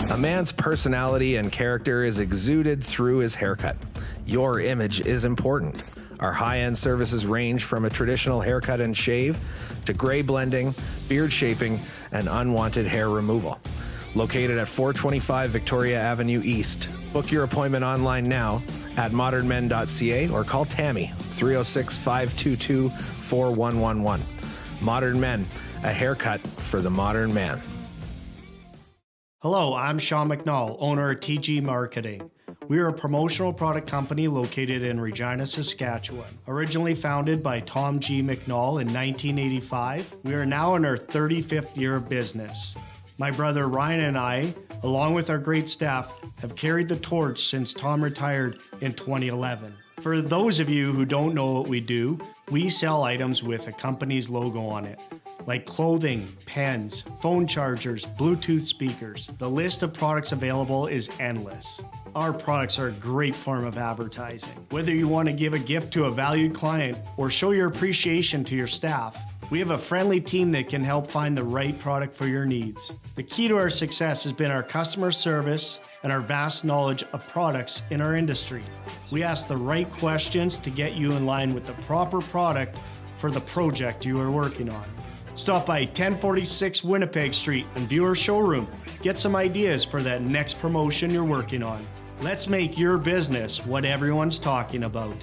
A man's personality and character is exuded through his haircut. Your image is important. Our high-end services range from a traditional haircut and shave to gray blending, beard shaping, and unwanted hair removal. Located at 425 Victoria Avenue East. Book your appointment online now at modernmen.ca or call Tammy 306-522-4111. Modern Men, a haircut for the modern man. Hello, I'm Sean McNall, owner of TG Marketing. We are a promotional product company located in Regina, Saskatchewan. Originally founded by Tom G. McNall in 1985, we are now in our 35th year of business. My brother Ryan and I, along with our great staff, have carried the torch since Tom retired in 2011. For those of you who don't know what we do, we sell items with a company's logo on it, like clothing, pens, phone chargers, Bluetooth speakers. The list of products available is endless. Our products are a great form of advertising. Whether you want to give a gift to a valued client or show your appreciation to your staff, we have a friendly team that can help find the right product for your needs. The key to our success has been our customer service and our vast knowledge of products in our industry. We ask the right questions to get you in line with the proper product for the project you are working on. Stop by 1046 Winnipeg Street and view our showroom. Get some ideas for that next promotion you're working on. Let's make your business what everyone's talking about.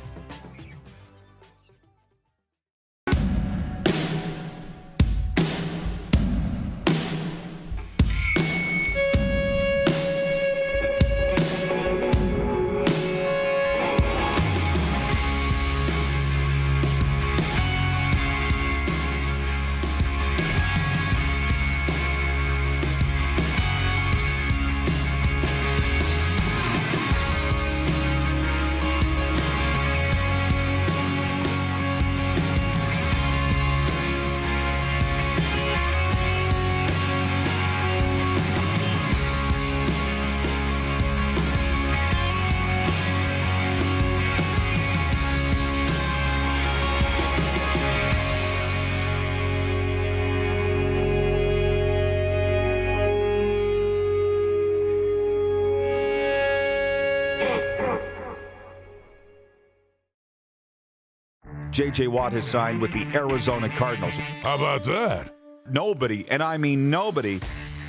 J.J. Watt has signed with the Arizona Cardinals. How about that? Nobody, and I mean nobody,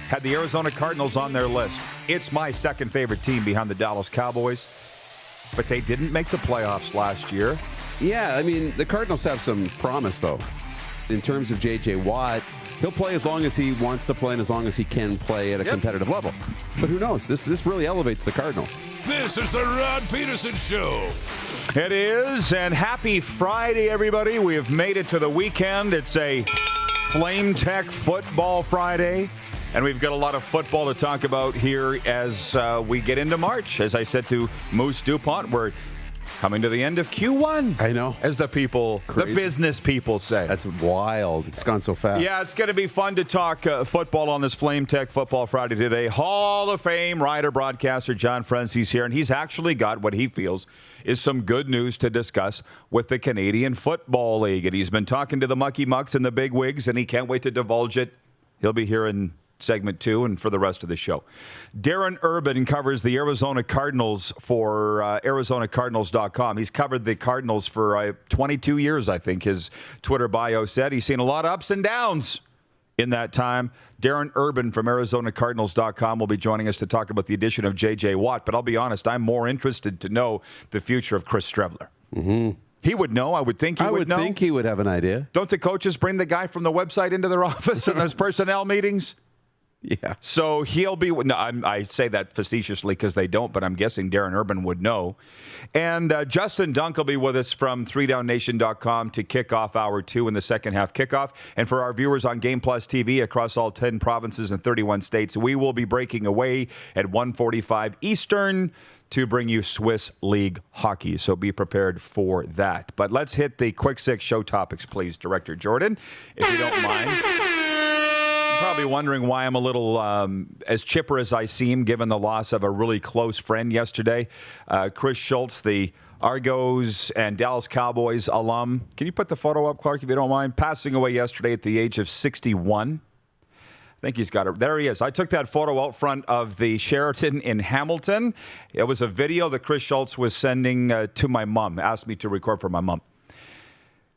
had the Arizona Cardinals on their list. It's my second favorite team behind the Dallas Cowboys, but they didn't make the playoffs last year. Yeah, I mean, the Cardinals have some promise, though. In terms of J.J. Watt, he'll play as long as he wants to play and as long as he can play at a competitive level. But who knows? This really elevates the Cardinals. This is the Rod Pedersen Show. It is, and happy Friday, everybody. We have made it to the weekend. It's a Flame Tech Football Friday, and we've got a lot of football to talk about here as we get into March. As I said to Moose DuPont, we're coming to the end of Q1. I know. As the people, the business people say. That's wild. It's gone so fast. Yeah, it's going to be fun to talk football on this Flame Tech Football Friday today. Hall of Fame writer, broadcaster John Frenzy's here, and he's actually got what he feels is some good news to discuss with the Canadian Football League. And he's been talking to the Mucky Mucks and the big wigs, and he can't wait to divulge it. He'll be here in segment 2 and for the rest of the show. Darren Urban covers the Arizona Cardinals for ArizonaCardinals.com. He's covered the Cardinals for 22 years, I think his Twitter bio said. He's seen a lot of ups and downs in that time. Darren Urban from ArizonaCardinals.com will be joining us to talk about the addition of J.J. Watt. But I'll be honest, I'm more interested to know the future of Chris Streveler. Mm-hmm. He would know. I would think he would know. I would think he would have an idea. Don't the coaches bring the guy from the website into their office in those personnel meetings? Yeah. So he'll be, no, I say that facetiously because they don't, but I'm guessing Darren Urban would know. And Justin Dunk will be with us from 3DownNation.com to kick off hour 2 in the second half kickoff. And for our viewers on Game Plus TV across all 10 provinces and 31 states, we will be breaking away at 1:45 Eastern to bring you Swiss League hockey. So be prepared for that. But let's hit the quick 6 show topics, please, Director Jordan, if you don't mind. Probably wondering why I'm a little as chipper as I seem, given the loss of a really close friend yesterday. Chris Schultz, the Argos and Dallas Cowboys alum. Can you put the photo up, Clark, if you don't mind? Passing away yesterday at the age of 61. think he's got it. There he is. I took that photo out front of the Sheraton in Hamilton. It was a video that Chris Schultz was sending to my mom, asked me to record for my mom.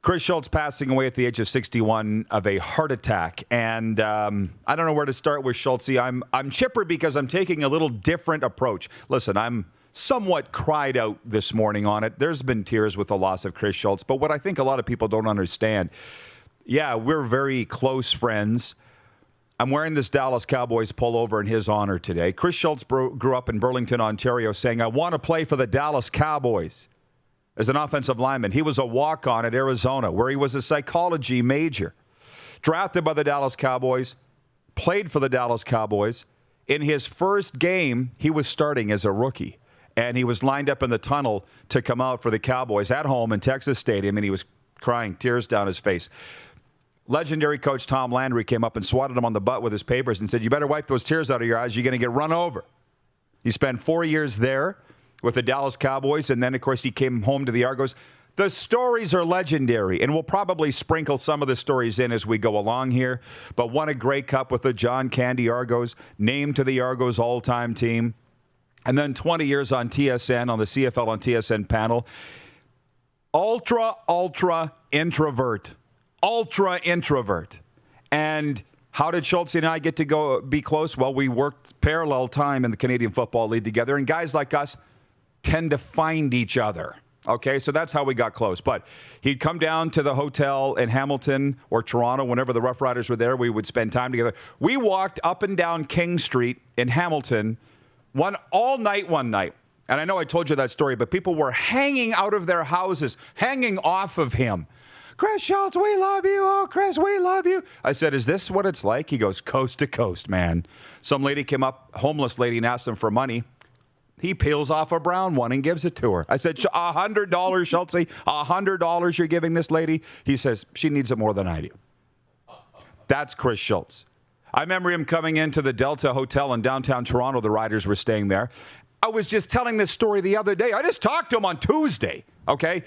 Chris Schultz passing away at the age of 61 of a heart attack. And I don't know where to start with Schultz. I'm chipper because I'm taking a little different approach. Listen, I'm somewhat cried out this morning on it. There's been tears with the loss of Chris Schultz. But what I think a lot of people don't understand, yeah, we're very close friends. I'm wearing this Dallas Cowboys pullover in his honor today. Chris Schultz grew up in Burlington, Ontario, saying, I want to play for the Dallas Cowboys as an offensive lineman. He was a walk-on at Arizona, where he was a psychology major. Drafted by the Dallas Cowboys, played for the Dallas Cowboys. In his first game, he was starting as a rookie, and he was lined up in the tunnel to come out for the Cowboys at home in Texas Stadium, and he was crying, tears down his face. Legendary coach Tom Landry came up and swatted him on the butt with his papers and said, you better wipe those tears out of your eyes. You're going to get run over. He spent 4 years there with the Dallas Cowboys, and then, of course, he came home to the Argos. The stories are legendary, and we'll probably sprinkle some of the stories in as we go along here. But won a Grey Cup with the John Candy Argos, named to the Argos all-time team, and then 20 years on TSN, on the CFL on TSN panel. Ultra introvert. Ultra introvert. And how did Schultz and I get to go be close? Well, we worked parallel time in the Canadian Football League together, and guys like us tend to find each other. Okay, so that's how we got close. But he'd come down to the hotel in Hamilton or Toronto whenever the Rough Riders were there. We would spend time together. We walked up and down King Street in Hamilton all night one night. And I know I told you that story, but people were hanging out of their houses, hanging off of him. Chris Schultz, we love you. Oh, Chris, we love you. I said, is this what it's like? He goes, coast to coast, man. Some lady came up, homeless lady, and asked him for money. He peels off a brown one and gives it to her. I said, $100, Schultz, $100 you're giving this lady? He says, she needs it more than I do. That's Chris Schultz. I remember him coming into the Delta Hotel in downtown Toronto. The Riders were staying there. I was just telling this story the other day. I just talked to him on Tuesday, okay?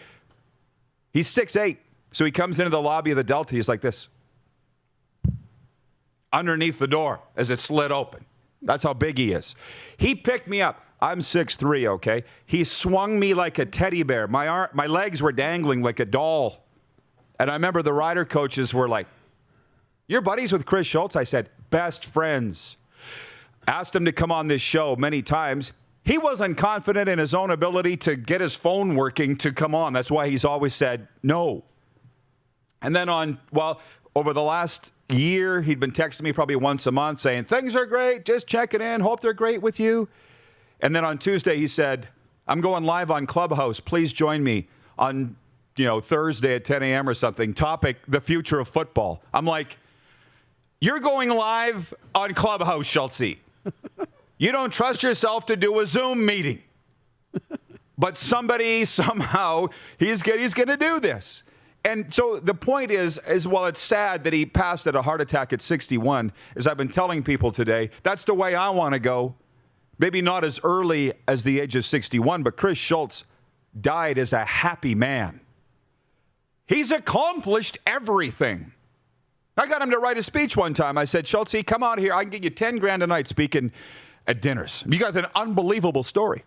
He's 6'8". So he comes into the lobby of the Delta. He's like this. Underneath the door as it slid open. That's how big he is. He picked me up. I'm 6'3", okay? He swung me like a teddy bear. My legs were dangling like a doll. And I remember the Rider coaches were like, you're buddies with Chris Schultz? I said, best friends. Asked him to come on this show many times. He wasn't confident in his own ability to get his phone working to come on. That's why he's always said no. And then over the last year, he'd been texting me probably once a month saying, things are great, just checking in, hope they're great with you. And then on Tuesday, he said, I'm going live on Clubhouse. Please join me on Thursday at 10 a.m. or something. Topic, the future of football. I'm like, you're going live on Clubhouse, Schultz. You don't trust yourself to do a Zoom meeting. But somebody, somehow, he's going to do this. And so the point is while it's sad that he passed at a heart attack at 61, as I've been telling people today, that's the way I want to go. Maybe not as early as the age of 61, but Chris Schultz died as a happy man. He's accomplished everything. I got him to write a speech one time. I said, Schultz, come out here. I can get you $10,000 a night speaking at dinners. You got an unbelievable story.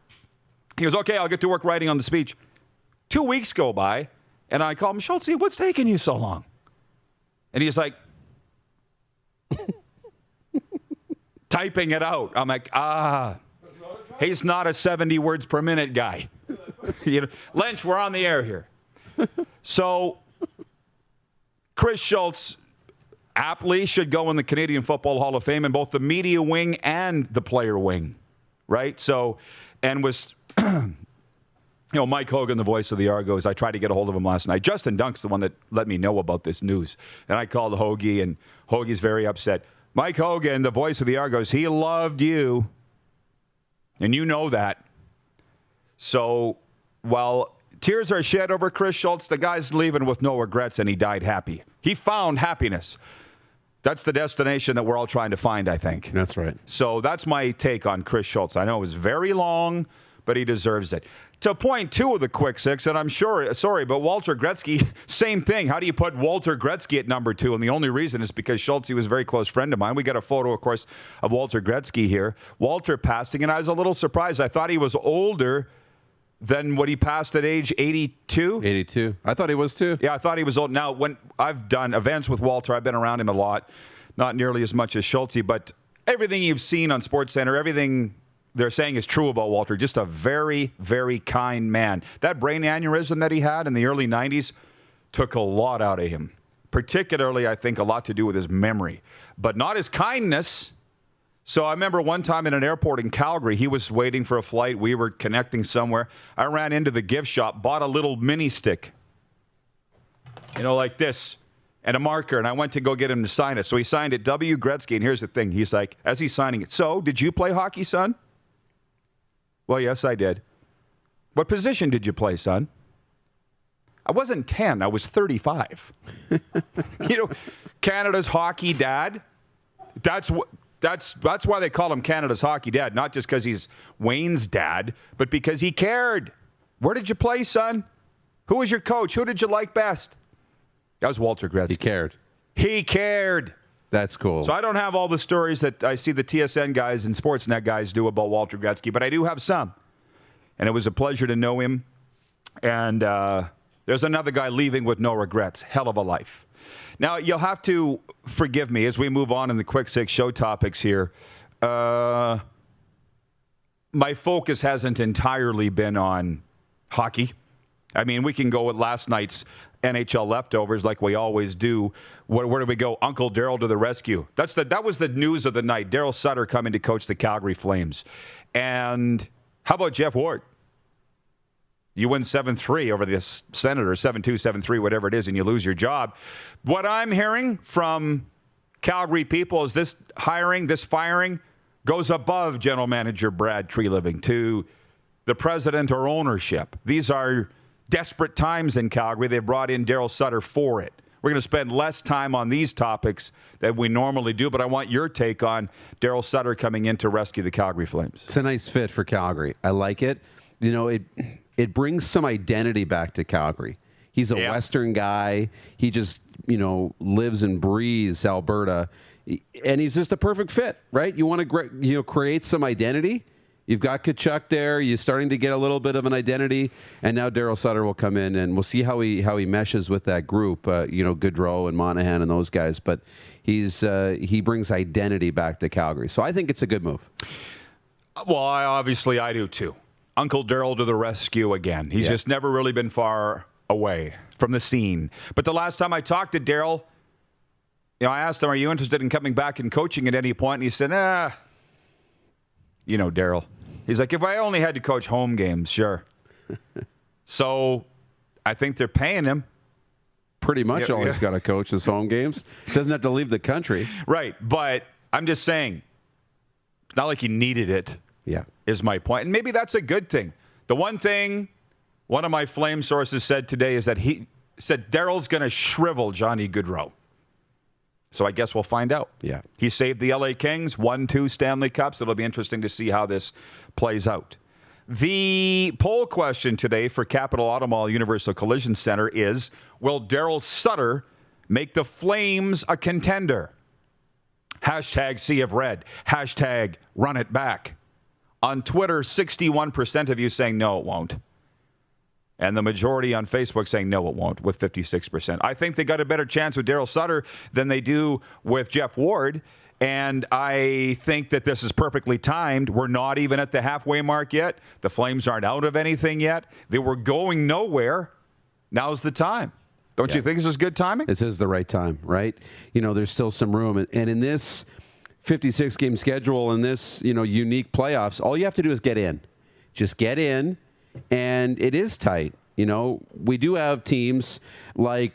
He goes, okay, I'll get to work writing on the speech. 2 weeks go by. And I call him, Schultz, what's taking you so long? And he's like, typing it out. I'm like, he's not a 70 words per minute guy. Lynch, we're on the air here. So Chris Schultz aptly should go in the Canadian Football Hall of Fame in both the media wing and the player wing, right? So, and was... Mike Hogan, the voice of the Argos, I tried to get a hold of him last night. Justin Dunk's the one that let me know about this news. And I called Hoagie, and Hoagie's very upset. Mike Hogan, the voice of the Argos, he loved you. And you know that. So while tears are shed over Chris Schultz, the guy's leaving with no regrets, and he died happy. He found happiness. That's the destination that we're all trying to find, I think. That's right. So that's my take on Chris Schultz. I know it was very long, but he deserves it. To point 2 of the quick six, and I'm sure, sorry, but Walter Gretzky, same thing. How do you put Walter Gretzky at number 2? And the only reason is because Schultze was a very close friend of mine. We got a photo, of course, of Walter Gretzky here. Walter passing, and I was a little surprised. I thought he was older than what he passed at age 82. 82. I thought he was too. Yeah, I thought he was old. Now, when I've done events with Walter, I've been around him a lot. Not nearly as much as Schultze, but everything you've seen on SportsCenter, everything they're saying is true about Walter. Just a very, very kind man. That brain aneurysm that he had in the early 90s took a lot out of him. Particularly, I think, a lot to do with his memory. But not his kindness. So I remember one time in an airport in Calgary, he was waiting for a flight. We were connecting somewhere. I ran into the gift shop, bought a little mini stick. Like this. And a marker, and I went to go get him to sign it. So he signed it, W. Gretzky, and here's the thing. He's like, as he's signing it, so, did you play hockey, son? Well, yes, I did. What position did you play, son? I wasn't 10. I was 35. Canada's hockey dad. That's why they call him Canada's hockey dad. Not just because he's Wayne's dad, but because he cared. Where did you play, son? Who was your coach? Who did you like best? That was Walter Gretzky. He cared. He cared. That's cool. So I don't have all the stories that I see the TSN guys and Sportsnet guys do about Walter Gretzky, but I do have some. And it was a pleasure to know him. And there's another guy leaving with no regrets. Hell of a life. Now, you'll have to forgive me as we move on in the Quick Six show topics here. My focus hasn't entirely been on hockey. I mean, we can go with last night's NHL leftovers like we always do. Where do we go? Uncle Darryl to the rescue. That was the news of the night. Darryl Sutter coming to coach the Calgary Flames. And how about Jeff Ward? You win 7-3 over the Senators, 7-2, 7-3, whatever it is, and you lose your job. What I'm hearing from Calgary people is this firing goes above general manager Brad Treliving to the president or ownership. These are desperate times in Calgary. They've brought in Darryl Sutter for it. We're going to spend less time on these topics than we normally do, but I want your take on Darryl Sutter coming in to rescue the Calgary Flames. It's a nice fit for Calgary. I like it. It brings some identity back to Calgary. He's a Western guy. He just, lives and breathes Alberta. And he's just a perfect fit, right? You want to create some identity. You've got Tkachuk there. You're starting to get a little bit of an identity, and now Darryl Sutter will come in, and we'll see how he meshes with that group. Goodrow and Monahan and those guys, but he brings identity back to Calgary. So I think it's a good move. Well, I do too. Uncle Darryl to the rescue again. He's just never really been far away from the scene. But the last time I talked to Darryl, I asked him, "Are you interested in coming back and coaching at any point?" And he said, Darryl. He's like, if I only had to coach home games, sure. So I think they're paying him. Pretty much all he's got to coach is home games. Doesn't have to leave the country. Right. But I'm just saying, it's not like he needed it, is my point. And maybe that's a good thing. The one thing one of my Flame sources said today is that he said Darryl's going to shrivel Johnny Gaudreau. So I guess we'll find out. Yeah. He saved the LA Kings, won 2 Stanley Cups. It'll be interesting to see how this plays out. The poll question today for Capital Automall Universal Collision Center is, will Darryl Sutter make the Flames a contender? Hashtag Sea of Red. Hashtag Run It Back. On Twitter, 61% of you saying no, it won't. And the majority on Facebook saying no, it won't, with 56%. I think they got a better chance with Darryl Sutter than they do with Jeff Ward. And I think that this is perfectly timed. We're not even at the halfway mark yet. The Flames aren't out of anything yet. They were going nowhere. Now's the time. Don't you think this is good timing? This is the right time, right? There's still some room. And in this 56-game schedule and this, unique playoffs, all you have to do is get in. Just get in. And it is tight. We do have teams like,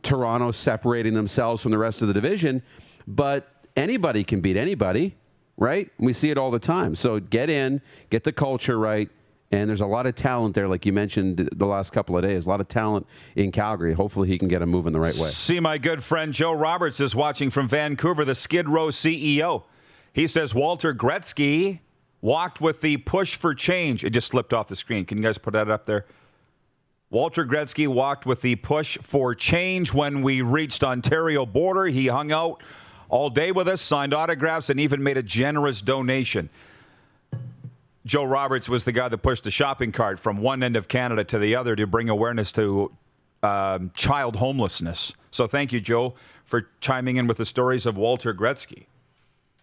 Toronto separating themselves from the rest of the division, but anybody can beat anybody, right? We see it all the time. So get in, get the culture right, and there's a lot of talent there, like you mentioned the last couple of days, a lot of talent in Calgary. Hopefully he can get them moving the right way. See, my good friend Joe Roberts is watching from Vancouver, the Skid Row CEO. He says Walter Gretzky walked with the push for change. It just slipped off the screen. Can you guys put that up there? Walter Gretzky walked with the push for change when we reached Ontario border. He hung out all day with us, signed autographs, and even made a generous donation. Joe Roberts was the guy that pushed the shopping cart from one end of Canada to the other to bring awareness to child homelessness. So thank you, Joe, for chiming in with the stories of Walter Gretzky.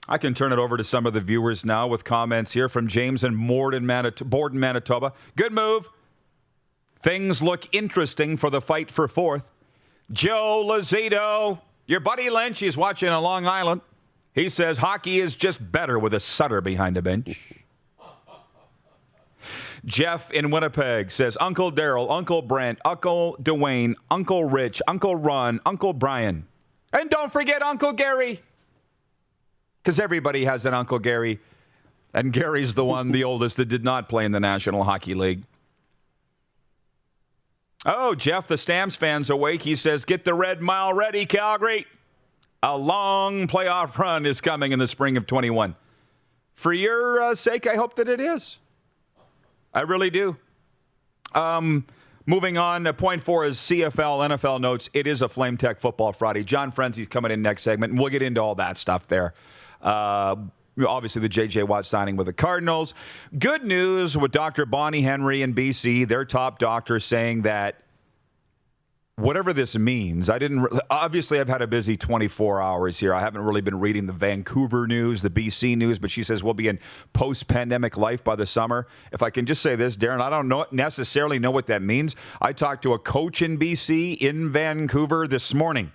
I can turn it over to some of the viewers now with comments here from James and Borden, Manitoba. Good move. Things look interesting for the fight for fourth. Joe Lazito, your buddy Lynch, he's watching on Long Island. He says hockey is just better with a Sutter behind the bench. Jeff in Winnipeg says Uncle Daryl, Uncle Brent, Uncle Dwayne, Uncle Rich, Uncle Ron, Uncle Brian. And don't forget Uncle Gary. Because everybody has an Uncle Gary. And Gary's the one, the oldest, that did not play in the National Hockey League. Oh, Jeff, the Stamps fan's awake. He says, get the Red Mile ready, Calgary. A long playoff run is coming in the spring of 21. For your sake, I hope that it is. I really do. Moving on, point 4 is CFL, NFL notes. It is a Flame Tech Football Friday. John Frenzy's coming in next segment, and we'll get into all that stuff there. Obviously, the J.J. Watt signing with the Cardinals. Good news with Dr. Bonnie Henry in BC, their top doctor, saying that whatever this means, obviously I've had a busy 24 hours here. I haven't really been reading the Vancouver news, the BC news, but she says we'll be in post-pandemic life by the summer. If I can just say this, Darren, I don't necessarily know what that means. I talked to a coach in BC in Vancouver this morning,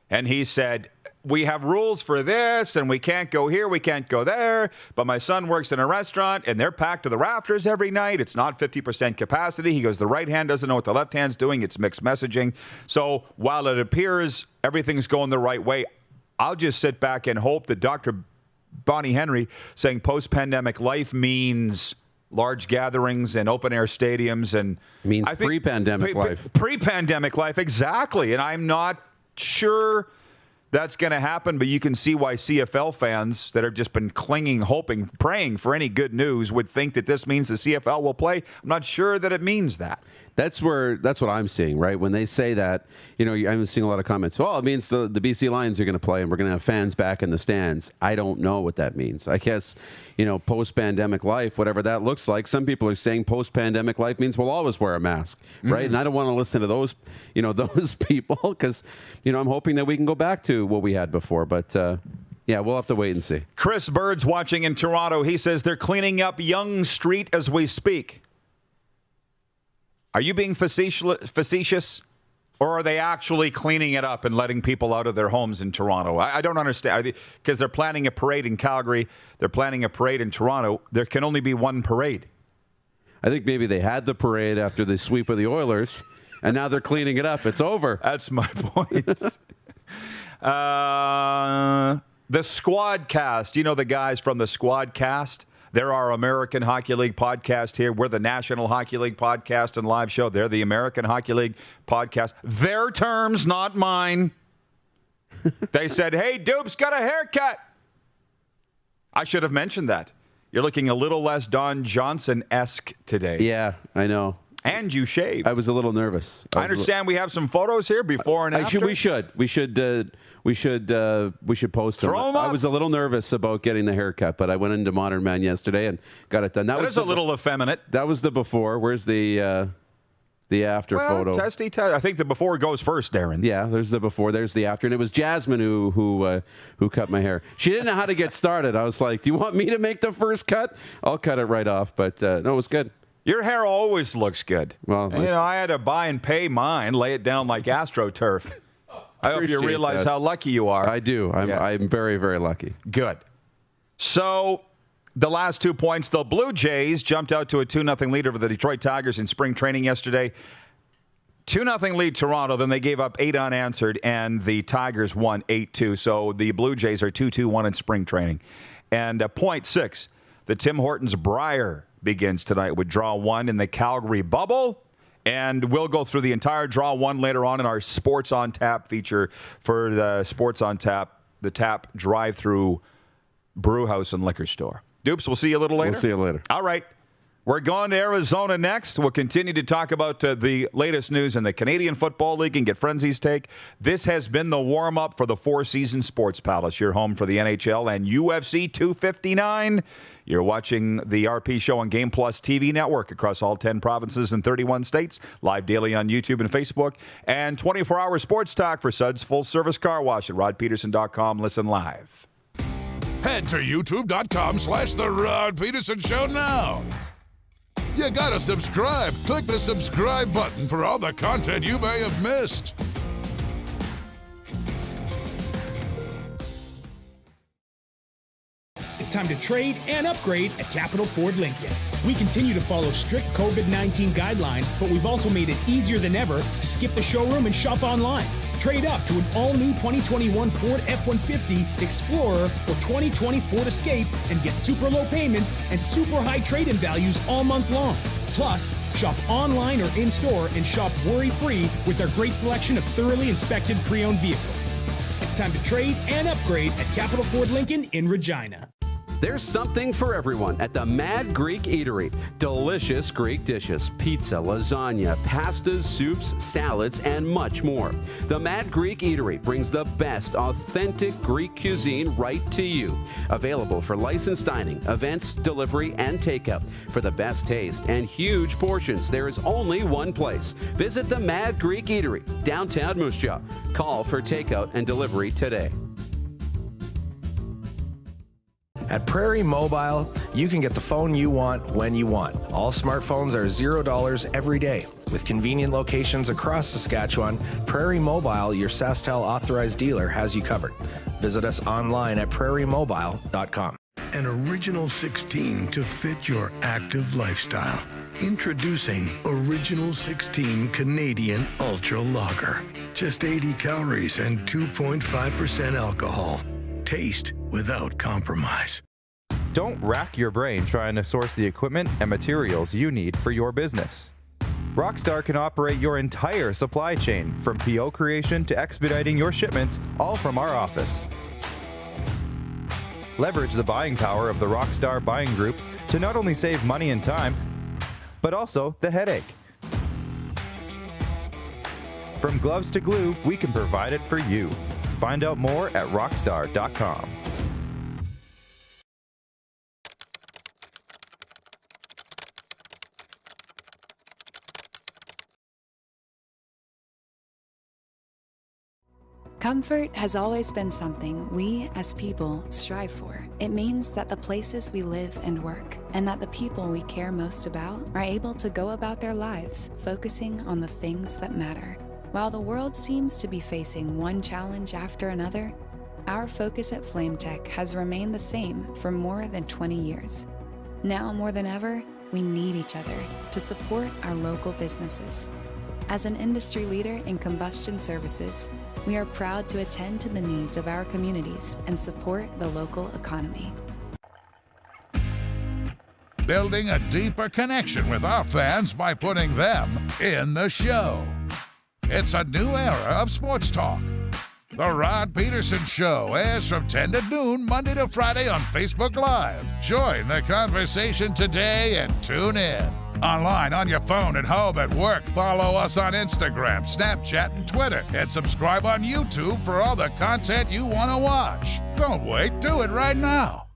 and he said, we have rules for this, and we can't go here, we can't go there, but my son works in a restaurant, and they're packed to the rafters every night. It's not 50% capacity. He goes, the right hand doesn't know what the left hand's doing. It's mixed messaging. So while it appears everything's going the right way, I'll just sit back and hope that Dr. Bonnie Henry saying post-pandemic life means large gatherings and open-air stadiums. And means pre-pandemic life. Pre-pandemic life, exactly. And I'm not sure that's going to happen, but you can see why CFL fans that have just been clinging, hoping, praying for any good news would think that this means the CFL will play. I'm not sure that it means that. That's what I'm seeing, right? When they say that, I'm seeing a lot of comments. Well, it means the BC Lions are going to play and we're going to have fans back in the stands. I don't know what that means. I guess, post-pandemic life, whatever that looks like. Some people are saying post-pandemic life means we'll always wear a mask, right? Mm-hmm. And I don't want to listen to those, those people because, I'm hoping that we can go back to what we had before. But, yeah, we'll have to wait and see. Chris Bird's watching in Toronto. He says they're cleaning up Yonge Street as we speak. Are you being facetious, or are they actually cleaning it up and letting people out of their homes in Toronto? I don't understand. Because they're planning a parade in Calgary. They're planning a parade in Toronto. There can only be one parade. I think maybe they had the parade after the sweep of the Oilers, and now they're cleaning it up. It's over. That's my point. The Squad Cast. You know the guys from the Squad Cast? They're our American Hockey League podcast here. We're the National Hockey League podcast and live show. They're the American Hockey League podcast. Their terms, not mine. They said, hey, Dupe's got a haircut. I should have mentioned that. You're looking a little less Don Johnson-esque today. Yeah, I know. And you shaved. I was a little nervous. I understand we have some photos here before and after. We should post them. Throw them up. I was a little nervous about getting the haircut, but I went into Modern Man yesterday and got it done. That was a little effeminate. That was the before. Where's the after photo? Testy. I think the before goes first, Darren. Yeah, there's the before. There's the after, and it was Jasmine who cut my hair. She didn't know how to get started. I was like, "Do you want me to make the first cut? I'll cut it right off." But no, it was good. Your hair always looks good. Well, I had to buy and pay mine, lay it down like AstroTurf. I hope you realize how lucky you are. I do. I'm very, very lucky. Good. So the last 2 points, the Blue Jays jumped out to a 2-0 lead over the Detroit Tigers in spring training yesterday. 2-0 lead Toronto, then they gave up 8 unanswered, and the Tigers won 8-2. So the Blue Jays are 2-2-1 in spring training. And point 6, the Tim Hortons Brier begins tonight with Draw 1 in the Calgary bubble. And we'll go through the entire Draw 1 later on in our Sports on Tap feature for the Sports on Tap, the Tap drive-through brew house and liquor store. Dupes, we'll see you a little later. We'll see you later. All right. We're going to Arizona next. We'll continue to talk about the latest news in the Canadian Football League and get Frenzy's take. This has been the warm-up for the Four Seasons Sports Palace, your home for the NHL and UFC 259. You're watching the RP Show on Game Plus TV network across all 10 provinces and 31 states, live daily on YouTube and Facebook, and 24-hour sports talk for Suds Full Service Car Wash at rodpedersen.com. Listen live. Head to youtube.com/The Rod Pedersen Show now. You gotta subscribe. Click the subscribe button for all the content you may have missed. It's time to trade and upgrade at Capital Ford Lincoln. We continue to follow strict COVID-19 guidelines, but we've also made it easier than ever to skip the showroom and shop online. Trade up to an all-new 2021 Ford F-150 Explorer or 2020 Ford Escape and get super low payments and super high trade-in values all month long. Plus, shop online or in-store and shop worry-free with our great selection of thoroughly inspected pre-owned vehicles. It's time to trade and upgrade at Capital Ford Lincoln in Regina. There's something for everyone at the Mad Greek Eatery. Delicious Greek dishes, pizza, lasagna, pastas, soups, salads, and much more. The Mad Greek Eatery brings the best authentic Greek cuisine right to you. Available for licensed dining, events, delivery, and takeout. For the best taste and huge portions, there is only one place. Visit the Mad Greek Eatery, downtown Moose Jaw. Call for takeout and delivery today. At Prairie Mobile, you can get the phone you want when you want. All smartphones are $0 every day. With convenient locations across Saskatchewan, Prairie Mobile, your SaskTel authorized dealer, has you covered. Visit us online at prairiemobile.com. An original 16 to fit your active lifestyle. Introducing Original 16 Canadian Ultra Lager. Just 80 calories and 2.5% alcohol. Taste without compromise. Don't rack your brain trying to source the equipment and materials you need for your business. Rockstar can operate your entire supply chain, from PO creation to expediting your shipments, all from our office. Leverage the buying power of the Rockstar buying group to not only save money and time, but also the headache. From gloves to glue, we can provide it for you. Find out more at rockstar.com. Comfort has always been something we, as people, strive for. It means that the places we live and work, and that the people we care most about, are able to go about their lives focusing on the things that matter. While the world seems to be facing one challenge after another, our focus at FlameTech has remained the same for more than 20 years. Now more than ever, we need each other to support our local businesses. As an industry leader in combustion services, we are proud to attend to the needs of our communities and support the local economy. Building a deeper connection with our fans by putting them in the show. It's a new era of sports talk. The Rod Pedersen Show airs from 10 to noon, Monday to Friday on Facebook Live. Join the conversation today and tune in. Online, on your phone, at home, at work. Follow us on Instagram, Snapchat, and Twitter. And subscribe on YouTube for all the content you want to watch. Don't wait, do it right now.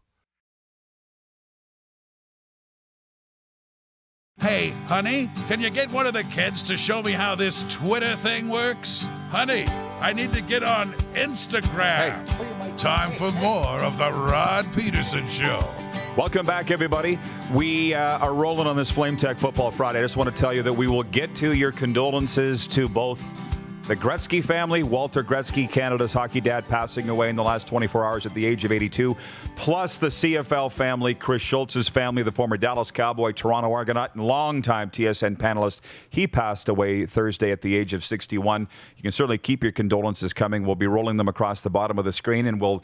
Hey, honey, can you get one of the kids to show me how this Twitter thing works? Honey, I need to get on Instagram. Time for more of the Rod Pedersen Show. Welcome back, everybody. We are rolling on this Flame Tech Football Friday. I just want to tell you that we will get to your condolences to both the Gretzky family, Walter Gretzky, Canada's hockey dad, passing away in the last 24 hours at the age of 82, plus the CFL family, Chris Schultz's family, the former Dallas Cowboy, Toronto Argonaut, and longtime TSN panelist. He passed away Thursday at the age of 61. You can certainly keep your condolences coming. We'll be rolling them across the bottom of the screen, and we'll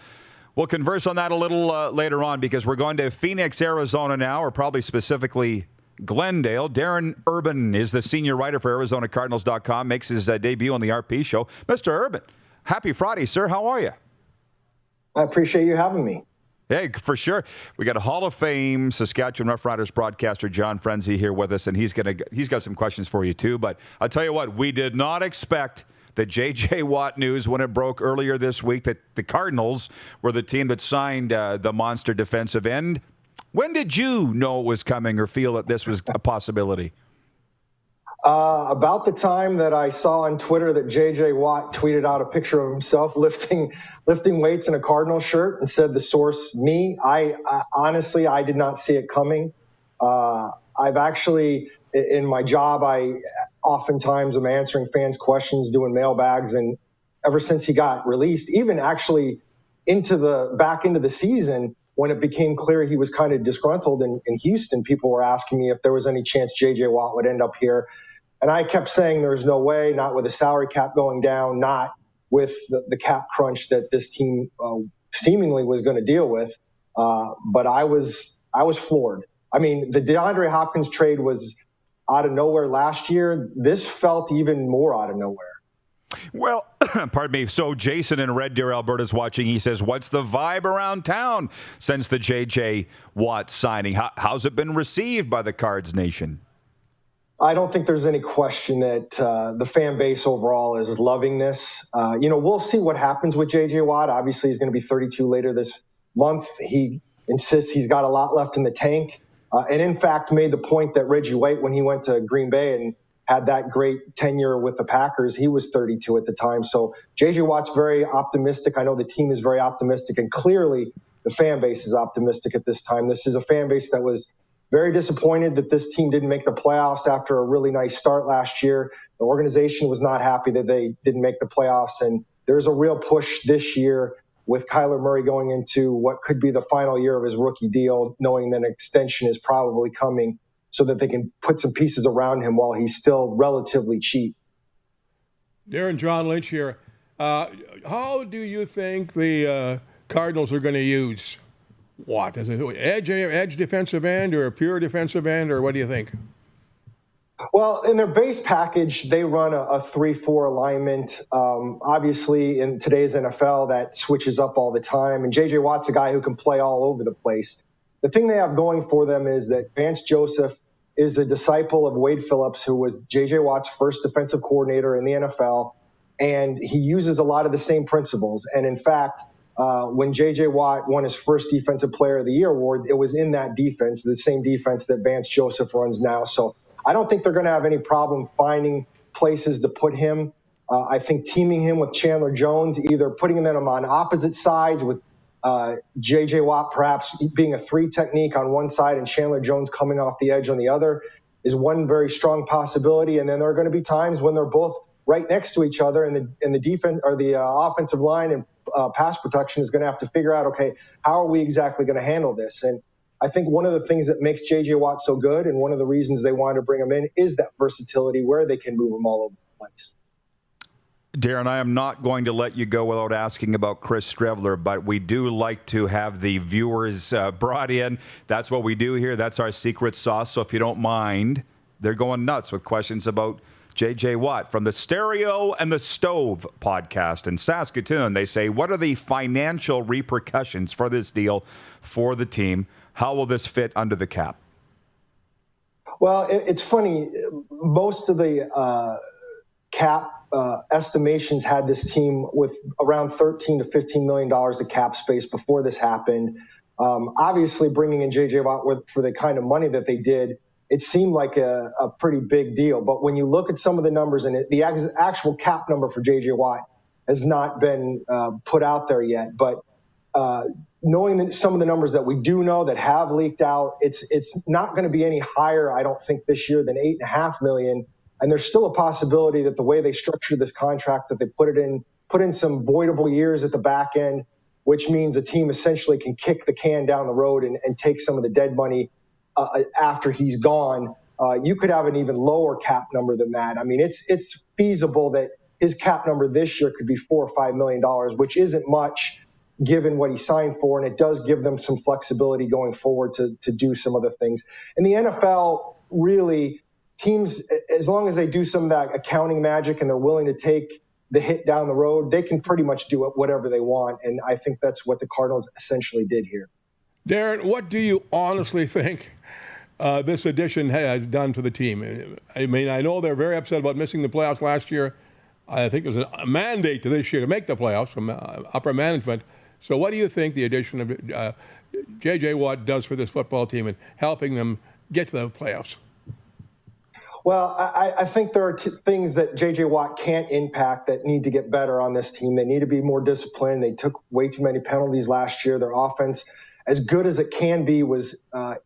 converse on that a little later on, because we're going to Phoenix, Arizona now, or probably specifically Glendale. Darren Urban is the senior writer for ArizonaCardinals.com, makes his debut on the RP Show. Mr. Urban, happy Friday, sir. How are you? I appreciate you having me. Hey, for sure. We got a Hall of Fame Saskatchewan Roughriders broadcaster John Frenzy here with us, and he's got some questions for you too. But I'll tell you what, we did not expect the J.J. Watt news when it broke earlier this week that the Cardinals were the team that signed the monster defensive end. When did you know it was coming or feel that this was a possibility? About the time that I saw on Twitter that J.J. Watt tweeted out a picture of himself lifting weights in a Cardinal shirt and said the source, me. I honestly, I did not see it coming. I've actually, in my job, I oftentimes am answering fans' questions, doing mailbags, and ever since he got released, even actually back into the season, when it became clear he was kind of disgruntled in Houston, people were asking me if there was any chance J.J. Watt would end up here. And I kept saying there's no way, not with the salary cap going down, not with the cap crunch that this team seemingly was going to deal with. But I was floored. I mean, the DeAndre Hopkins trade was out of nowhere last year. This felt even more out of nowhere. Well, pardon me. So Jason in Red Deer, Alberta is watching. He says, what's the vibe around town since the J.J. Watt signing? How's it been received by the Cards Nation? I don't think there's any question that the fan base overall is loving this. We'll see what happens with J.J. Watt. Obviously, he's going to be 32 later this month. He insists he's got a lot left in the tank. And in fact, made the point that Reggie White, when he went to Green Bay and had that great tenure with the Packers, he was 32 at the time. So J.J. Watt's very optimistic. I know the team is very optimistic. And clearly, the fan base is optimistic at this time. This is a fan base that was very disappointed that this team didn't make the playoffs after a really nice start last year. The organization was not happy that they didn't make the playoffs. And there's a real push this year with Kyler Murray going into what could be the final year of his rookie deal, knowing that an extension is probably coming so that they can put some pieces around him while he's still relatively cheap. Darren, John Lynch here. How do you think the Cardinals are going to use Watt? Is it edge defensive end or a pure defensive end, or what do you think? Well, in their base package, they run a 3-4 alignment. Obviously, in today's NFL, that switches up all the time. And J.J. Watt's a guy who can play all over the place. The thing they have going for them is that Vance Joseph is a disciple of Wade Phillips, who was J.J. Watt's first defensive coordinator in the NFL. And he uses a lot of the same principles. And in fact, when J.J. Watt won his first Defensive Player of the Year award, it was in that defense, the same defense that Vance Joseph runs now. So I don't think they're going to have any problem finding places to put him. I think teaming him with Chandler Jones, either putting them on opposite sides with J.J. Watt perhaps being a 3 technique on one side and Chandler Jones coming off the edge on the other, is one very strong possibility. And then there are going to be times when they're both right next to each other, and the defense or the offensive line and pass protection is going to have to figure out, okay, how are we exactly going to handle this? And I think one of the things that makes J.J. Watt so good, and one of the reasons they wanted to bring him in, is that versatility where they can move him all over the place. Darren, I am not going to let you go without asking about Chris Strevler, but we do like to have the viewers brought in. That's what we do here. That's our secret sauce. So if you don't mind, they're going nuts with questions about J.J. Watt from the Stereo and the Stove podcast in Saskatoon. They say, what are the financial repercussions for this deal for the team? How will this fit under the cap? Well, it's funny. Most of the cap estimations had this team with around $13 to $15 million of cap space before this happened. Obviously, bringing in J.J. Watt for the kind of money that they did, it seemed like a pretty big deal. But when you look at some of the numbers, and the actual cap number for J.J. Watt has not been put out there yet, but knowing that some of the numbers that we do know that have leaked out, it's not going to be any higher, I don't think, this year than $8.5 million. And there's still a possibility that the way they structured this contract, that they put in some voidable years at the back end, which means a team essentially can kick the can down the road and take some of the dead money after he's gone. You could have an even lower cap number than that. I mean, it's feasible that his cap number this year could be $4 or $5 million, which isn't much given what he signed for, and it does give them some flexibility going forward to do some other things. In the NFL, really, teams, as long as they do some of that accounting magic and they're willing to take the hit down the road, they can pretty much do whatever they want. And I think that's what the Cardinals essentially did here. Darren, what do you honestly think this addition has done to the team? I mean, I know they're very upset about missing the playoffs last year. I think it was a mandate to this year to make the playoffs from upper management. So what do you think the addition of J.J. Watt does for this football team and helping them get to the playoffs? Well, I think there are things that J.J. Watt can't impact that need to get better on this team. They need to be more disciplined. They took way too many penalties last year. Their offense, as good as it can be, was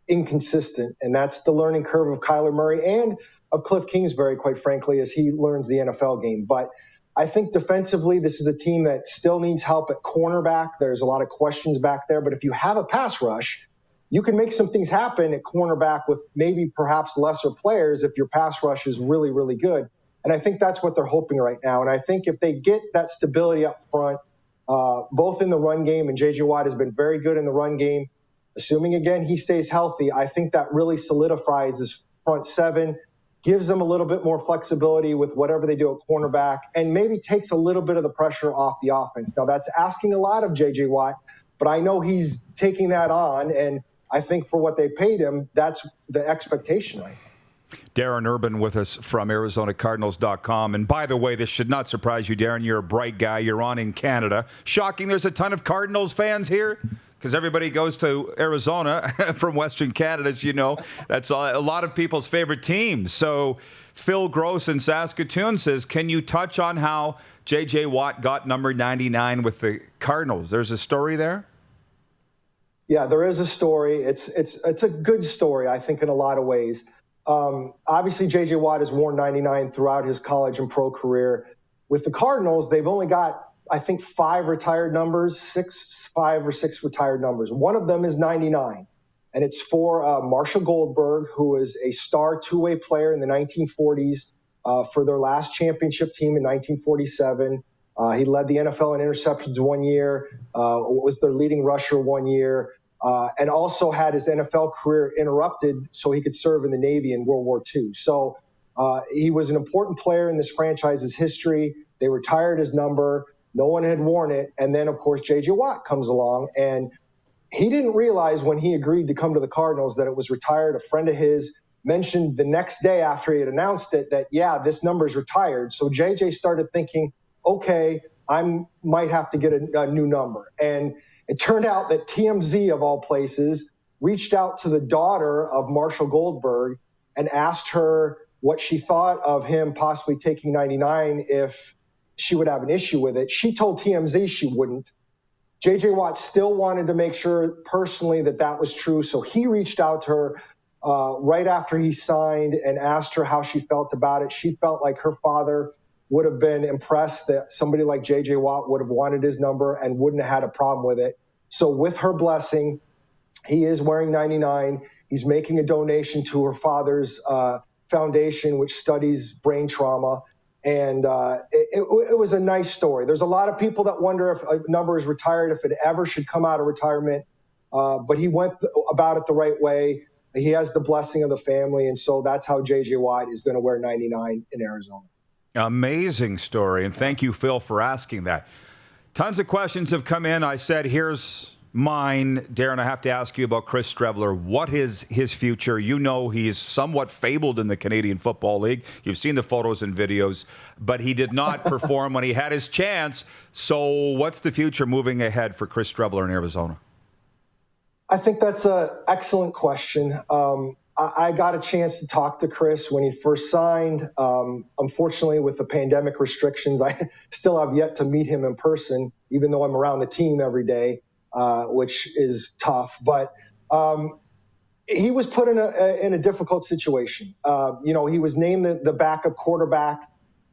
inconsistent. And that's the learning curve of Kyler Murray and of Cliff Kingsbury, quite frankly, as he learns the NFL game. But I think defensively, this is a team that still needs help at cornerback. There's a lot of questions back there. But if you have a pass rush, you can make some things happen at cornerback with maybe perhaps lesser players if your pass rush is really, really good. And I think that's what they're hoping right now. And I think if they get that stability up front, both in the run game, and J.J. Watt has been very good in the run game, assuming, again, he stays healthy, I think that really solidifies his front seven, gives them a little bit more flexibility with whatever they do at cornerback, and maybe takes a little bit of the pressure off the offense. Now, that's asking a lot of J.J. Watt, but I know he's taking that on, and I think for what they paid him, that's the expectation right now. Darren Urban with us from ArizonaCardinals.com. And by the way, this should not surprise you, Darren. You're a bright guy. You're on in Canada. Shocking there's a ton of Cardinals fans here because everybody goes to Arizona from Western Canada, as you know. That's a lot of people's favorite teams. So Phil Gross in Saskatoon says, can you touch on how J.J. Watt got number 99 with the Cardinals? There's a story there? Yeah, there is a story. It's a good story, I think, in a lot of ways. Obviously, J.J. Watt has worn 99 throughout his college and pro career. With the Cardinals, they've only got, I think, 5 retired numbers, 5 or 6 retired numbers. One of them is 99, and it's for Marshall Goldberg, who was a star two-way player in the 1940s for their last championship team in 1947. He led the NFL in interceptions one year, was their leading rusher one year, and also had his NFL career interrupted so he could serve in the Navy in World War II. So he was an important player in this franchise's history. They retired his number. No one had worn it. And then, of course, J.J. Watt comes along. And he didn't realize when he agreed to come to the Cardinals that it was retired. A friend of his mentioned the next day after he had announced it that, yeah, this number is retired. So J.J. started thinking, okay, I might have to get a new number. And it turned out that TMZ, of all places, reached out to the daughter of Marshall Goldberg and asked her what she thought of him possibly taking 99 if she would have an issue with it. She told TMZ she wouldn't. J.J. Watt still wanted to make sure personally that that was true, so he reached out to her right after he signed and asked her how she felt about it. She felt like her father would have been impressed that somebody like J.J. Watt would have wanted his number and wouldn't have had a problem with it. So with her blessing, he is wearing 99. He's making a donation to her father's foundation, which studies brain trauma. And it was a nice story. There's a lot of people that wonder if a number is retired, if it ever should come out of retirement. But he went about it the right way. He has the blessing of the family. And so that's how J.J. Watt is going to wear 99 in Arizona. Amazing story, and thank you, Phil, for asking that. Tons of questions have come in. I said, here's mine. Darren, I have to ask you about Chris Streveler. What is his future? You know he's somewhat fabled in the Canadian Football League. You've seen the photos and videos, but he did not perform when he had his chance. So what's the future moving ahead for Chris Streveler in Arizona? I think that's an excellent question. I got a chance to talk to Chris when he first signed. Unfortunately, with the pandemic restrictions, I still have yet to meet him in person, even though I'm around the team every day, which is tough. But he was put in a difficult situation. He was named the backup quarterback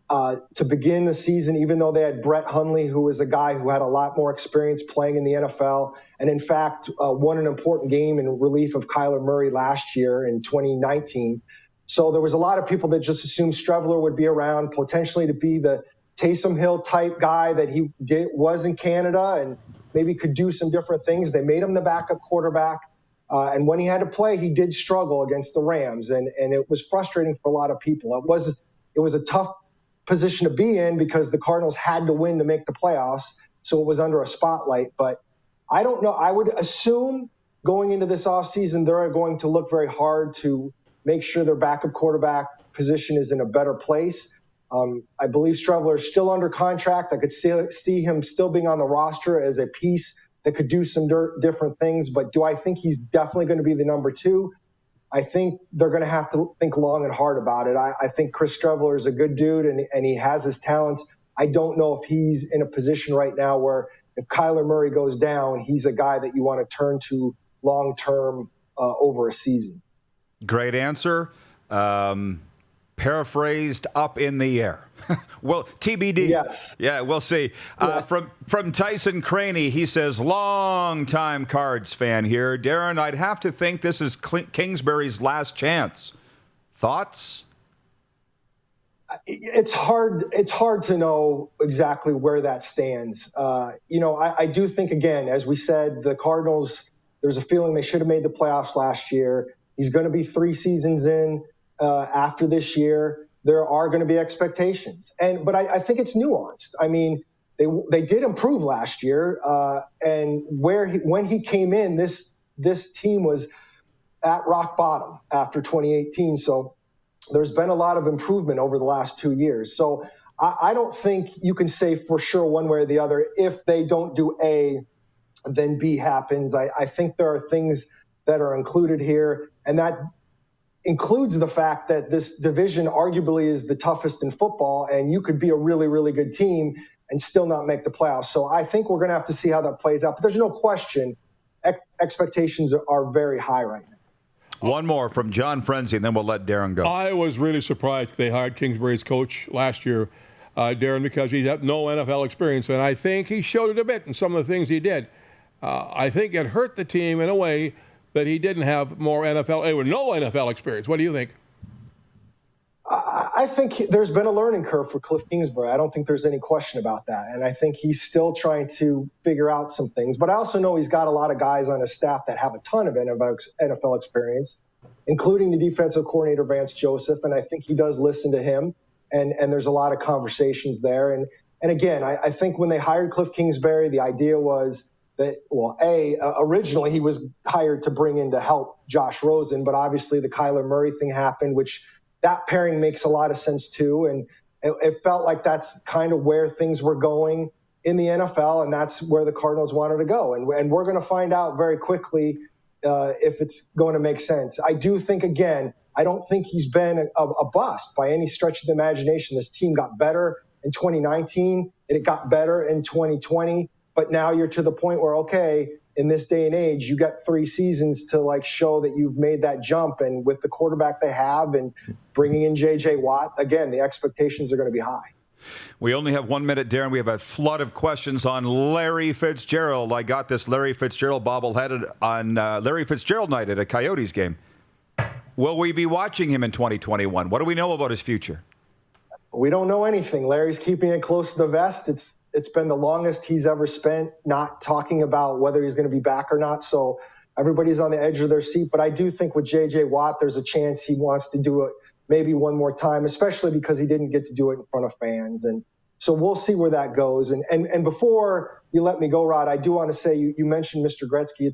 to begin the season, even though they had Brett Hundley, who was a guy who had a lot more experience playing in the NFL. And in fact, won an important game in relief of Kyler Murray last year in 2019. So there was a lot of people that just assumed Streveler would be around potentially to be the Taysom Hill type guy that he was in Canada and maybe could do some different things. They made him the backup quarterback. And when he had to play, he did struggle against the Rams. And it was frustrating for a lot of people. It was a tough position to be in because the Cardinals had to win to make the playoffs, so it was under a spotlight. But I don't know. I would assume going into this offseason, they're going to look very hard to make sure their backup quarterback position is in a better place. I believe Streveler is still under contract. I could see him still being on the roster as a piece that could do some different things. But do I think he's definitely going to be the number 2? I think they're going to have to think long and hard about it. I think Chris Streveler is a good dude, and he has his talents. I don't know if he's in a position right now where if Kyler Murray goes down, he's a guy that you want to turn to long-term over a season. Great answer. Paraphrased, up in the air. Well, TBD. Yes. Yeah, we'll see. From Tyson Craney, he says, long-time Cards fan here. Darren, I'd have to think this is Kingsbury's last chance. Thoughts? It's hard to know exactly where that stands. I do think, again, as we said, the Cardinals, there's a feeling they should have made the playoffs last year. He's going to be 3 seasons in after this year. There are going to be expectations. But I think it's nuanced. I mean, they did improve last year. And when he came in, this team was at rock bottom after 2018. So there's been a lot of improvement over the last 2 years. So I don't think you can say for sure one way or the other. If they don't do A, then B happens. I think there are things that are included here, and that includes the fact that this division arguably is the toughest in football, and you could be a really, really good team and still not make the playoffs. So I think we're going to have to see how that plays out. But there's no question expectations are very high right now. One more from John Frenzy, and then we'll let Darren go. I was really surprised they hired Kingsbury's coach last year, Darren, because he had no NFL experience, and I think he showed it a bit in some of the things he did. I think it hurt the team in a way that he didn't have no NFL experience. What do you think? I think there's been a learning curve for Cliff Kingsbury. I don't think there's any question about that. And I think he's still trying to figure out some things. But I also know he's got a lot of guys on his staff that have a ton of NFL experience, including the defensive coordinator, Vance Joseph. And I think he does listen to him. And there's a lot of conversations there. And again, I think when they hired Cliff Kingsbury, the idea was that, originally he was hired to bring in to help Josh Rosen, but obviously the Kyler Murray thing happened, which that pairing makes a lot of sense too. And it felt like that's kind of where things were going in the NFL, and that's where the Cardinals wanted to go. And we're going to find out very quickly if it's going to make sense. I do think, again, I don't think he's been a bust by any stretch of the imagination. This team got better in 2019, and it got better in 2020. But now you're to the point where, okay, in this day and age, you got 3 seasons to show that you've made that jump. And with the quarterback they have and bringing in J.J. Watt, again, the expectations are going to be high. We only have 1 minute, Darren. We have a flood of questions on Larry Fitzgerald. I got this Larry Fitzgerald bobbleheaded on Larry Fitzgerald night at a Coyotes game. Will we be watching him in 2021? What do we know about his future? We don't know anything. Larry's keeping it close to the vest. It's been the longest he's ever spent not talking about whether he's going to be back or not. So everybody's on the edge of their seat. But I do think with J.J. Watt, there's a chance he wants to do it maybe one more time, especially because he didn't get to do it in front of fans. And so we'll see where that goes. And before you let me go, Rod, I do want to say you mentioned Mr. Gretzky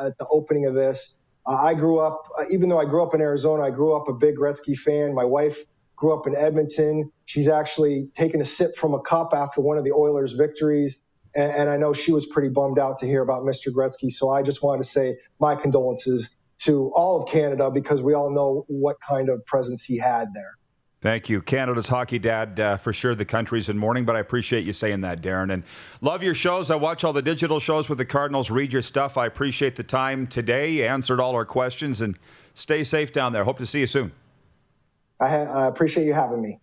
at the opening of this. I grew up, even though I grew up in Arizona, I grew up a big Gretzky fan. My wife grew up in Edmonton. She's actually taken a sip from a cup after one of the Oilers' victories. And I know she was pretty bummed out to hear about Mr. Gretzky. So I just wanted to say my condolences to all of Canada, because we all know what kind of presence he had there. Thank you. Canada's hockey dad, for sure. The country's in mourning, but I appreciate you saying that, Darren. And love your shows. I watch all the digital shows with the Cardinals. Read your stuff. I appreciate the time today. You answered all our questions, and stay safe down there. Hope to see you soon. I appreciate you having me.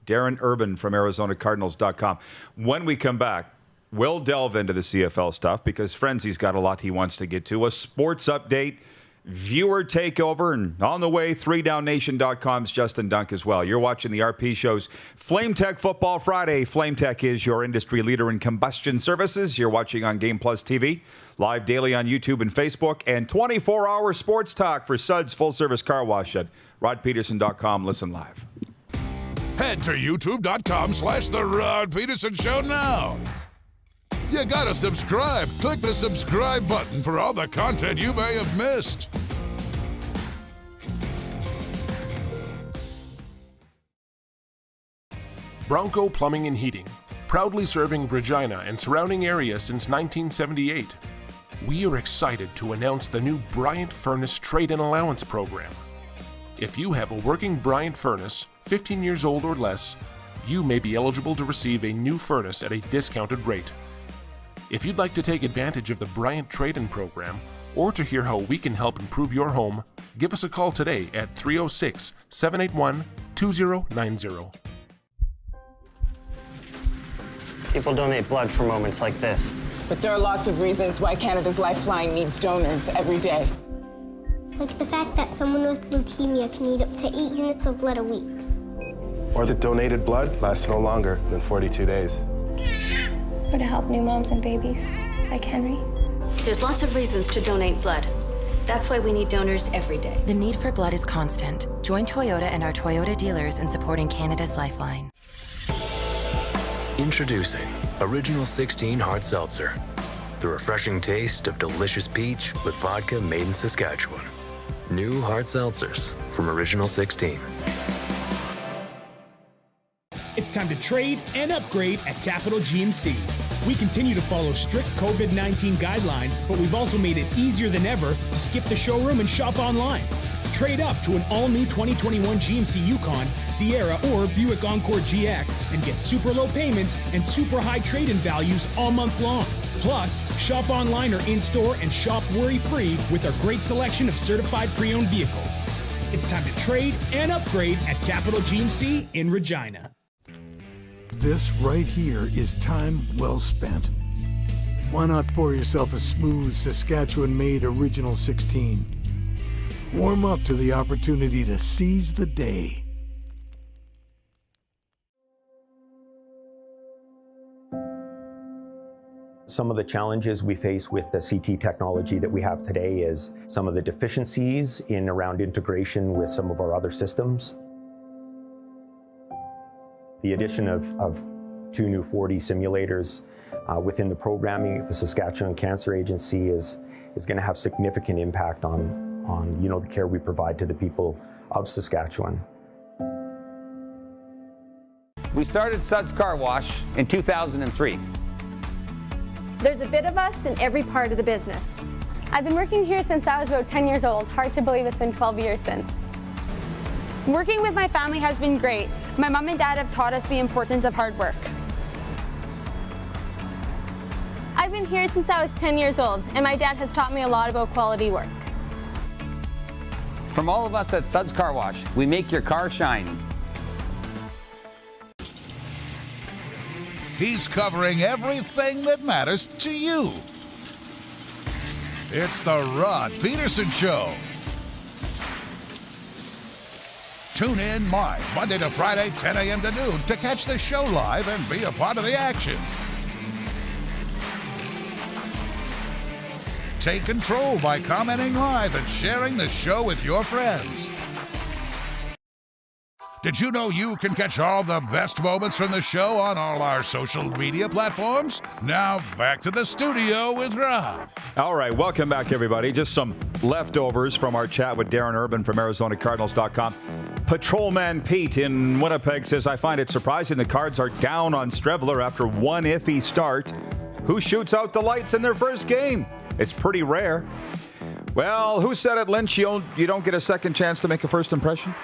Darren Urban from ArizonaCardinals.com. When we come back, we'll delve into the CFL stuff because Frenzy's got a lot he wants to get to. A sports update, viewer takeover, and on the way, 3DownNation.com's Justin Dunk as well. You're watching the RP Show's Flame Tech Football Friday. Flame Tech is your industry leader in combustion services. You're watching on Game Plus TV, live daily on YouTube and Facebook, and 24-hour sports talk for Suds Full Service Car Wash at RodPedersen.com. Listen live. Head to youtube.com/The Rod Pedersen Show now. You gotta subscribe. Click the subscribe button for all the content you may have missed. Bronco Plumbing and Heating, proudly serving Regina and surrounding areas since 1978. We are excited to announce the new Bryant Furnace Trade-in Allowance Program. If you have a working Bryant furnace, 15 years old or less, you may be eligible to receive a new furnace at a discounted rate. If you'd like to take advantage of the Bryant Trade-in Program, or to hear how we can help improve your home, give us a call today at 306-781-2090. People donate blood for moments like this. But there are lots of reasons why Canada's Lifeline needs donors every day. Like the fact that someone with leukemia can need up to 8 units of blood a week. Or that donated blood lasts no longer than 42 days. Or to help new moms and babies, like Henry. There's lots of reasons to donate blood. That's why we need donors every day. The need for blood is constant. Join Toyota and our Toyota dealers in supporting Canada's Lifeline. Introducing Original 16 Hard Seltzer. The refreshing taste of delicious peach with vodka made in Saskatchewan. New hard seltzers from Original 16. It's time to trade and upgrade at Capital GMC. We continue to follow strict COVID-19 guidelines, but we've also made it easier than ever to skip the showroom and shop online. Trade up to an all-new 2021 GMC Yukon, Sierra, or Buick Encore GX and get super low payments and super high trade-in values all month long. Plus, shop online or in-store and shop worry-free with our great selection of certified pre-owned vehicles. It's time to trade and upgrade at Capital GMC in Regina. This right here is time well spent. Why not pour yourself a smooth Saskatchewan-made Original 16? Warm up to the opportunity to seize the day. Some of the challenges we face with the CT technology that we have today is some of the deficiencies in around integration with some of our other systems. The addition of 2 new 4D simulators within the programming of the Saskatchewan Cancer Agency is going to have significant impact on the care we provide to the people of Saskatchewan. We started Suds Car Wash in 2003. There's a bit of us in every part of the business. I've been working here since I was about 10 years old. Hard to believe it's been 12 years since. Working with my family has been great. My mom and dad have taught us the importance of hard work. I've been here since I was 10 years old, and my dad has taught me a lot about quality work. From all of us at Suds Car Wash, we make your car shine. He's covering everything that matters to you. It's the Rod Pedersen Show. Tune in live Monday to Friday, 10 a.m. to noon to catch the show live and be a part of the action. Take control by commenting live and sharing the show with your friends. Did you know you can catch all the best moments from the show on all our social media platforms? Now, back to the studio with Rod. All right, welcome back, everybody. Just some leftovers from our chat with Darren Urban from ArizonaCardinals.com. Patrolman Pete in Winnipeg says, I find it surprising the Cards are down on Strevler after one iffy start. Who shoots out the lights in their first game? It's pretty rare. Well, who said it, Lynch? You don't get a second chance to make a first impression?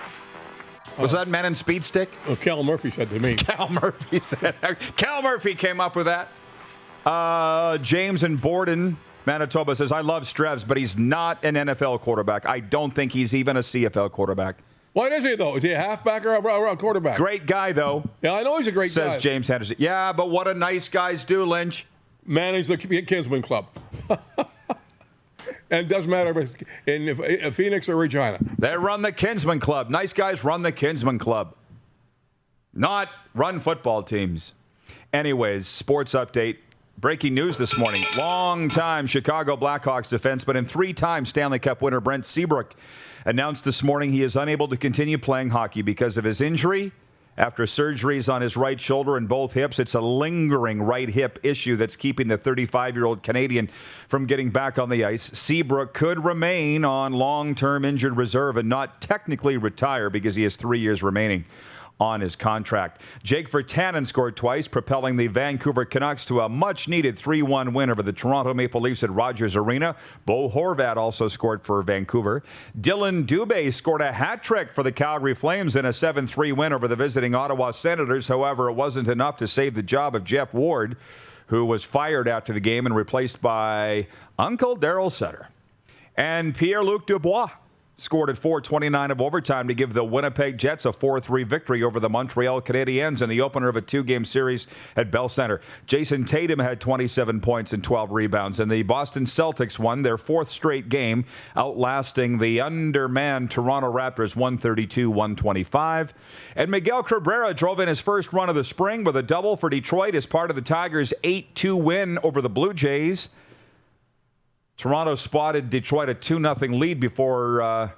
Was that Man in Speed Stick? Oh, Cal Murphy said to me. Cal Murphy said. Cal Murphy came up with that. James in Borden, Manitoba says, I love Strevs, but he's not an NFL quarterback. I don't think he's even a CFL quarterback. What is he, though? Is he a halfback or a quarterback? Great guy, though. Yeah, I know he's a great guy. Says James Henderson. Yeah, but what do nice guys do, Lynch? Manage the Kinsman Club. And it doesn't matter if it's in Phoenix or Regina. They run the Kinsman Club. Nice guys run the Kinsman Club. Not run football teams. Anyways, sports update. Breaking news this morning. Long-time Chicago Blackhawks defenseman and 3-time Stanley Cup winner Brent Seabrook announced this morning he is unable to continue playing hockey because of his injury after surgeries on his right shoulder and both hips. It's a lingering right hip issue that's keeping the 35-year-old Canadian from getting back on the ice. Seabrook could remain on long-term injured reserve and not technically retire because he has 3 years remaining on his contract. Jake Virtanen scored twice, propelling the Vancouver Canucks to a much-needed 3-1 win over the Toronto Maple Leafs at Rogers Arena. Bo Horvat also scored for Vancouver. Dylan Dubé scored a hat trick for the Calgary Flames in a 7-3 win over the visiting Ottawa Senators. However, it wasn't enough to save the job of Jeff Ward, who was fired after the game and replaced by Uncle Daryl Sutter. And Pierre-Luc Dubois scored at 4:29 of overtime to give the Winnipeg Jets a 4-3 victory over the Montreal Canadiens in the opener of a 2-game series at Bell Center. Jason Tatum had 27 points and 12 rebounds, and the Boston Celtics won their 4th straight game, outlasting the undermanned Toronto Raptors 132-125. And Miguel Cabrera drove in his first run of the spring with a double for Detroit as part of the Tigers' 8-2 win over the Blue Jays. Toronto spotted Detroit a 2-0 lead before,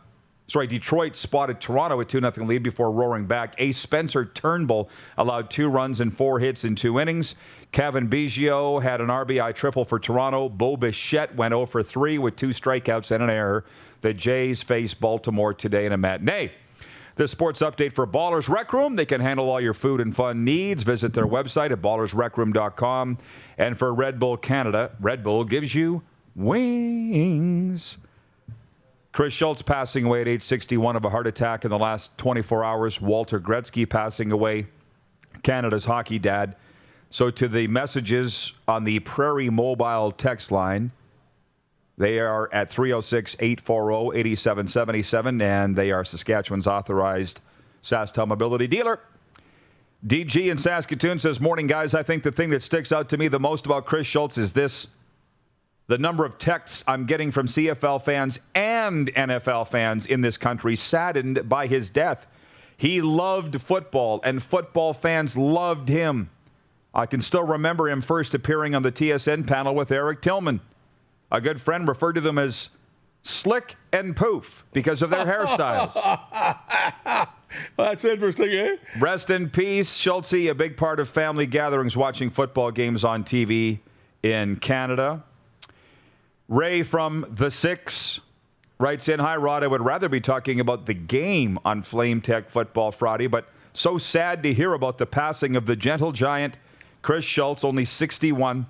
Detroit spotted Toronto a 2-0 lead before roaring back. Ace Spencer Turnbull allowed 2 runs and 4 hits in 2 innings. Kevin Biggio had an RBI triple for Toronto. Bo Bichette went 0 for 3 with 2 strikeouts and an error. The Jays face Baltimore today in a matinee. The sports update for Ballers Rec Room. They can handle all your food and fun needs. Visit their website at ballersrecroom.com. And for Red Bull Canada, Red Bull gives you wings. Chris Schultz passing away at age 61 of a heart attack in the last 24 hours. Walter Gretzky passing away, Canada's hockey dad. So to the messages on the Prairie Mobile text line, they are at 306-840-8777, and they are Saskatchewan's authorized SaskTel mobility dealer. DG in Saskatoon says, morning, guys. I think the thing that sticks out to me the most about Chris Schultz is this. The number of texts I'm getting from CFL fans and NFL fans in this country saddened by his death. He loved football, and football fans loved him. I can still remember him first appearing on the TSN panel with Eric Tillman. A good friend referred to them as Slick and Poof because of their hairstyles. That's interesting, eh? Rest in peace, Schultz, a big part of family gatherings watching football games on TV in Canada. Ray from The Six writes in, hi, Rod, I would rather be talking about the game on Flame Tech Football Friday, but so sad to hear about the passing of the gentle giant, Chris Schultz, only 61,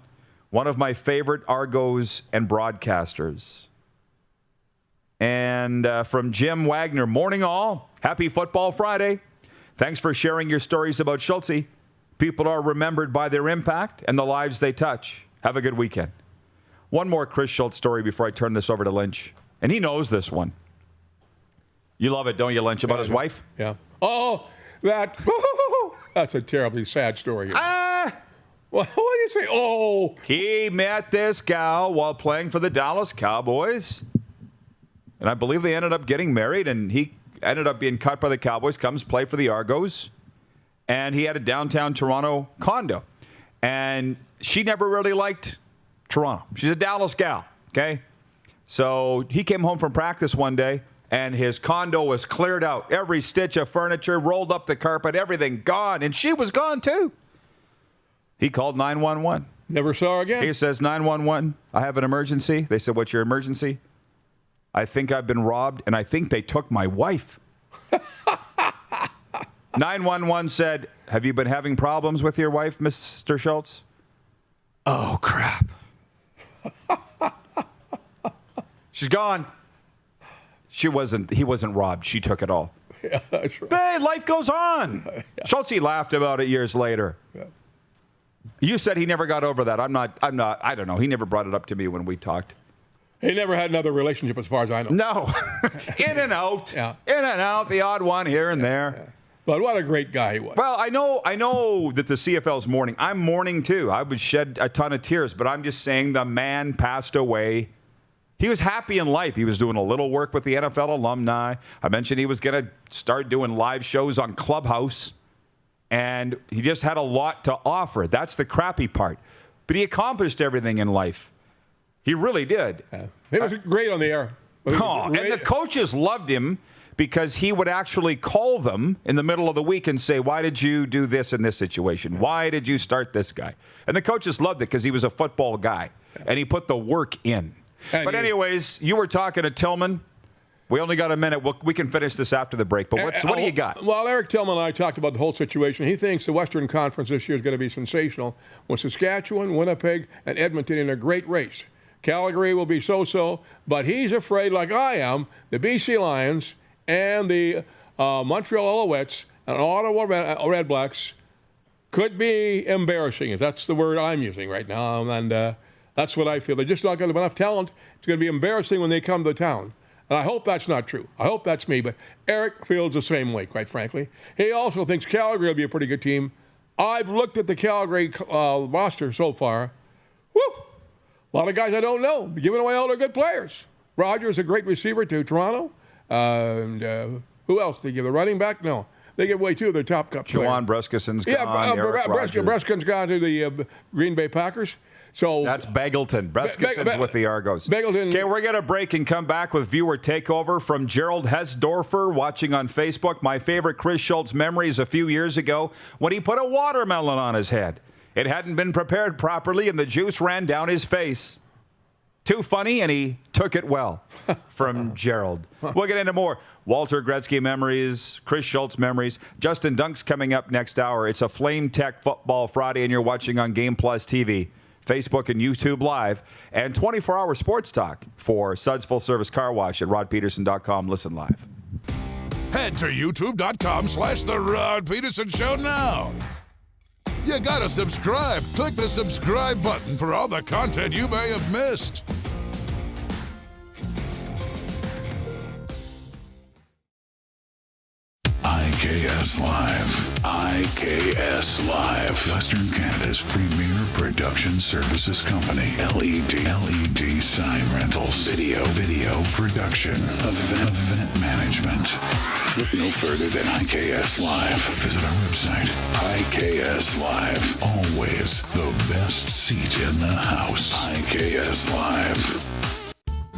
one of my favorite Argos and broadcasters. And from Jim Wagner, morning all, happy Football Friday. Thanks for sharing your stories about Schultz. People are remembered by their impact and the lives they touch. Have a good weekend. One more Chris Schultz story before I turn this over to Lynch. And he knows this one. You love it, don't you, Lynch, about his wife? Yeah. Oh, that's a terribly sad story. Well, what do you say? Oh. He met this gal while playing for the Dallas Cowboys. And I believe they ended up getting married, and he ended up being cut by the Cowboys, comes play for the Argos. And he had a downtown Toronto condo. And she never really liked Toronto. She's a Dallas gal, okay? So he came home from practice one day, and his condo was cleared out. Every stitch of furniture, rolled up the carpet, everything gone, and she was gone too. He called 911. Never saw her again. He says, 911, I have an emergency. They said, what's your emergency? I think I've been robbed, and I think they took my wife. 911 said, have you been having problems with your wife, Mr. Schultz? Oh, crap. She's gone. He wasn't robbed. She took it all. Yeah, that's right. But life goes on. Yeah. Schultz laughed about it years later. Yeah. You said he never got over that. I don't know. He never brought it up to me when we talked. He never had another relationship as far as I know. No. In and out. Yeah. In and out. The odd one here and there. Yeah. But what a great guy he was. Well, I know that the CFL's mourning. I'm mourning too. I would shed a ton of tears, but I'm just saying the man passed away. He was happy in life. He was doing a little work with the NFL alumni. I mentioned he was going to start doing live shows on Clubhouse, and he just had a lot to offer. That's the crappy part. But he accomplished everything in life. He really did. Yeah. He was great on the air. And the coaches loved him because he would actually call them in the middle of the week and say, why did you do this in this situation? Why did you start this guy? And the coaches loved it because he was a football guy, and he put the work in. But anyways, you were talking to Tillman. We only got a minute. We can finish this after the break. But what do you got? Well, Eric Tillman and I talked about the whole situation. He thinks the Western Conference this year is going to be sensational, with Saskatchewan, Winnipeg, and Edmonton in a great race. Calgary will be so-so, but he's afraid, like I am, the BC Lions and the Montreal Alouettes and Ottawa Red Blacks could be embarrassing. That's the word I'm using right now, and that's what I feel. They're just not going to have enough talent. It's going to be embarrassing when they come to town. And I hope that's not true. I hope that's me. But Eric feels the same way, quite frankly. He also thinks Calgary will be a pretty good team. I've looked at the Calgary roster so far. Woo! A lot of guys I don't know. Giving away all their good players. Rogers, a great receiver to Toronto. And who else? They give the running back? No. They give away two of their top players. Juwan Breskison's gone. Breskin's gone to the Green Bay Packers. So that's Begelton. Breskison's with the Argos. Begelton. Okay, we're going to break and come back with viewer takeover from Gerald Hessdorfer watching on Facebook. My favorite Chris Schultz memories a few years ago when he put a watermelon on his head. It hadn't been prepared properly and the juice ran down his face. Too funny, and he took it well from Gerald. We'll get into more. Walter Gretzky memories, Chris Schultz memories. Justin Dunk's coming up next hour. It's a Flame Tech Football Friday, and you're watching on Game Plus TV. Facebook and YouTube Live, and 24-hour sports talk for Suds Full Service Car Wash at rodpedersen.com. Listen live. Head to youtube.com/The Rod Pedersen Show now. You gotta subscribe. Click the subscribe button for all the content you may have missed. IKS Live. IKS Live. Western Canada's premier production services company. LED sign rentals. Video production. Event management. Look no further than IKS Live. Visit our website. IKS Live. Always the best seat in the house. IKS Live.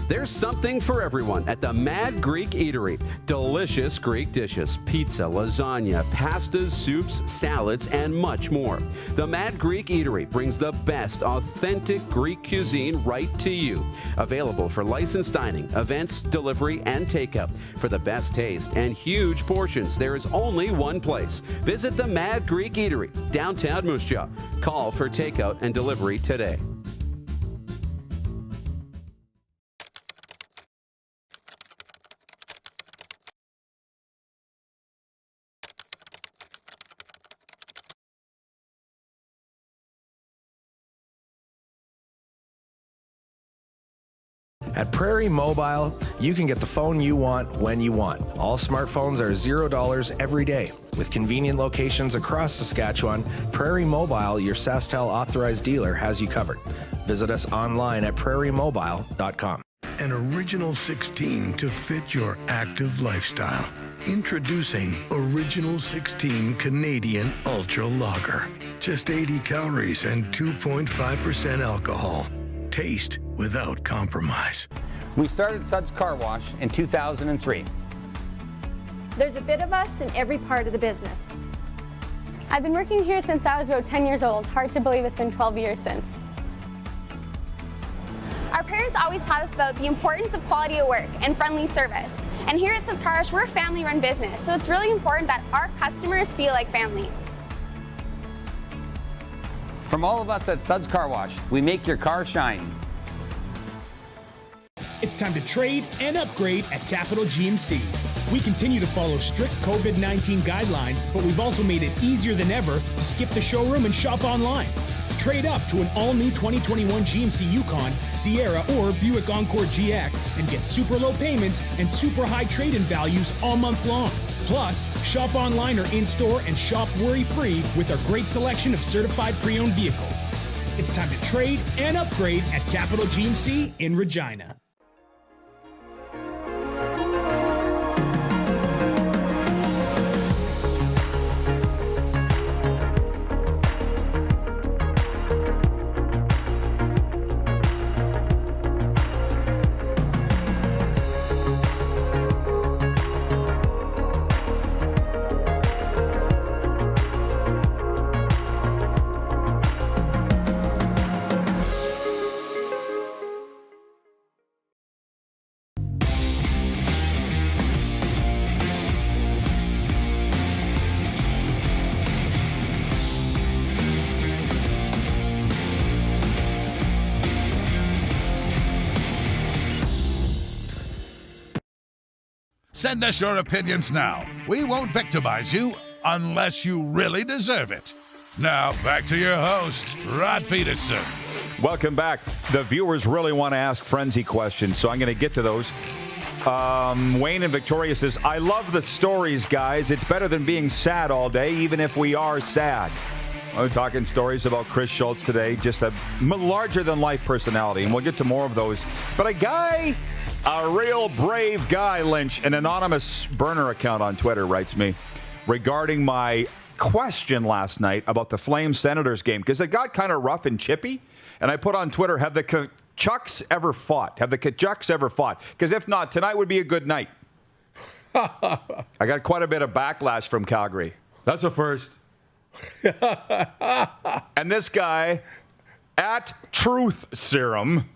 There's something for everyone at the Mad Greek Eatery. Delicious Greek dishes, pizza, lasagna, pastas, soups, salads, and much more. The Mad Greek Eatery brings the best authentic Greek cuisine right to you. Available for licensed dining, events, delivery, and takeout. For the best taste and huge portions, there is only one place. Visit the Mad Greek Eatery, downtown Moose Jaw. Call for takeout and delivery today. At Prairie Mobile, you can get the phone you want when you want. All smartphones are $0 every day. With convenient locations across Saskatchewan, Prairie Mobile, your SaskTel authorized dealer, has you covered. Visit us online at prairiemobile.com. An original 16 to fit your active lifestyle. Introducing Original 16 Canadian Ultra Lager. Just 80 calories and 2.5% alcohol. Taste without compromise. We started Suds Car Wash in 2003. There's a bit of us in every part of the business. I've been working here since I was about 10 years old. Hard to believe it's been 12 years since. Our parents always taught us about the importance of quality of work and friendly service. And here at Suds Car Wash, we're a family-run business, so it's really important that our customers feel like family. From all of us at Suds Car Wash, we make your car shine. It's time to trade and upgrade at Capital GMC. We continue to follow strict COVID-19 guidelines, but we've also made it easier than ever to skip the showroom and shop online. Trade up to an all-new 2021 GMC Yukon, Sierra, or Buick Encore GX and get super low payments and super high trade-in values all month long. Plus, shop online or in-store and shop worry-free with our great selection of certified pre-owned vehicles. It's time to trade and upgrade at Capital GMC in Regina. Send us your opinions now. We won't victimize you unless you really deserve it. Now, back to your host, Rod Pedersen. Welcome back. The viewers really want to ask frenzy questions, so I'm going to get to those. Wayne in Victoria says, I love the stories, guys. It's better than being sad all day, even if we are sad. We're talking stories about Chris Schultz today, just a larger-than-life personality, and we'll get to more of those. But a real brave guy, Lynch, an anonymous burner account on Twitter writes me regarding my question last night about the Flames Senators game, because it got kind of rough and chippy, and I put on Twitter, have the Kachucks ever fought? Have the Kachucks ever fought? Because if not, tonight would be a good night. I got quite a bit of backlash from Calgary. That's a first. And this guy, at Truth Serum,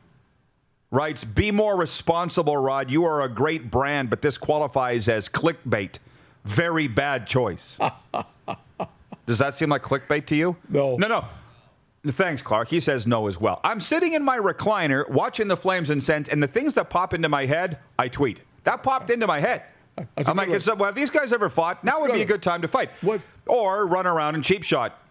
writes, be more responsible, Rod. You are a great brand, but this qualifies as clickbait. Very bad choice. Does that seem like clickbait to you? No. Thanks, Clark. He says no as well. I'm sitting in my recliner watching the Flames and Sens, and the things that pop into my head, I tweet. That popped into my head. I'm like, have these guys ever fought? Now would be a good time to fight. What? Or run around and cheap shot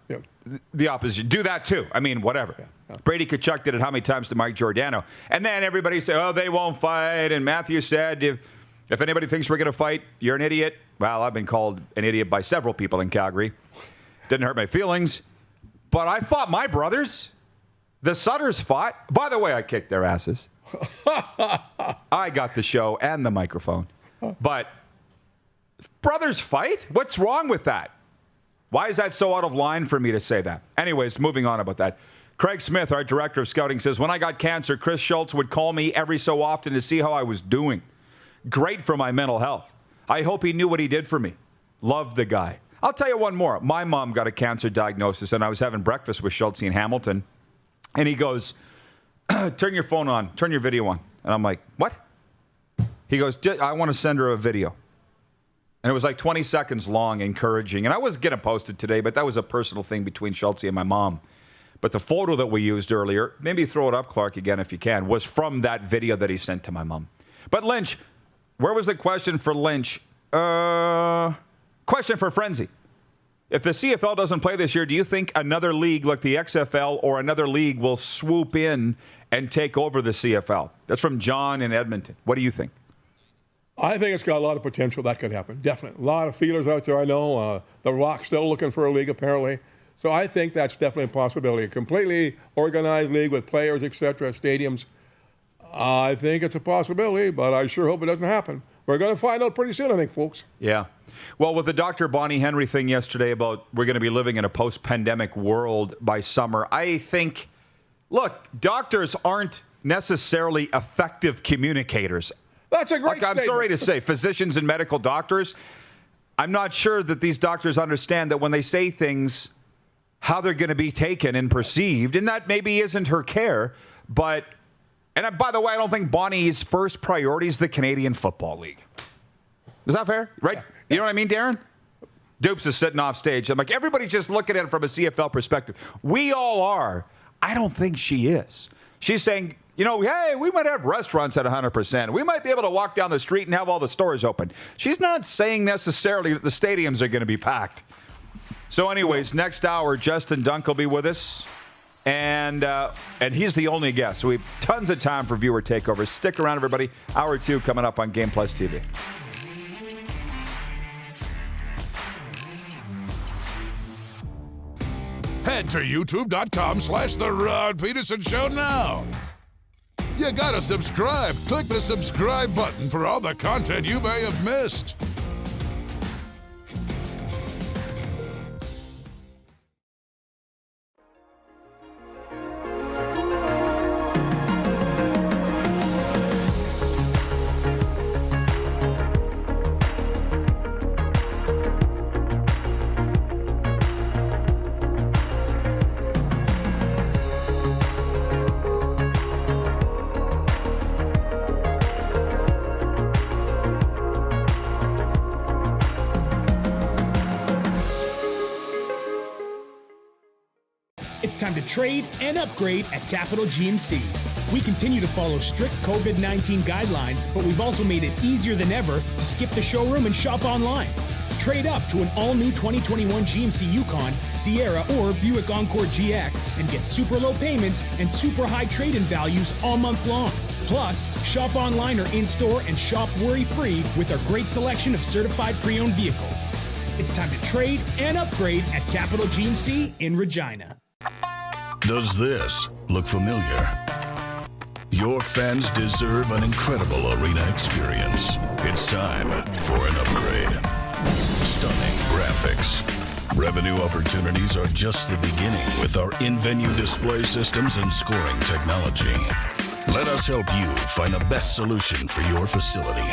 the opposition. Do that too. I mean, whatever. Brady Tkachuk did it how many times to Mike Giordano? And then everybody say, oh, they won't fight. And Matthew said, if anybody thinks we're going to fight, you're an idiot. Well, I've been called an idiot by several people in Calgary. Didn't hurt my feelings. But I fought my brothers. The Sutters fought. By the way, I kicked their asses. I got the show and the microphone. But brothers fight? What's wrong with that? Why is that so out of line for me to say that? Anyways, moving on about that. Craig Smith, our director of scouting, says, when I got cancer, Chris Schultz would call me every so often to see how I was doing. Great for my mental health. I hope he knew what he did for me. Loved the guy. I'll tell you one more. My mom got a cancer diagnosis, and I was having breakfast with Schultz in Hamilton, and he goes, turn your phone on, turn your video on. And I'm like, what? He goes, I want to send her a video. And it was like 20 seconds long, encouraging. And I was going to post it today, but that was a personal thing between Schultz and my mom. But the photo that we used earlier, maybe throw it up, Clark, again, if you can, was from that video that he sent to my mom. But Lynch, where was the question for Lynch? Question for Frenzy. If the CFL doesn't play this year, do you think another league like the XFL or another league will swoop in and take over the CFL? That's from John in Edmonton. What do you think? I think it's got a lot of potential. That could happen. Definitely. A lot of feelers out there, I know. The Rock's still looking for a league, apparently. So I think that's definitely a possibility. A completely organized league with players, etc., stadiums. I think it's a possibility, but I sure hope it doesn't happen. We're going to find out pretty soon, I think, folks. Yeah. Well, with the Dr. Bonnie Henry thing yesterday about we're going to be living in a post-pandemic world by summer, I think, look, doctors aren't necessarily effective communicators. That's a great statement. I'm sorry to say, physicians and medical doctors, I'm not sure that these doctors understand that when they say things, how they're going to be taken and perceived, and that maybe isn't her care, but... And by the way, I don't think Bonnie's first priority is the Canadian Football League. Is that fair? Right? Yeah. You know what I mean, Darren? Dupes is sitting off stage. I'm like, everybody's just looking at it from a CFL perspective. We all are. I don't think she is. She's saying, you know, hey, we might have restaurants at 100%. We might be able to walk down the street and have all the stores open. She's not saying necessarily that the stadiums are going to be packed. So anyways, next hour, Justin Dunk will be with us. And he's the only guest. So we have tons of time for viewer takeovers. Stick around, everybody. Hour 2 coming up on Game Plus TV. Head to youtube.com/The Rod Pedersen Show now. You gotta subscribe. Click the subscribe button for all the content you may have missed. It's time to trade and upgrade at Capital GMC. We continue to follow strict COVID-19 guidelines, but we've also made it easier than ever to skip the showroom and shop online. Trade up to an all-new 2021 GMC Yukon, Sierra, or Buick Encore GX and get super low payments and super high trade-in values all month long. Plus, shop online or in-store and shop worry-free with our great selection of certified pre-owned vehicles. It's time to trade and upgrade at Capital GMC in Regina. Does this look familiar? Your fans deserve an incredible arena experience. It's time for an upgrade. Stunning graphics. Revenue opportunities are just the beginning with our in-venue display systems and scoring technology. Let us help you find the best solution for your facility.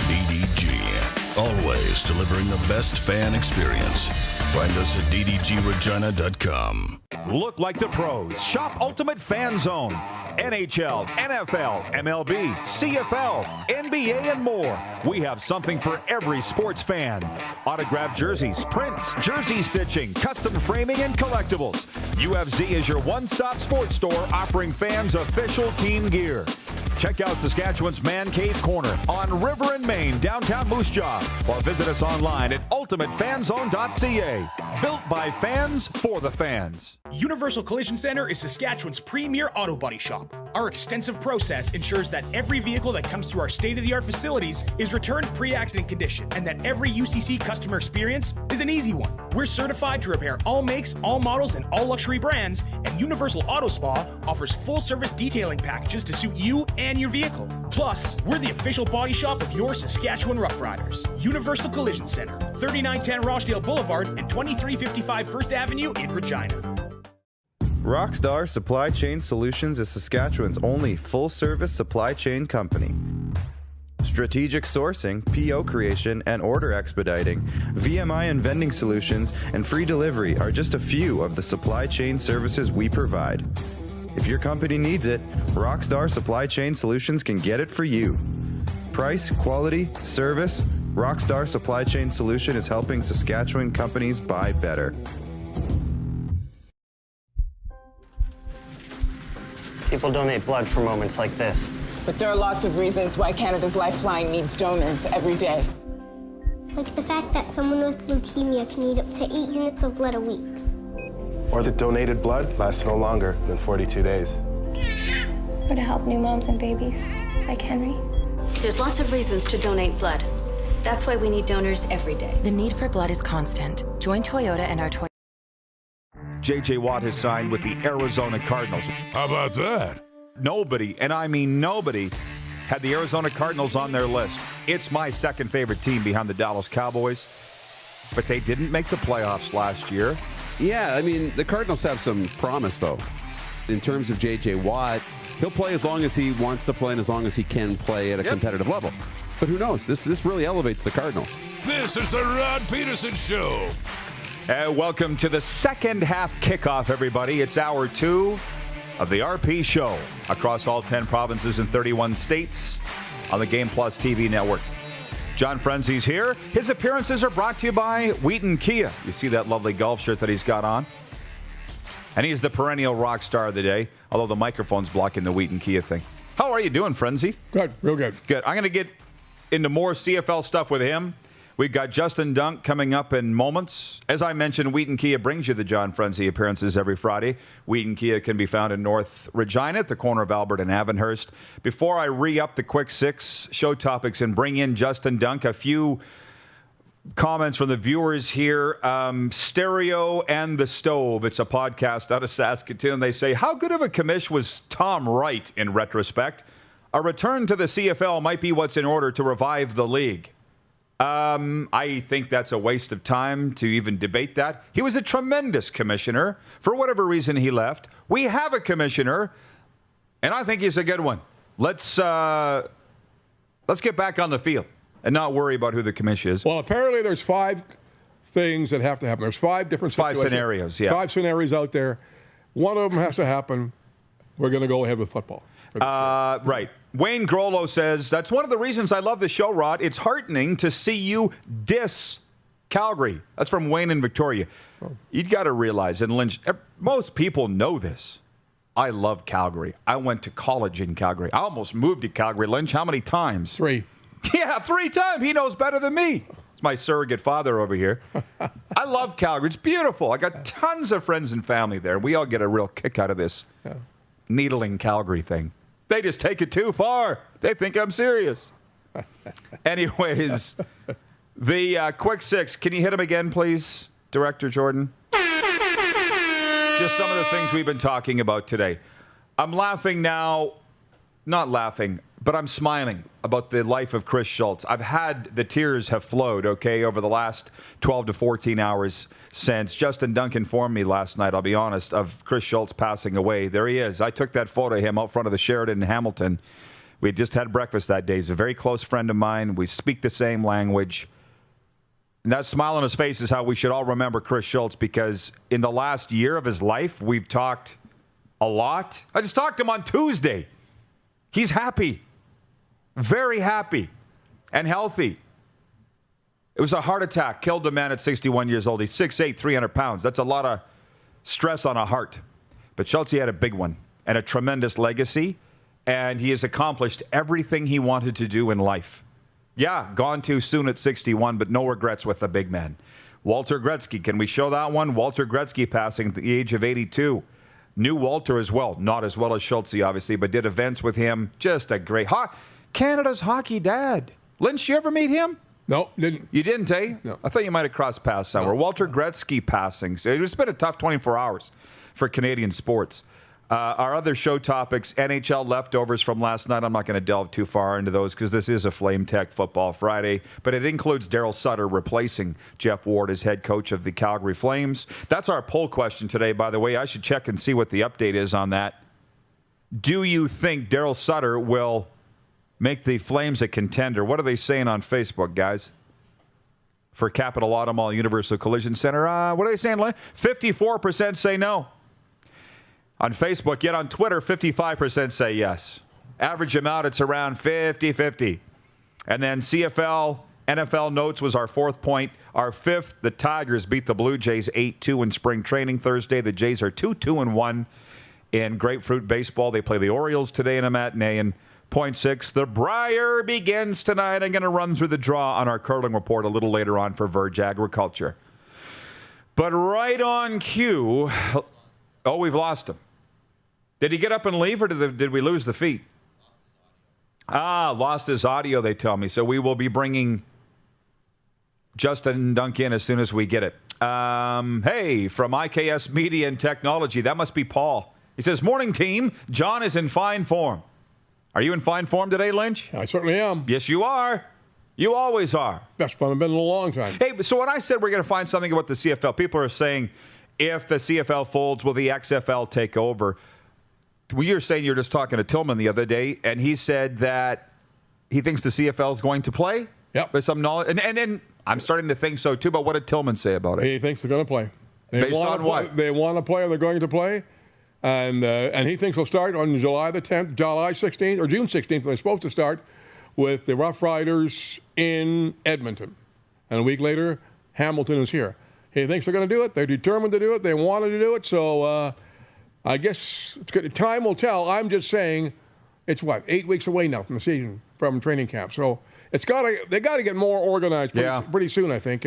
DDG, always delivering the best fan experience. Find us at ddgregina.com. Look like the pros. Shop Ultimate Fan Zone. NHL, NFL, MLB, CFL, NBA, and more. We have something for every sports fan. Autographed jerseys, prints, jersey stitching, custom framing, and collectibles. UFZ is your one-stop sports store offering fans official team gear. Check out Saskatchewan's Man Cave Corner on River and Main, downtown Moose Jaw, or visit us online at ultimatefanzone.ca. Built by fans for the fans. Universal Collision Center is Saskatchewan's premier auto body shop. Our extensive process ensures that every vehicle that comes through our state-of-the-art facilities is returned pre-accident condition, and that every UCC customer experience is an easy one. We're certified to repair all makes, all models, and all luxury brands, and Universal Auto Spa offers full-service detailing packages to suit you and your vehicle. Plus, we're the official body shop of your Saskatchewan Rough Riders. Universal Collision Center, 3910 Rochdale Boulevard and 2355 First Avenue in Regina. Rockstar Supply Chain Solutions is Saskatchewan's only full-service supply chain company. Strategic sourcing, PO creation, and order expediting, VMI and vending solutions, and free delivery are just a few of the supply chain services we provide. If your company needs it, Rockstar Supply Chain Solutions can get it for you. Price, quality, service, Rockstar Supply Chain Solution is helping Saskatchewan companies buy better. People donate blood for moments like this. But there are lots of reasons why Canada's Lifeline needs donors every day. Like the fact that someone with leukemia can need up to 8 units of blood a week. Or that donated blood lasts no longer than 42 days. Or to help new moms and babies, like Henry. There's lots of reasons to donate blood. That's why we need donors every day. The need for blood is constant. Join Toyota and our Toyota. J.J. Watt has signed with the Arizona Cardinals. How about that? Nobody, and I mean nobody, had the Arizona Cardinals on their list. It's my second favorite team behind the Dallas Cowboys, but they didn't make the playoffs last year. Yeah, I mean, the Cardinals have some promise, though. In terms of J.J. Watt, he'll play as long as he wants to play and as long as he can play at a competitive level. But who knows? This really elevates the Cardinals. This is the Rod Pedersen Show. Welcome to the second half kickoff, everybody. It's hour 2 of the RP Show across all 10 provinces and 31 states on the Game Plus TV network. John Frenzy's here. His appearances are brought to you by Wheaton Kia. You see that lovely golf shirt that he's got on? And he's the perennial rock star of the day, although the microphone's blocking the Wheaton Kia thing. How are you doing, Frenzy? Good, real good. Good. I'm going to get into more CFL stuff with him. We've got Justin Dunk coming up in moments. As I mentioned, Wheaton Kia brings you the John Frenzy appearances every Friday. Wheaton Kia can be found in North Regina at the corner of Albert and Avonhurst. Before I re-up the quick 6 show topics and bring in Justin Dunk, a few comments from the viewers here. Stereo and the Stove. It's a podcast out of Saskatoon. They say, how good of a commish was Tom Wright in retrospect? A return to the CFL might be what's in order to revive the league. I think that's a waste of time to even debate that. He was a tremendous commissioner. For whatever reason he left. We have a commissioner, and I think he's a good one. Let's get back on the field and not worry about who the commission is. Well, apparently there's 5 things that have to happen. There's 5 different situations. 5 scenarios, yeah. 5 scenarios out there. One of them has to happen. We're going to go ahead with football. Right. Wayne Grollo says, that's one of the reasons I love the show, Rod. It's heartening to see you diss Calgary. That's from Wayne in Victoria. You've got to realize, and Lynch, most people know this. I love Calgary. I went to college in Calgary. I almost moved to Calgary. Lynch, how many times? 3. Yeah, 3 times. He knows better than me. It's my surrogate father over here. I love Calgary. It's beautiful. I got tons of friends and family there. We all get a real kick out of this needling Calgary thing. They just take it too far. They think I'm serious. Anyways, the quick 6. Can you hit him again, please, Director Jordan? Just some of the things we've been talking about today. I'm laughing now, not laughing, but I'm smiling about the life of Chris Schultz. I've had the tears have flowed, okay, over the last 12 to 14 hours since Justin Dunk informed me last night, I'll be honest, of Chris Schultz passing away. There he is. I took that photo of him out front of the Sheraton in Hamilton. We had just had breakfast that day. He's a very close friend of mine. We speak the same language. And that smile on his face is how we should all remember Chris Schultz, because in the last year of his life, we've talked a lot. I just talked to him on Tuesday. He's happy, very happy and healthy. It was a heart attack, killed the man at 61 years old. He's 6'8", 300 pounds. That's a lot of stress on a heart. But Schultz had a big one and a tremendous legacy, and he has accomplished everything he wanted to do in life. Yeah, gone too soon at 61, but no regrets with the big man. Walter Gretzky, can we show that one? Walter Gretzky passing at the age of 82. Knew Walter as well. Not as well as Schultz, obviously, but did events with him. Just a great... Canada's hockey dad. Lynch, you ever meet him? No, didn't. You didn't, eh? No. I thought you might have crossed paths somewhere. No. Walter Gretzky passing. So it's been a tough 24 hours for Canadian sports. Our other show topics, NHL leftovers from last night. I'm not going to delve too far into those because this is a Flame Tech Football Friday, but it includes Daryl Sutter replacing Jeff Ward as head coach of the Calgary Flames. That's our poll question today, by the way. I should check and see what the update is on that. Do you think Daryl Sutter will make the Flames a contender? What are they saying on Facebook, guys? For Capital Auto Mall Universal Collision Center, what are they saying? 54% say no. On Facebook, yet on Twitter, 55% say yes. Average amount, it's around 50-50. And then CFL, NFL notes was our 4th point. Our 5th, the Tigers beat the Blue Jays 8-2 in spring training Thursday. The Jays are 2-1 in Grapefruit Baseball. They play the Orioles today in a matinee. And point 6, the Briar begins tonight. I'm going to run through the draw on our curling report a little later on for Verge Agriculture. But right on cue, we've lost him. Did he get up and leave, or did we lose the feed? Lost his audio, they tell me. So we will be bringing Justin Dunk in as soon as we get it. Hey, from IKS Media and Technology. That must be Paul. He says, morning, team. John is in fine form. Are you in fine form today, Lynch? I certainly am. Yes, you are. You always are. Best fun I've been in a long time. Hey, so when I said we're going to find something about the CFL, people are saying, if the CFL folds, will the XFL take over? Well, you were saying you were just talking to Tillman the other day, and he said that he thinks the CFL is going to play. Yep. With some knowledge, and I'm starting to think so too. But what did Tillman say about it? He thinks they're going to play. Based on what? They want to play, or they're going to play, and he thinks they'll start on July the 10th, July 16th, or June 16th. They're supposed to start with the Rough Riders in Edmonton, and a week later, Hamilton is here. He thinks they're going to do it. They're determined to do it. They wanted to do it. So. I guess it's good. Time will tell. I'm just saying it's 8 weeks away now from the season, from training camp. So they got to get more organized pretty soon, I think.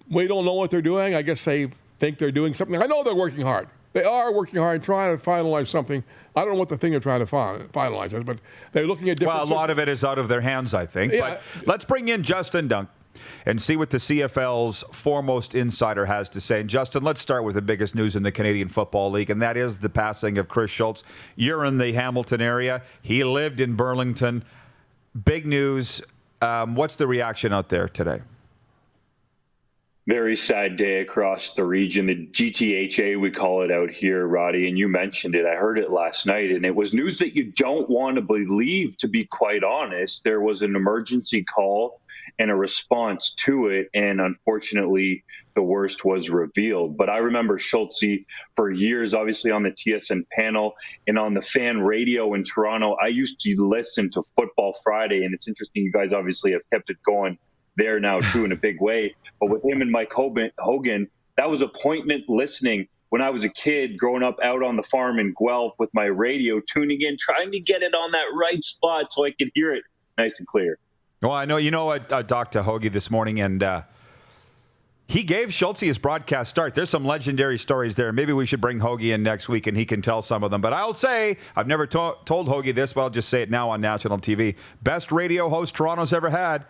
We don't know what they're doing. I guess they think they're doing something. I know they're working hard. They are working hard, trying to finalize something. I don't know what the thing they're trying to finalize is, but they're looking at different... Well, a lot of it is out of their hands, I think. Yeah. But let's bring in Justin Dunk and see what the CFL's foremost insider has to say. And Justin, let's start with the biggest news in the Canadian Football League, and that is the passing of Chris Schultz. You're in the Hamilton area. He lived in Burlington. Big news. What's the reaction out there today? Very sad day across the region. The GTHA, we call it out here, Roddy, and you mentioned it. I heard it last night, and it was news that you don't want to believe, to be quite honest. There was an emergency call and a response to it, and unfortunately, the worst was revealed. But I remember Schultz for years, obviously on the TSN panel and on the fan radio in Toronto. I used to listen to Football Friday, and it's interesting, you guys obviously have kept it going there now too in a big way. But with him and Mike Hogan, that was appointment listening when I was a kid growing up out on the farm in Guelph with my radio, tuning in, trying to get it on that right spot so I could hear it nice and clear. Well, I know, I talked to Hoagie this morning, and he gave Schultz his broadcast start. There's some legendary stories there. Maybe we should bring Hoagie in next week and he can tell some of them. But I'll say, I've never told Hoagie this, but I'll just say it now on national TV. Best radio host Toronto's ever had,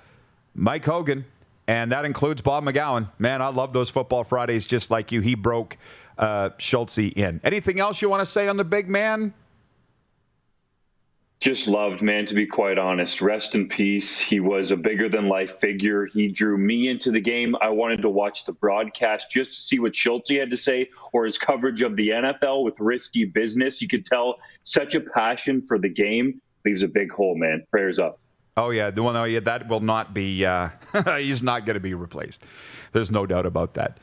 Mike Hogan. And that includes Bob McGowan. Man, I love those Football Fridays just like you. He broke Schultz in. Anything else you want to say on the big man? Just loved, man, to be quite honest. Rest in peace. He was a bigger-than-life figure. He drew me into the game. I wanted to watch the broadcast just to see what Schultz had to say, or his coverage of the NFL with Risky Business. You could tell such a passion for the game. Leaves a big hole, man. Prayers up. Oh, yeah. That will not be he's not going to be replaced. There's no doubt about that.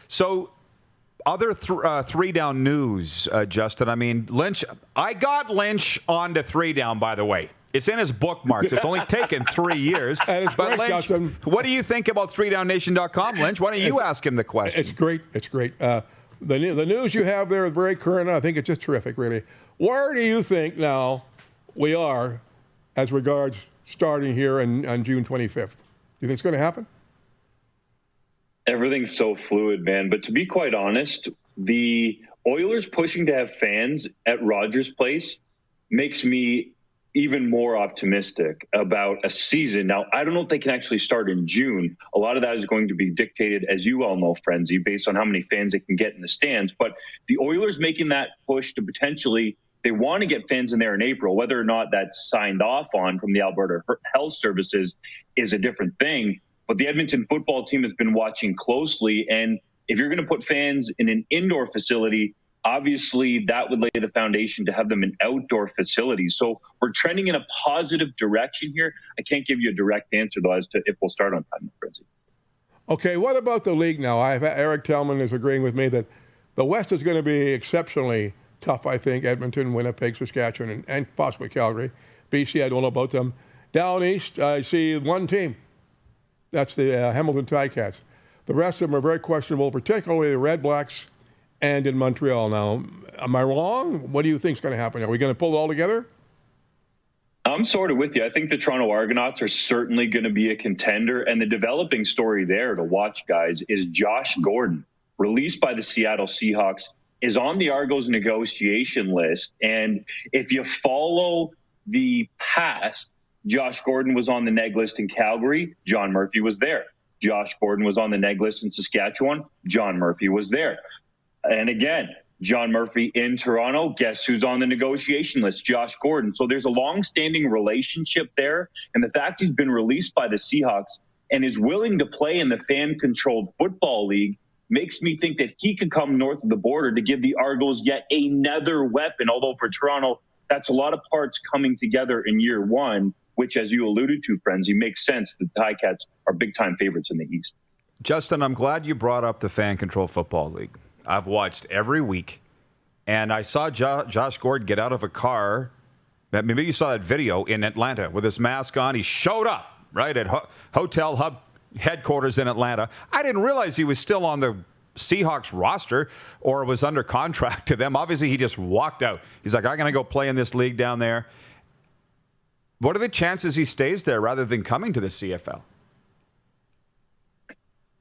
So other 3Down news, Justin. I mean, Lynch. I got Lynch onto 3Down, by the way. It's in his bookmarks. It's only taken 3 years. But great, Lynch, Justin. What do you think about 3DownNation.com, Lynch? Why don't you ask him the question? It's great. It's great. The news you have there is very current. I think it's just terrific, really. Where do you think now we are as regards starting here on June 25th? Do you think it's going to happen? Everything's so fluid, man. But to be quite honest, the Oilers pushing to have fans at Rogers Place makes me even more optimistic about a season. Now, I don't know if they can actually start in June. A lot of that is going to be dictated, as you all know, Frenzy, based on how many fans they can get in the stands. But the Oilers making that push to potentially, they want to get fans in there in April. Whether or not that's signed off on from the Alberta Health Services is a different thing. But the Edmonton football team has been watching closely. And if you're going to put fans in an indoor facility, obviously that would lay the foundation to have them in outdoor facilities. So we're trending in a positive direction here. I can't give you a direct answer, though, as to if we'll start on time, Frenzy. Okay, what about the league now? Eric Tellman is agreeing with me that the West is going to be exceptionally tough, I think. Edmonton, Winnipeg, Saskatchewan, and possibly Calgary. BC, I don't know about them. Down east, I see one team. That's the Hamilton Ticats. The rest of them are very questionable, particularly the Red Blacks and in Montreal. Now, am I wrong? What do you think is going to happen? Are we going to pull it all together? I'm sort of with you. I think the Toronto Argonauts are certainly going to be a contender. And the developing story there to watch, guys, is Josh Gordon, released by the Seattle Seahawks, is on the Argos negotiation list. And if you follow the past, Josh Gordon was on the neg list in Calgary. John Murphy was there. Josh Gordon was on the neg list in Saskatchewan. John Murphy was there. And again, John Murphy in Toronto. Guess who's on the negotiation list? Josh Gordon. So there's a long-standing relationship there. And the fact he's been released by the Seahawks and is willing to play in the fan-controlled football league makes me think that he could come north of the border to give the Argos yet another weapon. Although for Toronto, that's a lot of parts coming together in year one, which, as you alluded to, Frenzy, makes sense. The Ticats are big-time favorites in the East. Justin, I'm glad you brought up the fan-controlled football league. I've watched every week, and I saw Josh Gordon get out of a car. Maybe you saw that video in Atlanta with his mask on. He showed up, right, at Hotel Hub headquarters in Atlanta. I didn't realize he was still on the Seahawks roster or was under contract to them. Obviously, he just walked out. He's like, I'm going to go play in this league down there. What are the chances he stays there rather than coming to the CFL?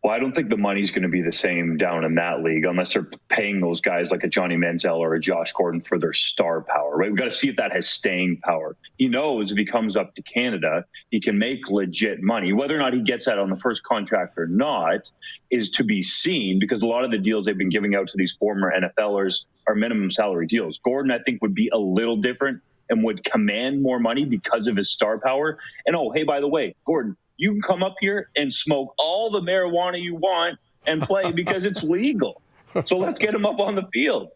Well, I don't think the money's going to be the same down in that league unless they're paying those guys like a Johnny Manziel or a Josh Gordon for their star power, right? We've got to see if that has staying power. He knows if he comes up to Canada, he can make legit money. Whether or not he gets that on the first contract or not is to be seen, because a lot of the deals they've been giving out to these former NFLers are minimum salary deals. Gordon, I think, would be a little different and would command more money because of his star power. And, oh, hey, by the way, Gordon, you can come up here and smoke all the marijuana you want and play because it's legal. So let's get him up on the field.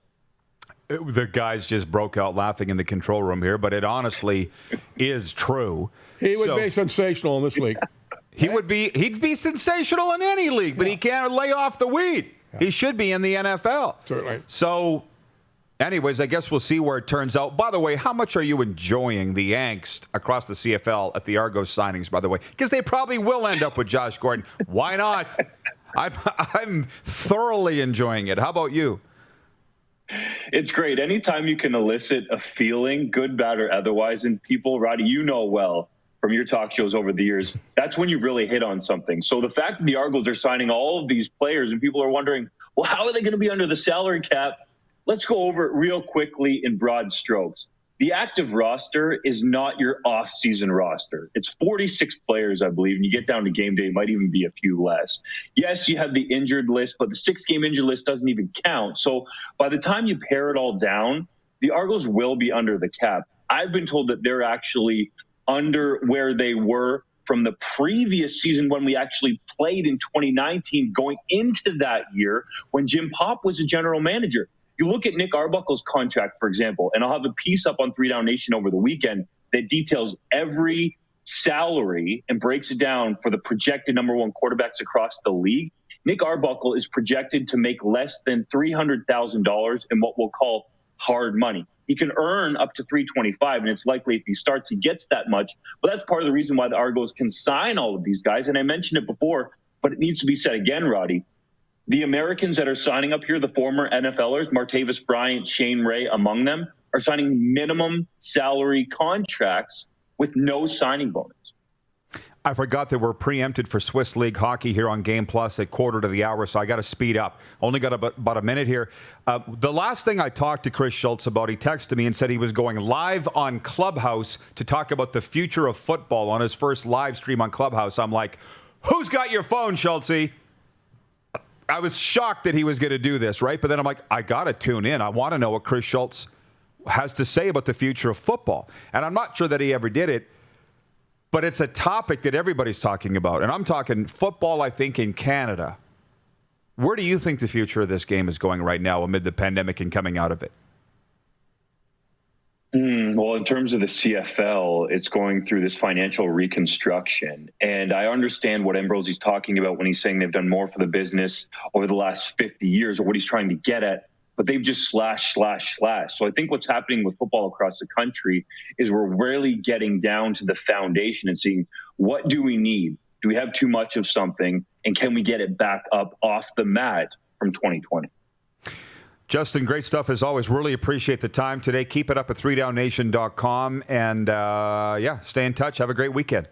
The guys just broke out laughing in the control room here, but it honestly is true. He would be sensational in this league. He'd be sensational in any league, but he can't lay off the weed. Yeah. He should be in the NFL. Certainly. So, anyways, I guess we'll see where it turns out. By the way, how much are you enjoying the angst across the CFL at the Argos signings, by the way? Because they probably will end up with Josh Gordon. Why not? I'm thoroughly enjoying it. How about you? It's great. Anytime you can elicit a feeling, good, bad, or otherwise, in people, Roddy, you know well from your talk shows over the years, that's when you really hit on something. So the fact that the Argos are signing all of these players and people are wondering, well, how are they going to be under the salary cap? Let's go over it real quickly in broad strokes. The active roster is not your off-season roster. It's 46 players, I believe, and you get down to game day, it might even be a few less. Yes, you have the injured list, but the 6-game injured list doesn't even count. So by the time you pare it all down, the Argos will be under the cap. I've been told that they're actually under where they were from the previous season when we actually played in 2019, going into that year when Jim Popp was a general manager. You look at Nick Arbuckle's contract, for example, and I'll have a piece up on 3Down Nation over the weekend that details every salary and breaks it down for the projected number one quarterbacks across the league. Nick Arbuckle is projected to make less than $300,000 in what we'll call hard money. He can earn up to $325,000, and it's likely if he starts, he gets that much. But that's part of the reason why the Argos can sign all of these guys. And I mentioned it before, but it needs to be said again, Roddy. The Americans that are signing up here, the former NFLers, Martavis Bryant, Shane Ray, among them, are signing minimum salary contracts with no signing bonus. I forgot that we're preempted for Swiss League hockey here on Game Plus at 1:15, so I got to speed up. Only got about a minute here. The last thing I talked to Chris Schultz about, he texted me and said he was going live on Clubhouse to talk about the future of football on his first live stream on Clubhouse. I'm like, who's got your phone, Schultzy? I was shocked that he was going to do this, right? But then I'm like, I got to tune in. I want to know what Chris Schultz has to say about the future of football. And I'm not sure that he ever did it, but it's a topic that everybody's talking about. And I'm talking football, I think, in Canada. Where do you think the future of this game is going right now amid the pandemic and coming out of it? Well, in terms of the CFL, it's going through this financial reconstruction. And I understand what Ambrosie's talking about when he's saying they've done more for the business over the last 50 years, or what he's trying to get at, but they've just slash. So I think what's happening with football across the country is we're really getting down to the foundation and seeing, what do we need? Do we have too much of something? And can we get it back up off the mat from 2020? Justin, great stuff as always. Really appreciate the time today. Keep it up at 3downnation.com. And, stay in touch. Have a great weekend.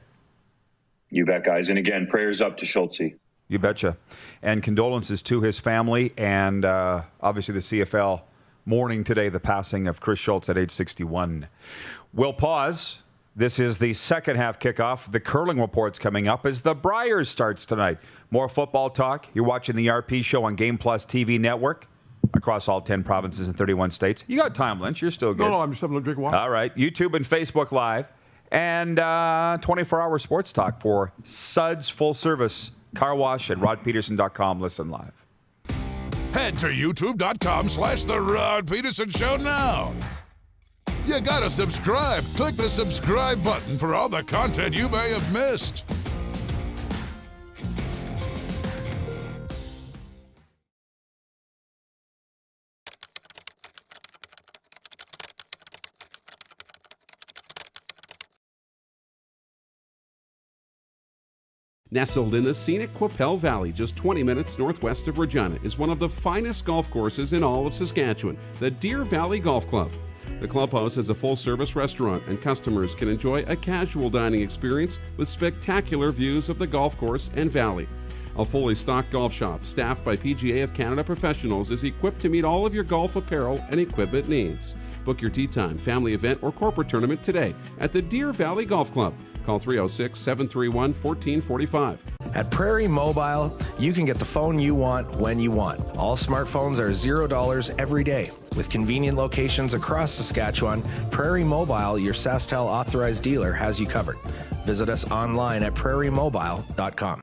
You bet, guys. And again, prayers up to Schultzy. You betcha. And condolences to his family and obviously the CFL mourning today the passing of Chris Schultz at age 61. We'll pause. This is the second half kickoff. The curling report's coming up as the Briers starts tonight. More football talk. You're watching the RP show on Game Plus TV network across all 10 provinces and 31 states. You got time, Lynch. You're still good. No, I'm just having a drink of water. All right. YouTube and Facebook Live. And 24-hour sports talk for Suds Full Service Car Wash at rodpedersen.com. Listen live. Head to youtube.com/The Rod Pedersen Show now. You gotta subscribe. Click the subscribe button for all the content you may have missed. Nestled in the scenic Qu'Appelle Valley, just 20 minutes northwest of Regina, is one of the finest golf courses in all of Saskatchewan, the Deer Valley Golf Club. The clubhouse has a full-service restaurant, and customers can enjoy a casual dining experience with spectacular views of the golf course and valley. A fully stocked golf shop, staffed by PGA of Canada professionals, is equipped to meet all of your golf apparel and equipment needs. Book your tee time, family event, or corporate tournament today at the Deer Valley Golf Club. Call 306-731-1445. At Prairie Mobile, you can get the phone you want when you want. All smartphones are $0 every day. With convenient locations across Saskatchewan, Prairie Mobile, your SaskTel authorized dealer, has you covered. Visit us online at prairiemobile.com.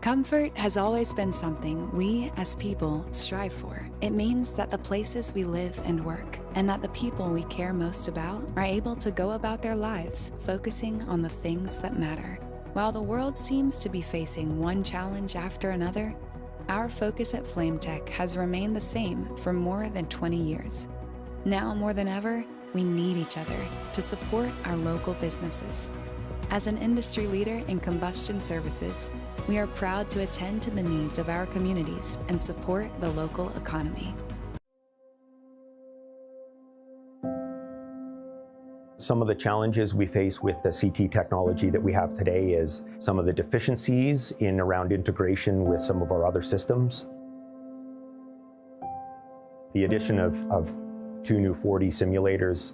Comfort has always been something we, as people, strive for. It means that the places we live and work, and that the people we care most about, are able to go about their lives focusing on the things that matter. While the world seems to be facing one challenge after another, our focus at FlameTech has remained the same for more than 20 years. Now more than ever, we need each other to support our local businesses. As an industry leader in combustion services, we are proud to attend to the needs of our communities and support the local economy. Some of the challenges we face with the CT technology that we have today is some of the deficiencies in around integration with some of our other systems. The addition of 2 new 4D simulators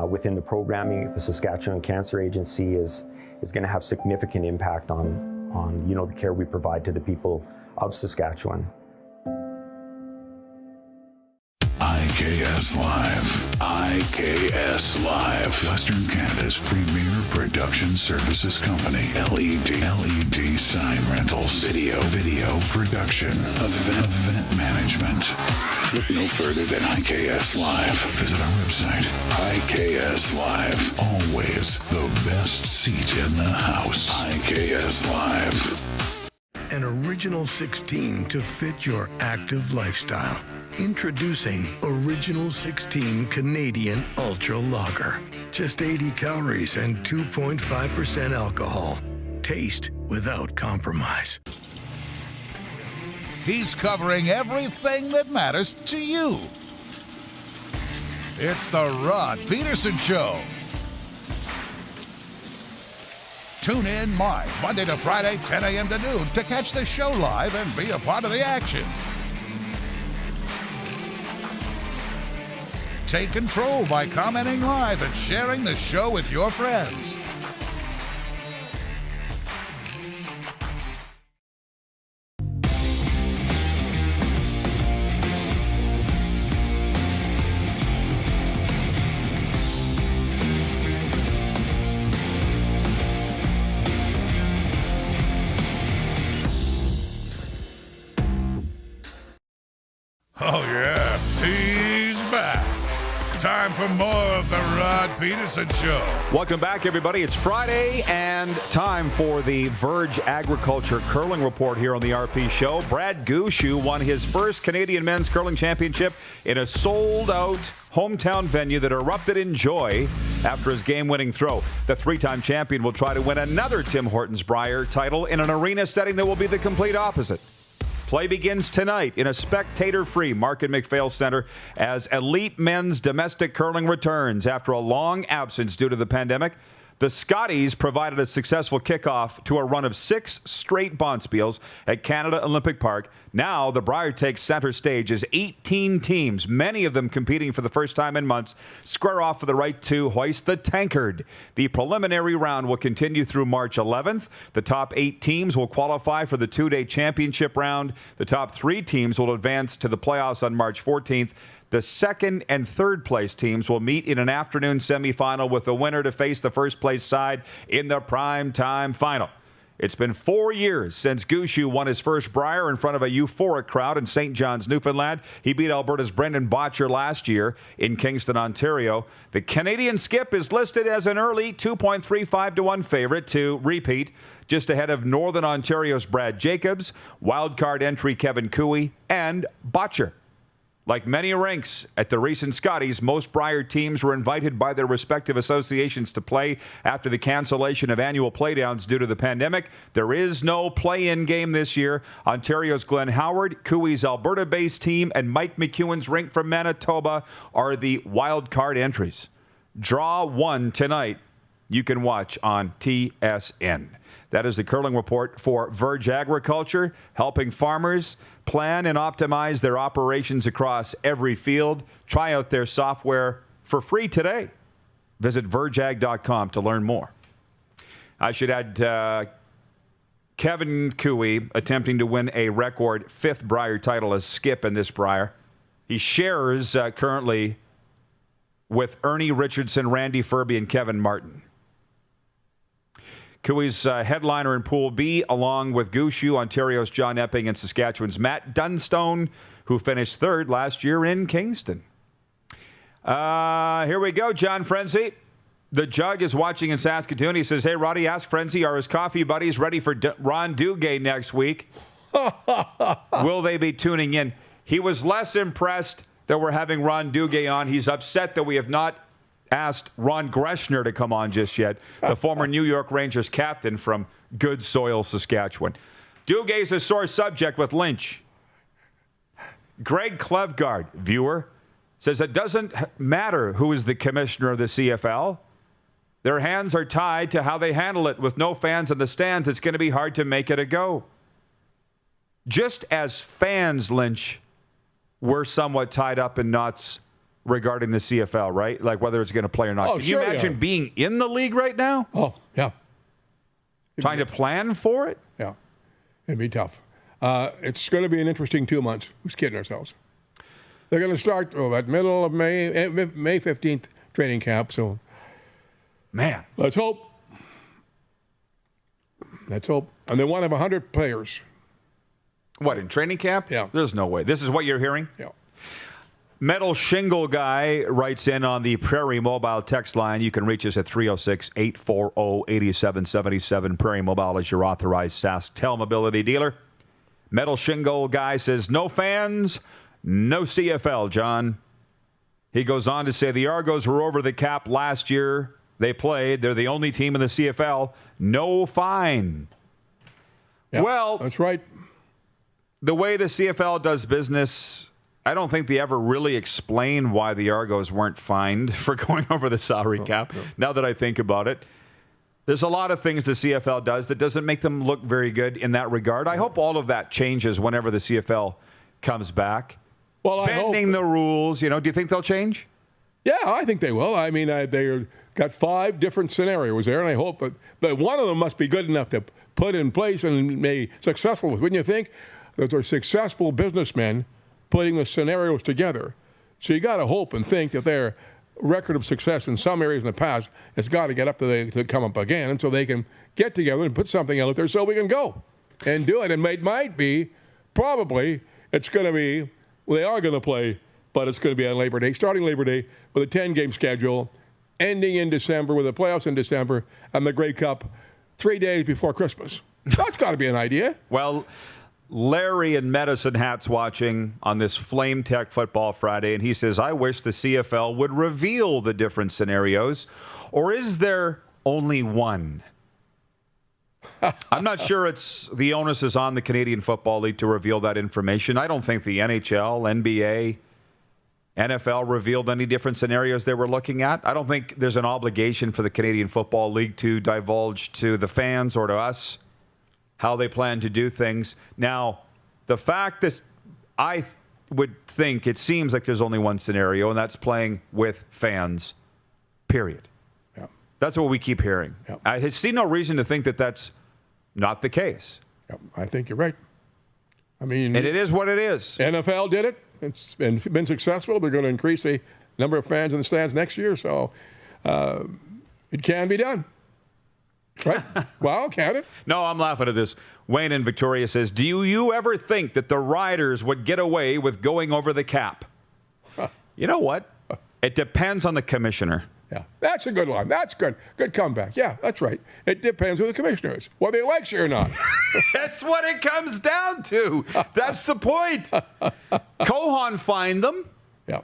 within the programming at the Saskatchewan Cancer Agency is going to have significant impact on the care we provide to the people of Saskatchewan. IKS Live. IKS Live. Western Canada's premier production services company. LED sign rentals. Video production. Event management. Look no further than IKS Live. Visit our website. IKS Live. Always the best seat in the house. IKS Live. An original 16 to fit your active lifestyle. Introducing Original 16 Canadian Ultra Lager. Just 80 calories and 2.5% alcohol. Taste without compromise. He's covering everything that matters to you. It's the Rod Pedersen Show. Tune in live Monday to Friday, 10 a.m. to noon to catch the show live and be a part of the action. Take control by commenting live and sharing the show with your friends. Oh yeah, he's back. Time for more of the Rod Pedersen Show. Welcome back, everybody. It's Friday and time for the Verge Agriculture Curling Report here on the RP Show. Brad Gushue won his first Canadian men's curling championship in a sold-out hometown venue that erupted in joy after his game-winning throw. The three-time champion will try to win another Tim Hortons Brier title in an arena setting that will be the complete opposite. Play begins tonight in a spectator-free Market McPhail Center as elite men's domestic curling returns after a long absence due to the pandemic. The Scotties provided a successful kickoff to a run of 6 straight bonspiels at Canada Olympic Park. Now the Brier takes center stage as 18 teams, many of them competing for the first time in months, square off for the right to hoist the tankard. The preliminary round will continue through March 11th. The top 8 teams will qualify for the 2-day championship round. The top 3 teams will advance to the playoffs on March 14th. The second and third place teams will meet in an afternoon semifinal with the winner to face the first place side in the prime time final. It's been 4 years since Gushue won his first Brier in front of a euphoric crowd in St. John's, Newfoundland. He beat Alberta's Brendan Botcher last year in Kingston, Ontario. The Canadian skip is listed as an early 2.35 to 1 favorite to repeat, just ahead of Northern Ontario's Brad Jacobs, wildcard entry Kevin Cooey, and Botcher. Like many rinks at the recent Scotties, most Brier teams were invited by their respective associations to play after the cancellation of annual playdowns due to the pandemic. There is no play-in game this year. Ontario's Glenn Howard, Cooey's Alberta-based team, and Mike McEwen's rink from Manitoba are the wild card entries. Draw 1 tonight. You can watch on TSN. That is the curling report for Verge Agriculture, helping farmers plan and optimize their operations across every field. Try out their software for free today. Visit vergeag.com to learn more. I should add Kevin Cooey attempting to win a record 5th Brier title as skip in this Brier. He shares currently with Ernie Richardson, Randy Furby, and Kevin Martin. Cooey's headliner in Pool B, along with Gushue, Ontario's John Epping, and Saskatchewan's Matt Dunstone, who finished 3rd last year in Kingston. Here we go, John Frenzy. The Jug is watching in Saskatoon. He says, hey, Roddy, ask Frenzy, are his coffee buddies ready for Ron Duguay next week? Will they be tuning in? He was less impressed that we're having Ron Duguay on. He's upset that we have not asked Ron Greschner to come on just yet, the former New York Rangers captain from Good Soil, Saskatchewan. Dugay's a sore subject with Lynch. Greg Klevgard, viewer, says it doesn't matter who is the commissioner of the CFL. Their hands are tied to how they handle it. With no fans in the stands, it's going to be hard to make it a go. Just as fans, Lynch, we're somewhat tied up in knots regarding the CFL, right? Like whether it's going to play or not. Oh, Can you imagine being in the league right now? Oh, yeah. Trying to plan for it? Yeah. It'd be tough. It's going to be an interesting 2 months. Who's kidding ourselves? They're going to start at middle of May 15th training camp. So, man, let's hope. Let's hope. And they want to have 100 players. What, in training camp? Yeah. There's no way. This is what you're hearing? Yeah. Metal Shingle Guy writes in on the Prairie Mobile text line. You can reach us at 306-840-8777. Prairie Mobile is your authorized SaskTel mobility dealer. Metal Shingle Guy says, no fans, no CFL, John. He goes on to say the Argos were over the cap last year. They played. They're the only team in the CFL. No fine. Yep, well, that's right. The way the CFL does business, I don't think they ever really explain why the Argos weren't fined for going over the salary cap. Now that I think about it, there's a lot of things the CFL does that doesn't make them look very good in that regard. I hope all of that changes whenever the CFL comes back. Well, bending the rules, do you think they'll change? Yeah, I think they will. I mean, they got 5 different scenarios there, and I hope that one of them must be good enough to put in place and be successful. Wouldn't you think that they're successful businessmen putting the scenarios together? So you got to hope and think that their record of success in some areas in the past has got to get up to come up again, and so they can get together and put something out there so we can go and do it. And it might be, probably, it's going to be, they are going to play, but it's going to be on Labor Day, starting Labor Day with a 10-game schedule, ending in December with the playoffs in December and the Grey Cup 3 days before Christmas. That's got to be an idea. Well, Larry in Medicine Hat's watching on this Flame Tech Football Friday, and he says, I wish the CFL would reveal the different scenarios, or is there only one? I'm not sure it's the onus is on the Canadian Football League to reveal that information. I don't think the NHL, NBA, NFL revealed any different scenarios they were looking at. I don't think there's an obligation for the Canadian Football League to divulge to the fans or to us how they plan to do things. Now, the fact that I would think it seems like there's only one scenario, and that's playing with fans, period. Yeah. That's what we keep hearing. Yeah. I see no reason to think that that's not the case. Yeah, I think you're right. I mean, and it is what it is. NFL did it. It's been successful. They're going to increase the number of fans in the stands next year, so it can be done. Right? Well, can it? No, I'm laughing at this. Wayne in Victoria says, do you ever think that the Riders would get away with going over the cap? You know what? It depends on the commissioner. Yeah, that's a good one. That's good. Good comeback. Yeah, that's right. It depends who the commissioner is, whether he likes you or not. That's what it comes down to. That's the point. Cohan fined them. Yeah.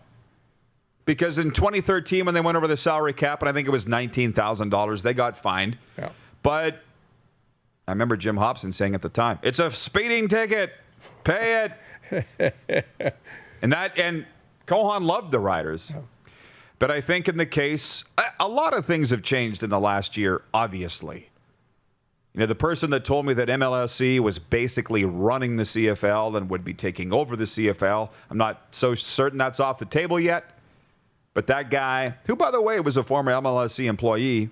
Because in 2013, when they went over the salary cap, and I think it was $19,000, they got fined. Yeah. But I remember Jim Hobson saying at the time, it's a speeding ticket. Pay it. and Cohan loved the Riders. Yeah. But I think in the case, a lot of things have changed in the last year, obviously. The person that told me that MLSE was basically running the CFL and would be taking over the CFL, I'm not so certain that's off the table yet. But that guy, who, by the way, was a former MLSE employee,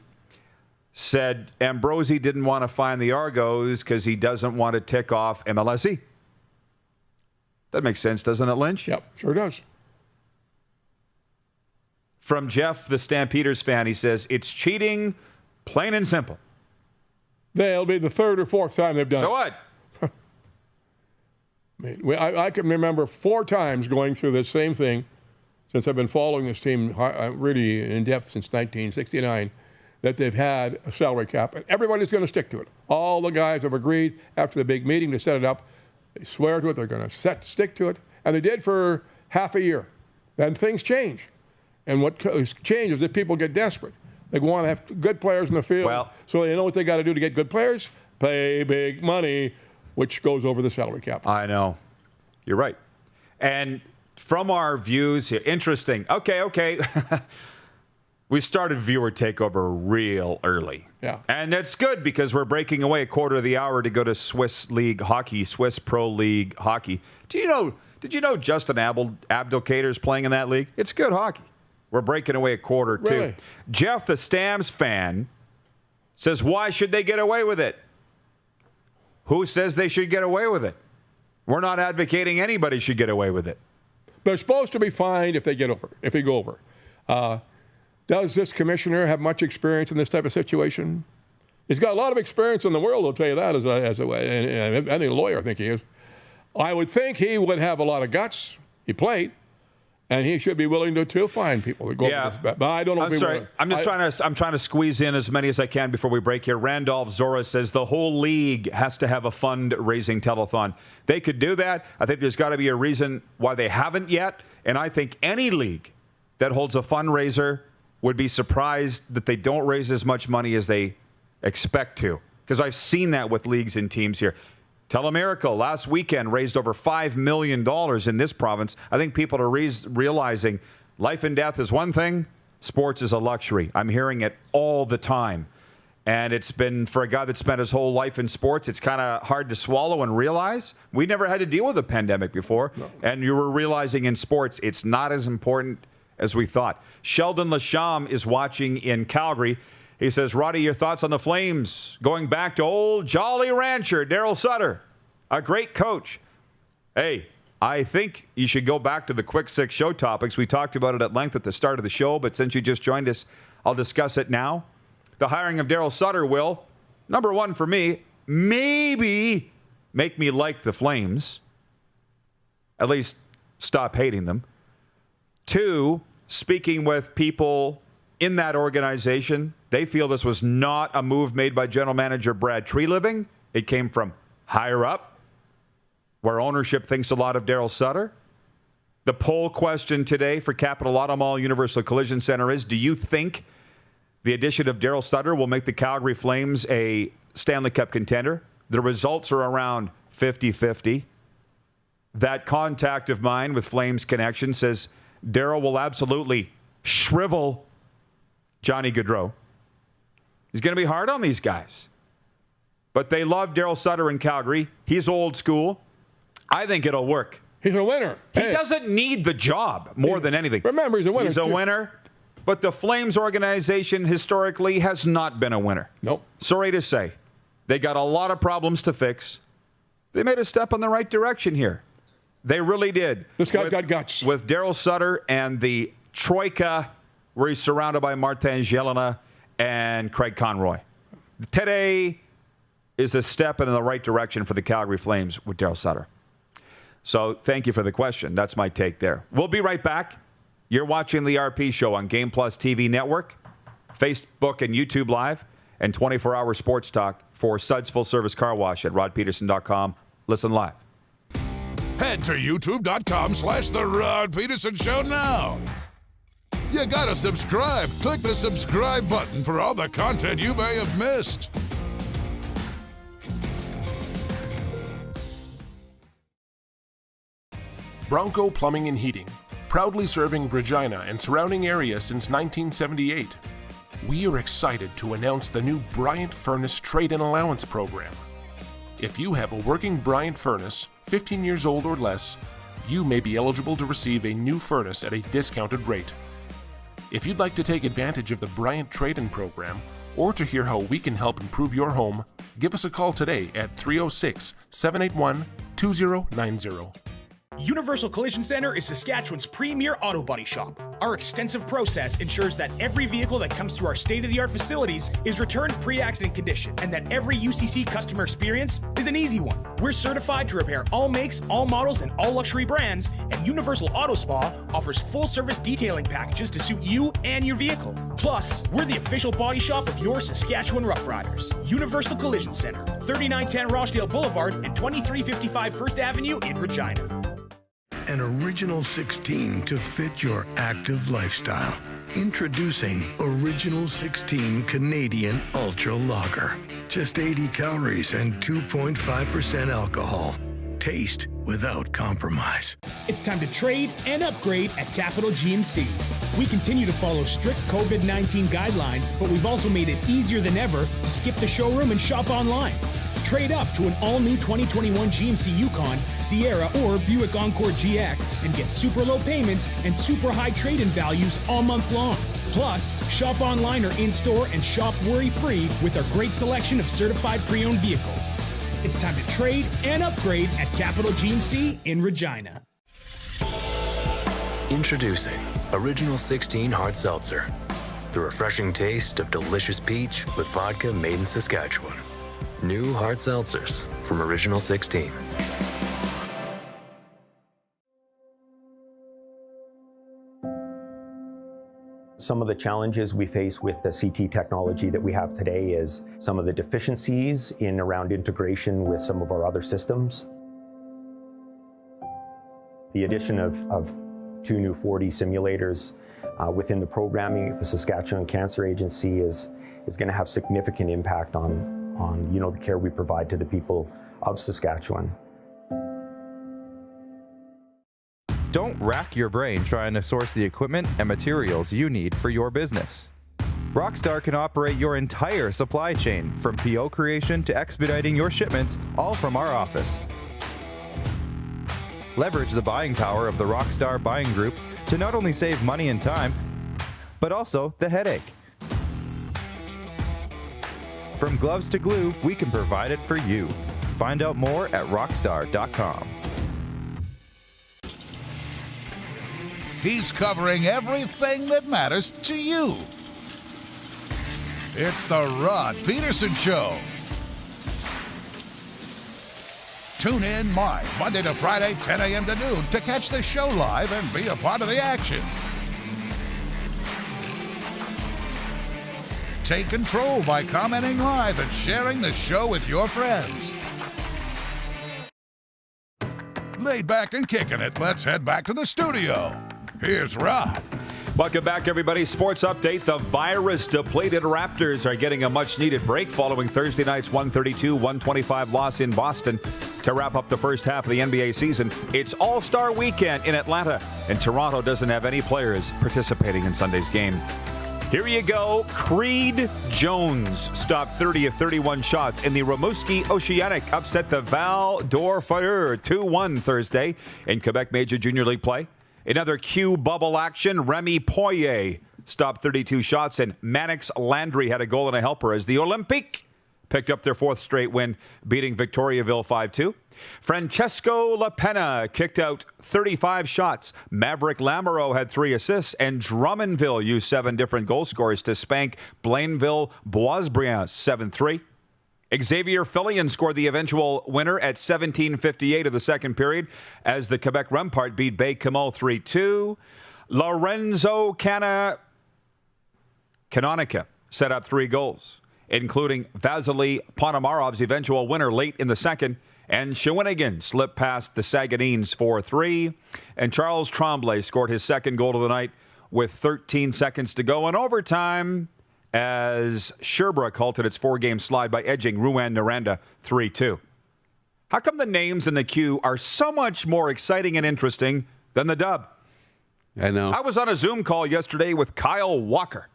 said Ambrosie didn't want to fine the Argos because he doesn't want to tick off MLSE. That makes sense, doesn't it, Lynch? Yep, sure does. From Jeff, the Stampeders fan, he says, it's cheating, plain and simple. They'll be the 3rd or 4th time they've done it. So what? I can remember 4 times going through this same thing since I've been following this team really in depth since 1969, that they've had a salary cap, and everybody's going to stick to it. All the guys have agreed after the big meeting to set it up. They swear to it. They're going to stick to it. And they did for half a year. Then things change. And what changes is that people get desperate. They want to have good players in the field. So they know what they got to do to get good players. Pay big money, which goes over the salary cap. I know. You're right. And from our views here, interesting. Okay. We started viewer takeover real early. Yeah. And that's good because we're breaking away a quarter of the hour to go to Swiss League Hockey, Swiss Pro League Hockey. Did you know Justin Abdelkader's playing in that league? It's good hockey. We're breaking away a quarter, too. Really? Jeff, the Stamps fan, says, why should they get away with it? Who says they should get away with it? We're not advocating anybody should get away with it. They're supposed to be fined if they go over. Does this commissioner have much experience in this type of situation? He's got a lot of experience in the world, I'll tell you that, as a lawyer, I think he is. I would think he would have a lot of guts. He played, and he should be willing to fine people that go over this. But I don't know. I'm sorry. I'm trying to squeeze in as many as I can before we break here. Randolph Zora says the whole league has to have a fundraising telethon. They could do that. I think there's got to be a reason why they haven't yet, and I think any league that holds a fundraiser would be surprised that they don't raise as much money as they expect to. Because I've seen that with leagues and teams here. Telemiracle last weekend raised over $5 million in this province. I think people are realizing life and death is one thing, sports is a luxury. I'm hearing it all the time. And it's been, for a guy that spent his whole life in sports, it's kind of hard to swallow and realize. We never had to deal with a pandemic before. No. And you were realizing in sports, it's not as important as we thought. Sheldon Lasham is watching in Calgary. He says, Roddy, your thoughts on the Flames going back to old Jolly Rancher, Daryl Sutter, a great coach. Hey, I think you should go back to the Quick Six show topics. We talked about it at length at the start of the show, but since you just joined us, I'll discuss it now. The hiring of Daryl Sutter will, number one for me, maybe make me like the Flames. At least stop hating them. Two, speaking with people in that organization, they feel this was not a move made by general manager Brad Treliving. It came from higher up, where ownership thinks a lot of Daryl Sutter. The poll question today for Capital Auto Mall Universal Collision Center is, do you think the addition of Daryl Sutter will make the Calgary Flames a Stanley Cup contender? The results are around 50-50. That contact of mine with Flames Connection says Daryl will absolutely shrivel Johnny Gaudreau. He's going to be hard on these guys. But they love Daryl Sutter in Calgary. He's old school. I think it'll work. He's a winner. He doesn't need the job more than anything. Remember, he's a winner. He's a winner. But the Flames organization historically has not been a winner. Nope. Sorry to say. They got a lot of problems to fix. They made a step in the right direction here. They really did. This guy's got guts. With Daryl Sutter and the Troika, where he's surrounded by Martin Jelena and Craig Conroy. Today is a step in the right direction for the Calgary Flames with Daryl Sutter. So thank you for the question. That's my take there. We'll be right back. You're watching the RP Show on Game Plus TV Network, Facebook and YouTube Live, and 24-hour sports talk for Suds Full Service Car Wash at rodpedersen.com. Listen live. Head to youtube.com/The Rod Pedersen Show now. You gotta subscribe. Click the subscribe button for all the content you may have missed. Bronco Plumbing and Heating, proudly serving Regina and surrounding areas since 1978. We are excited to announce the new Bryant Furnace Trade-in Allowance Program. If you have a working Bryant furnace, 15 years old or less, you may be eligible to receive a new furnace at a discounted rate. If you'd like to take advantage of the Bryant Trade-in Program, or to hear how we can help improve your home, give us a call today at 306-781-2090. Universal Collision Center is Saskatchewan's premier auto body shop. Our extensive process ensures that every vehicle that comes through our state-of-the-art facilities is returned pre-accident condition, and that every UCC customer experience is an easy one. We're certified to repair all makes, all models, and all luxury brands, and Universal Auto Spa offers full-service detailing packages to suit you and your vehicle. Plus, we're the official body shop of your Saskatchewan Rough Riders. Universal Collision Center, 3910 Rochdale Boulevard and 2355 First Avenue in Regina. An original 16 to fit your active lifestyle. Introducing Original 16 Canadian Ultra Lager. Just 80 calories and 2.5% alcohol. taste without compromise. It's time to trade and upgrade at Capital GMC. We continue to follow strict COVID-19 guidelines, but we've also made it easier than ever to skip the showroom and shop online. Trade up to an all-new 2021 GMC Yukon, Sierra, or Buick Encore GX and get super low payments and super high trade-in values all month long. Plus, shop online or in-store and shop worry-free with our great selection of certified pre-owned vehicles. It's time to trade and upgrade at Capital GMC in Regina. Introducing Original 16 Hard Seltzer. The refreshing taste of delicious peach with vodka made in Saskatchewan. New hard seltzers from Original 16. Some of the challenges we face with the CT technology that we have today is some of the deficiencies in around integration with some of our other systems. The addition of 2 new 4D simulators within the programming of the Saskatchewan Cancer Agency is going to have significant impact on the care we provide to the people of Saskatchewan. Don't rack your brain trying to source the equipment and materials you need for your business. Rockstar can operate your entire supply chain, from PO creation to expediting your shipments, all from our office. Leverage the buying power of the Rockstar buying group to not only save money and time, but also the headache. From gloves to glue, we can provide it for you. Find out more at rockstar.com. He's covering everything that matters to you. It's the Rod Pedersen Show. Tune in live Monday to Friday, 10 a.m. to noon to catch the show live and be a part of the action. Take control by commenting live and sharing the show with your friends. Laid back and kicking it, let's head back to the studio. Here's Rod. Welcome back, everybody. Sports update. The virus-depleted Raptors are getting a much-needed break following Thursday night's 132-125 loss in Boston to wrap up the first half of the NBA season. It's All-Star Weekend in Atlanta, and Toronto doesn't have any players participating in Sunday's game. Here you go. Creed Jones stopped 30 of 31 shots in the Rimouski Oceanic, upset the Val d'Or-Fire 2-1 Thursday in Quebec Major Junior League play. In other Q bubble action, Remy Poirier stopped 32 shots, and Mannix Landry had a goal and a helper as the Olympique picked up their fourth straight win, beating Victoriaville 5-2. Francesco Lapena kicked out 35 shots. Maverick Lamoureux had 3 assists, and Drummondville used 7 different goal scorers to spank Blainville Boisbriand 7-3. Xavier Fillion scored the eventual winner at 17:58 of the second period as the Quebec Rempart beat Baie-Comeau 3-2. Lorenzo Canonica set up 3 goals, including Vasily Ponomarov's eventual winner late in the second, and Shawinigan slipped past the Saguenayens 4-3, and Charles Tremblay scored his second goal of the night with 13 seconds to go in overtime as Sherbrooke halted its 4-game slide by edging Rouyn-Noranda 3-2. How come the names in the queue are so much more exciting and interesting than the dub? I know. I was on a Zoom call yesterday with Kyle Walker.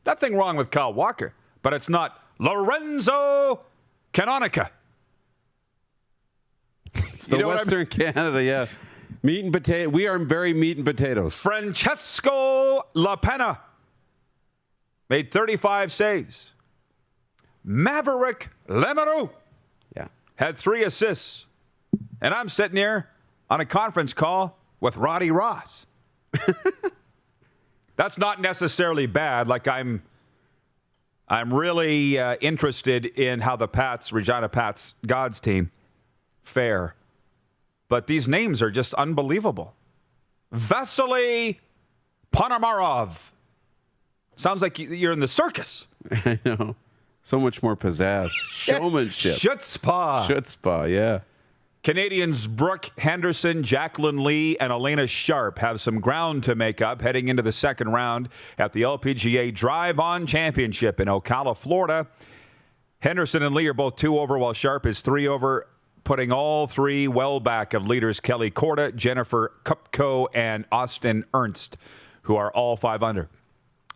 Nothing wrong with Kyle Walker, but it's not Lorenzo Canonica. It's the Western Canada, yeah. Meat and potato. We are very meat and potatoes. Francesco Lapena made 35 saves. Maverick Lamoureux had 3 assists. And I'm sitting here on a conference call with Roddy Ross. That's not necessarily bad. Like I'm really interested in how the Regina Pats, God's team, fare. But these names are just unbelievable. Vasily Ponomarov. Sounds like you're in the circus. I know. So much more pizzazz. Showmanship. Chutzpah, yeah. Canadians Brooke Henderson, Jacqueline Lee, and Elena Sharp have some ground to make up heading into the second round at the LPGA Drive-On Championship in Ocala, Florida. Henderson and Lee are both 2 over, while Sharp is 3 over putting all three well back of leaders Kelly Korda, Jennifer Kupko, and Austin Ernst, who are all 5 under.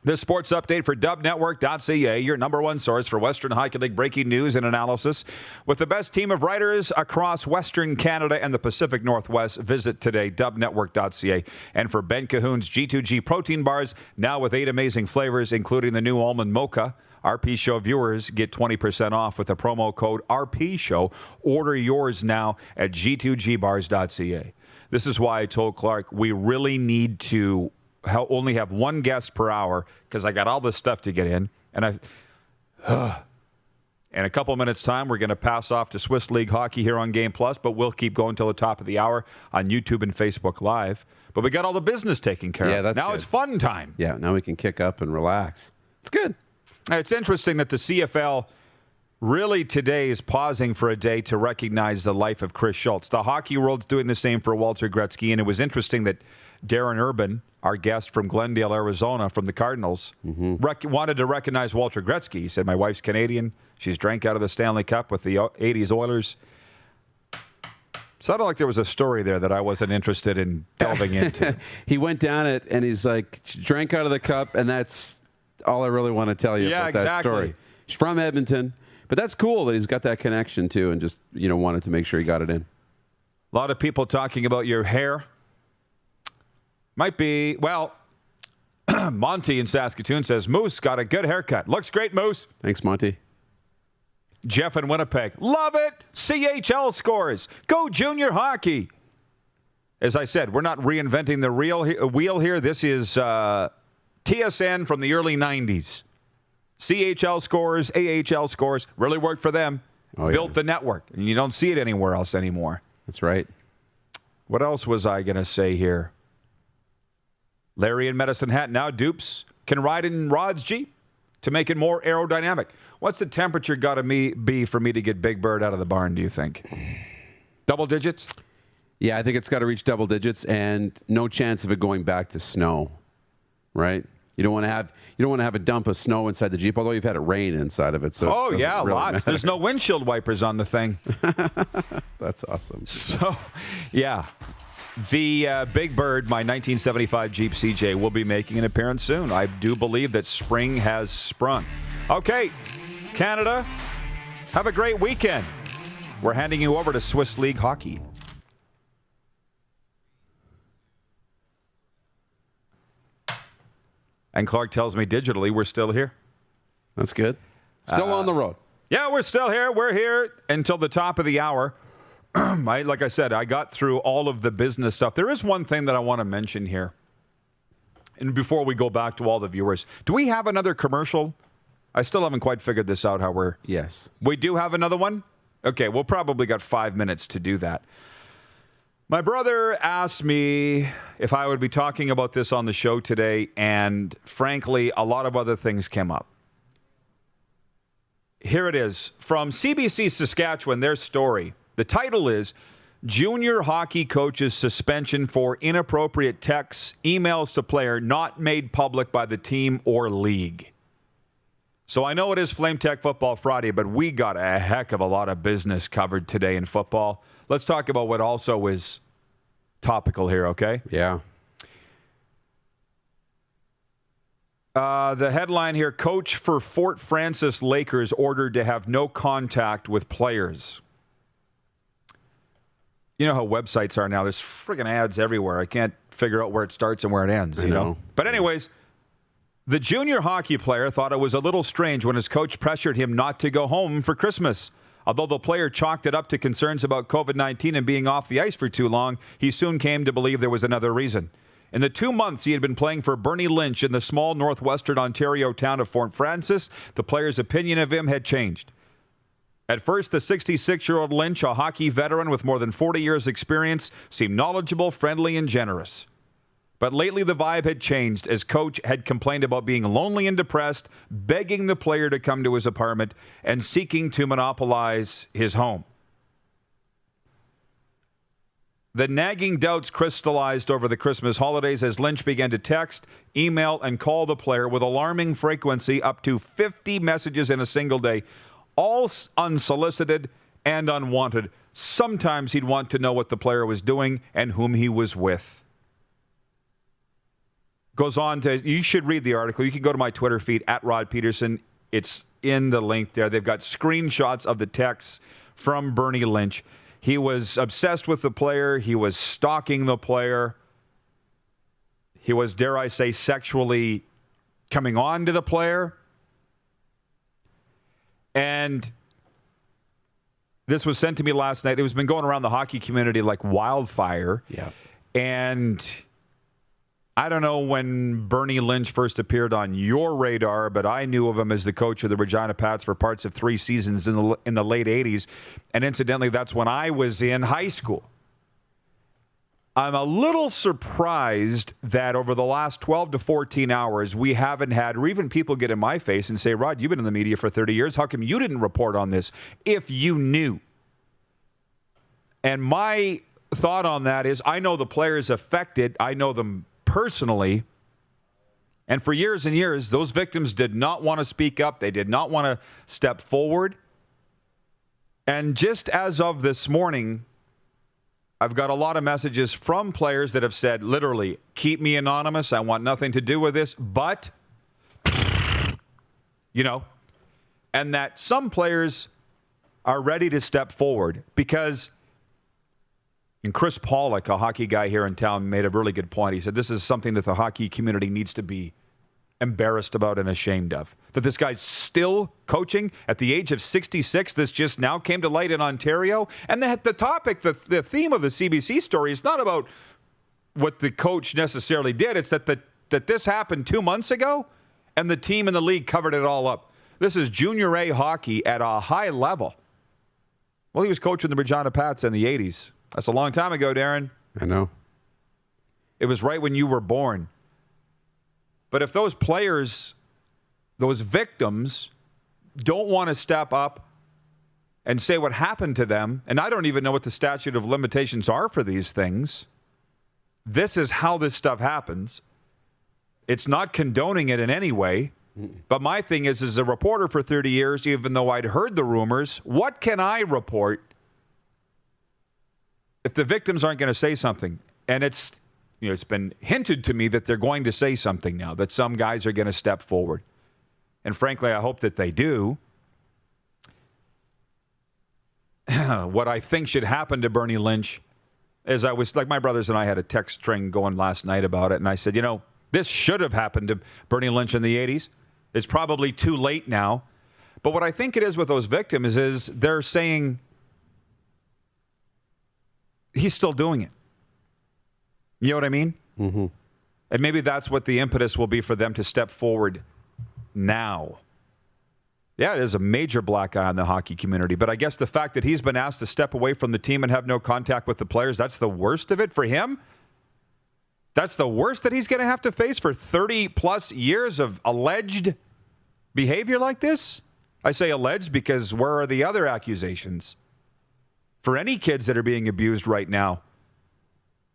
This sports update for dubnetwork.ca, your number one source for Western Hockey League breaking news and analysis. With the best team of writers across Western Canada and the Pacific Northwest, visit today, dubnetwork.ca. And for Ben Cahoon's G2G protein bars, now with 8 amazing flavors, including the new almond mocha. RP Show viewers get 20% off with the promo code RP Show. Order yours now at g2gbars.ca. This is why I told Clark we really need to only have one guest per hour because I got all this stuff to get in. And in a couple minutes' time, we're going to pass off to Swiss League Hockey here on Game Plus, but we'll keep going till the top of the hour on YouTube and Facebook Live. But we got all the business taken care of. That's now good. It's fun time. Yeah, now we can kick up and relax. It's good. It's interesting that the CFL really today is pausing for a day to recognize the life of Chris Schultz. The hockey world's doing the same for Walter Gretzky, and it was interesting that Darren Urban, our guest from Glendale, Arizona, from the Cardinals, wanted to recognize Walter Gretzky. He said, my wife's Canadian. She's drank out of the Stanley Cup with the 80s Oilers. Sounded like there was a story there that I wasn't interested in delving into. He went down it, and he's like, she drank out of the cup, and that's all I really want to tell you about that story. He's from Edmonton, but that's cool that he's got that connection, too, and just, wanted to make sure he got it in. A lot of people talking about your hair. Might be, Monty in Saskatoon says, Moose got a good haircut. Looks great, Moose. Thanks, Monty. Jeff in Winnipeg. Love it. CHL scores. Go junior hockey. As I said, we're not reinventing the wheel here. This is TSN from the early 90s. CHL scores, AHL scores. Really worked for them. Built the network. And you don't see it anywhere else anymore. That's right. What else was I going to say here? Larry in Medicine Hat now dupes can ride in Rod's Jeep to make it more aerodynamic. What's the temperature got to be for me to get Big Bird out of the barn, do you think? Double digits? Yeah, I think it's got to reach double digits and no chance of it going back to snow, right? You don't want to have a dump of snow inside the Jeep, although you've had it rain inside of it. So really lots. matter. There's no windshield wipers on the thing. That's awesome. So, yeah. The Big Bird, my 1975 Jeep CJ, will be making an appearance soon. I do believe that spring has sprung. Okay, Canada, have a great weekend. We're handing you over to Swiss League Hockey. And Clark tells me digitally we're still here. That's good. Still on the road. Yeah, we're still here. We're here until the top of the hour. Like I said, I got through all of the business stuff. There is one thing that I want to mention here. And before we go back to all the viewers, do we have another commercial? I still haven't quite figured this out how we're... Yes. We do have another one? Okay, we'll probably got 5 minutes to do that. My brother asked me if I would be talking about this on the show today, and frankly, a lot of other things came up. Here it is. From CBC Saskatchewan, their story. The title is Junior Hockey Coach's Suspension for Inappropriate Texts, Emails to Player Not Made Public by the Team or League. So I know it is Flame Tech Football Friday, but we got a heck of a lot of business covered today in football. Let's talk about what also is topical here, okay? Yeah. The headline here, Coach for Fort Francis Lakers ordered to have no contact with players. You know how websites are now. There's friggin' ads everywhere. I can't figure out where it starts and where it ends, you know? But anyways, the junior hockey player thought it was a little strange when his coach pressured him not to go home for Christmas. Although the player chalked it up to concerns about COVID-19 and being off the ice for too long, he soon came to believe there was another reason. In the 2 months he had been playing for Bernie Lynch in the small northwestern Ontario town of Fort Francis, the player's opinion of him had changed. At first, the 66-year-old Lynch, a hockey veteran with more than 40 years' experience, seemed knowledgeable, friendly, and generous. But lately, the vibe had changed as Coach had complained about being lonely and depressed, begging the player to come to his apartment, and seeking to monopolize his home. The nagging doubts crystallized over the Christmas holidays as Lynch began to text, email, and call the player with alarming frequency, up to 50 messages in a single day, all unsolicited and unwanted. sometimes he'd want to know what the player was doing and whom he was with. Goes on to, you should read the article. You can go to my Twitter feed, @Rod Pedersen. It's in the link there. They've got screenshots of the texts from Bernie Lynch. He was obsessed with the player. He was stalking the player. He was, dare I say, sexually coming on to the player. And this was sent to me last night. It was been going around the hockey community like wildfire. Yeah. And I don't know when Bernie Lynch first appeared on your radar, but I knew of him as the coach of the Regina Pats for parts of 3 seasons in the late 80s. And incidentally, that's when I was in high school. I'm a little surprised that over the last 12 to 14 hours, we haven't had, or even people get in my face and say, Rod, you've been in the media for 30 years. How come you didn't report on this if you knew? And my thought on that is, I know the players affected. I know them personally. And for years and years, those victims did not want to speak up. They did not want to step forward. And just as of this morning, I've got a lot of messages from players that have said, literally, keep me anonymous. I want nothing to do with this. But, and that some players are ready to step forward because, and Chris Pollock, a hockey guy here in town, made a really good point. He said, this is something that the hockey community needs to be embarrassed about and ashamed of. That this guy's still coaching at the age of 66. This just now came to light in Ontario. And the topic, the theme of the CBC story is not about what the coach necessarily did. It's that this happened 2 months ago and the team in the league covered it all up. This is Junior A hockey at a high level. Well, he was coaching the Regina Pats in the 80s. That's a long time ago, Darren. I know. It was right when you were born. But if those players, those victims, don't want to step up and say what happened to them, and I don't even know what the statute of limitations are for these things, this is how this stuff happens. It's not condoning it in any way. But my thing is, as a reporter for 30 years, even though I'd heard the rumors, what can I report if the victims aren't going to say something? And it's been hinted to me that they're going to say something now, that some guys are going to step forward. And frankly, I hope that they do. What I think should happen to Bernie Lynch is, my brothers and I had a text string going last night about it, and I said, this should have happened to Bernie Lynch in the 80s. It's probably too late now. But what I think it is with those victims is they're saying he's still doing it. You know what I mean? Mm-hmm. And maybe that's what the impetus will be for them to step forward now. Yeah, there's a major black eye on the hockey community, but I guess the fact that he's been asked to step away from the team and have no contact with the players, that's the worst of it for him? That's the worst that he's going to have to face for 30-plus years of alleged behavior like this? I say alleged because where are the other accusations? For any kids that are being abused right now,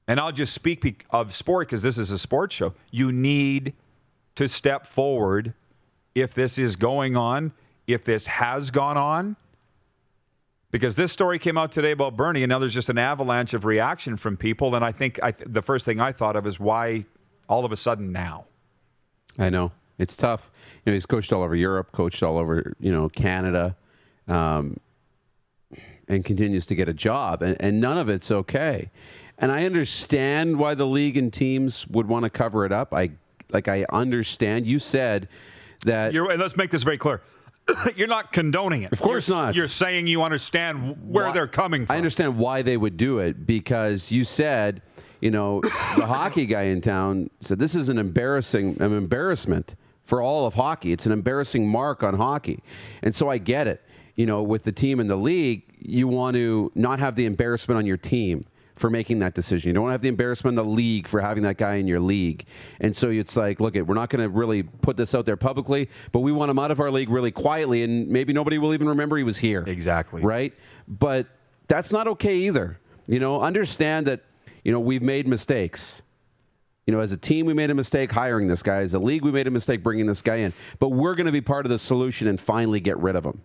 and I'll just speak of sport because this is a sports show, you need to step forward if this is going on, if this has gone on. Because this story came out today about Bernie, and now there's just an avalanche of reaction from people. And I think the first thing I thought of is why all of a sudden now? I know. It's tough. He's coached all over Europe, coached all over, Canada, and continues to get a job. And none of it's okay. And I understand why the league and teams would want to cover it up. I understand. You said that... let's make this very clear. You're not condoning it. Of course not. You're saying you understand where they're coming from. I understand why they would do it, because you said, the hockey guy in town said this is an embarrassment for all of hockey. It's an embarrassing mark on hockey. And so I get it. With the team in the league, you want to not have the embarrassment on your team for making that decision. You don't have the embarrassment in the league for having that guy in your league. And so it's like, look, we're not going to really put this out there publicly, but we want him out of our league really quietly, and maybe nobody will even remember he was here. Exactly. Right? But that's not okay either. Understand that, we've made mistakes. As a team, we made a mistake hiring this guy. As a league, we made a mistake bringing this guy in. But we're going to be part of the solution and finally get rid of him.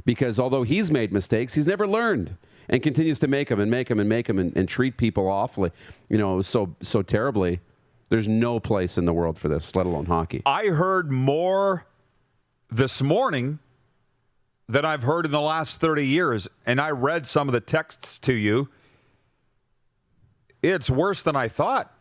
Because although he's made mistakes, he's never learned. and continues to make them and treat people awfully, so terribly. There's no place in the world for this, let alone hockey. I heard more this morning than I've heard in the last 30 years, and I read some of the texts to you. It's worse than I thought,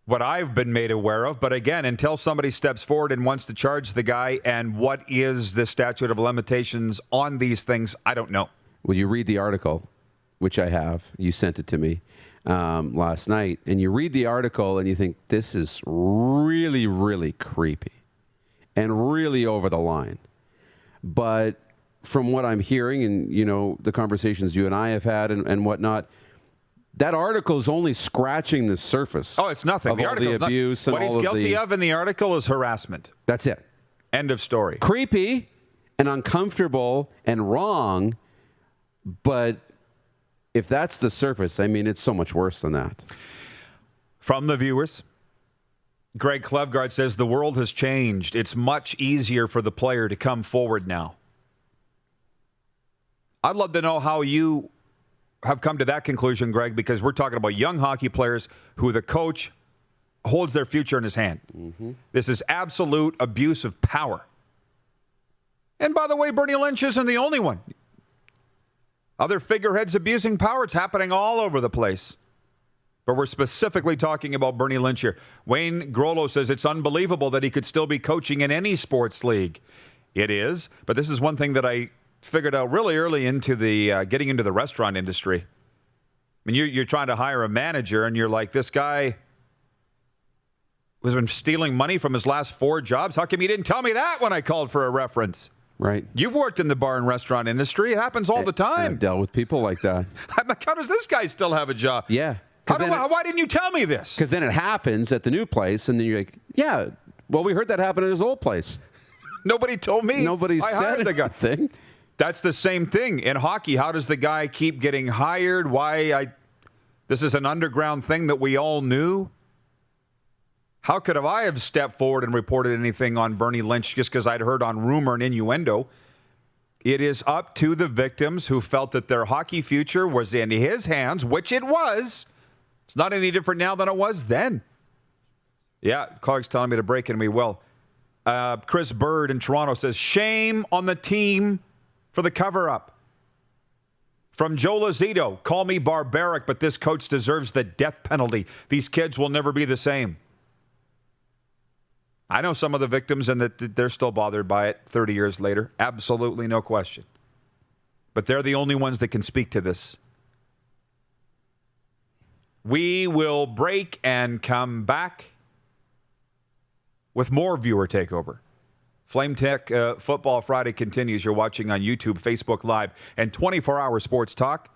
what I've been made aware of. But again, until somebody steps forward and wants to charge the guy, and what is the statute of limitations on these things, I don't know. Well, you read the article, which I have. You sent it to me last night, and you read the article and you think, this is really, really creepy and really over the line. But from what I'm hearing and, the conversations you and I have had and whatnot, that article is only scratching the surface. Oh, it's nothing. Of all the abuse and what all he's of guilty of in the article is harassment. That's it. End of story. Creepy and uncomfortable and wrong, but if that's the surface, it's so much worse than that. From the viewers, Greg Klevgard says the world has changed. It's much easier for the player to come forward now. I'd love to know how you have come to that conclusion, Greg, because we're talking about young hockey players who the coach holds their future in his hand. Mm-hmm. This is absolute abuse of power. And by the way, Bernie Lynch isn't the only one. Other figureheads abusing power, it's happening all over the place. But we're specifically talking about Bernie Lynch here. Wayne Grollo says it's unbelievable that he could still be coaching in any sports league. It is, but this is one thing that I figured out really early into the getting into the restaurant industry. You're trying to hire a manager, and you're like, this guy has been stealing money from his last 4 jobs. How come you didn't tell me that when I called for a reference? Right. You've worked in the bar and restaurant industry. It happens all the time. I've dealt with people like that. I'm like, how does this guy still have a job? Yeah. Why didn't you tell me this? Because then it happens at the new place, and then you're like, yeah, well, we heard that happen at his old place. Nobody told me. Nobody said anything. That's the same thing in hockey. How does the guy keep getting hired? This is an underground thing that we all knew. How could I have stepped forward and reported anything on Bernie Lynch just because I'd heard on rumor and innuendo? It is up to the victims who felt that their hockey future was in his hands, which it was. It's not any different now than it was then. Yeah, Clark's telling me to break it, and we will. Chris Bird in Toronto says, shame on the team for the cover-up. From Joe Lazito, call me barbaric, but this coach deserves the death penalty. These kids will never be the same. I know some of the victims and that they're still bothered by it 30 years later. Absolutely no question. But they're the only ones that can speak to this. We will break and come back with more viewer takeover. Flame Tech Football Friday continues. You're watching on YouTube, Facebook Live, and 24-hour sports talk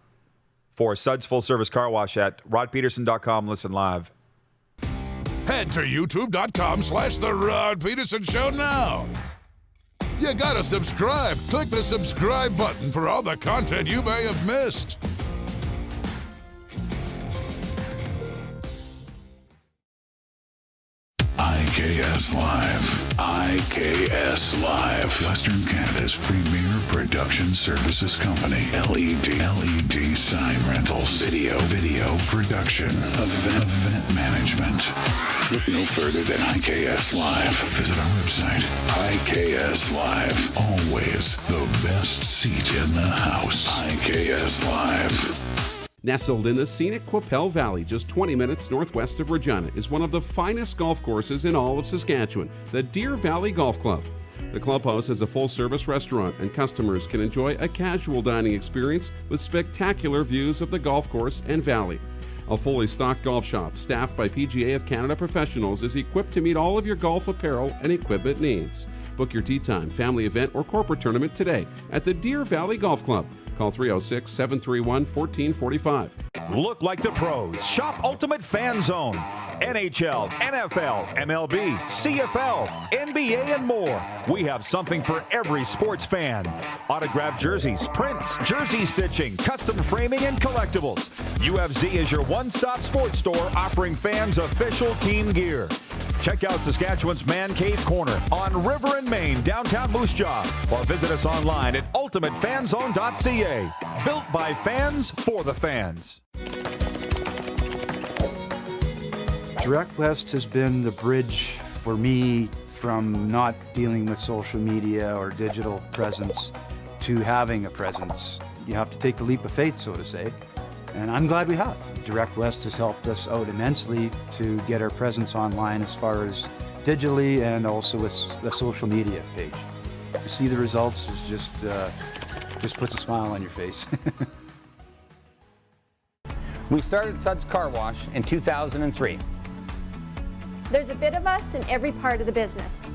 for Suds Full Service Car Wash at rodpedersen.com. Listen live. Head to youtube.com/The Rod Pedersen Show now. You gotta subscribe. Click the subscribe button for all the content you may have missed. IKS Live. IKS Live. Western Canada's premier production services company. LED sign rentals. Video production. Event management. Look no further than IKS Live. Visit our website. IKS Live. Always the best seat in the house. IKS Live. Nestled in the scenic Qu'Appelle Valley, just 20 minutes northwest of Regina, is one of the finest golf courses in all of Saskatchewan, the Deer Valley Golf Club. The clubhouse has a full-service restaurant, and customers can enjoy a casual dining experience with spectacular views of the golf course and valley. A fully stocked golf shop, staffed by PGA of Canada professionals, is equipped to meet all of your golf apparel and equipment needs. Book your tee time, family event, or corporate tournament today at the Deer Valley Golf Club. Call 306-731-1445. Look like the pros. Shop Ultimate Fan Zone. NHL, NFL, MLB, CFL, NBA, and more. We have something for every sports fan. Autographed jerseys, prints, jersey stitching, custom framing, and collectibles. UFZ is your one-stop sports store offering fans official team gear. Check out Saskatchewan's Man Cave Corner on River and Main, downtown Moose Jaw, or visit us online at ultimatefanzone.ca. Built by fans for the fans. Direct West has been the bridge for me from not dealing with social media or digital presence to having a presence. You have to take the leap of faith, so to say. And I'm glad we have. Direct West has helped us out immensely to get our presence online as far as digitally and also with the social media page. To see the results is just puts a smile on your face. We started Suds Car Wash in 2003. There's a bit of us in every part of the business.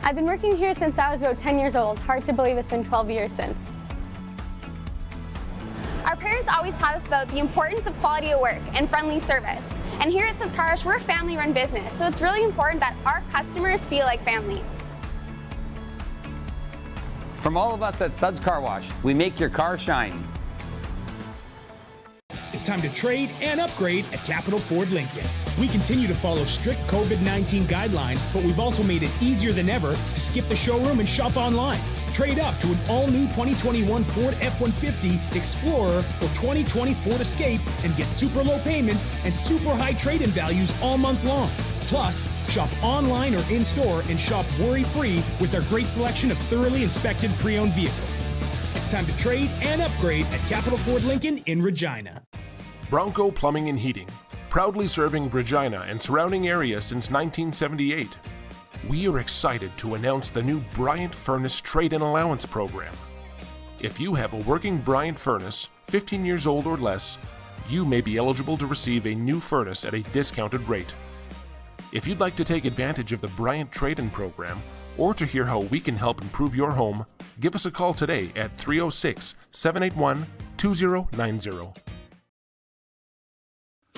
I've been working here since I was about 10 years old. Hard to believe it's been 12 years since. Our parents always taught us about the importance of quality of work and friendly service. And here at Suds Car Wash, we're a family-run business, so it's really important that our customers feel like family. From all of us at Suds Car Wash, we make your car shine. It's time to trade and upgrade at Capital Ford Lincoln. We continue to follow strict COVID-19 guidelines, but we've also made it easier than ever to skip the showroom and shop online. Trade up to an all-new 2021 Ford F-150 Explorer or 2020 Ford Escape and get super low payments and super high trade-in values all month long. Plus, shop online or in-store and shop worry-free with our great selection of thoroughly inspected pre-owned vehicles. It's time to trade and upgrade at Capital Ford Lincoln in Regina. Bronco Plumbing and Heating, proudly serving Regina and surrounding areas since 1978. We are excited to announce the new Bryant Furnace Trade-in Allowance Program. If you have a working Bryant furnace, 15 years old or less, you may be eligible to receive a new furnace at a discounted rate. If you'd like to take advantage of the Bryant Trade-in Program, or to hear how we can help improve your home, give us a call today at 306-781-2090.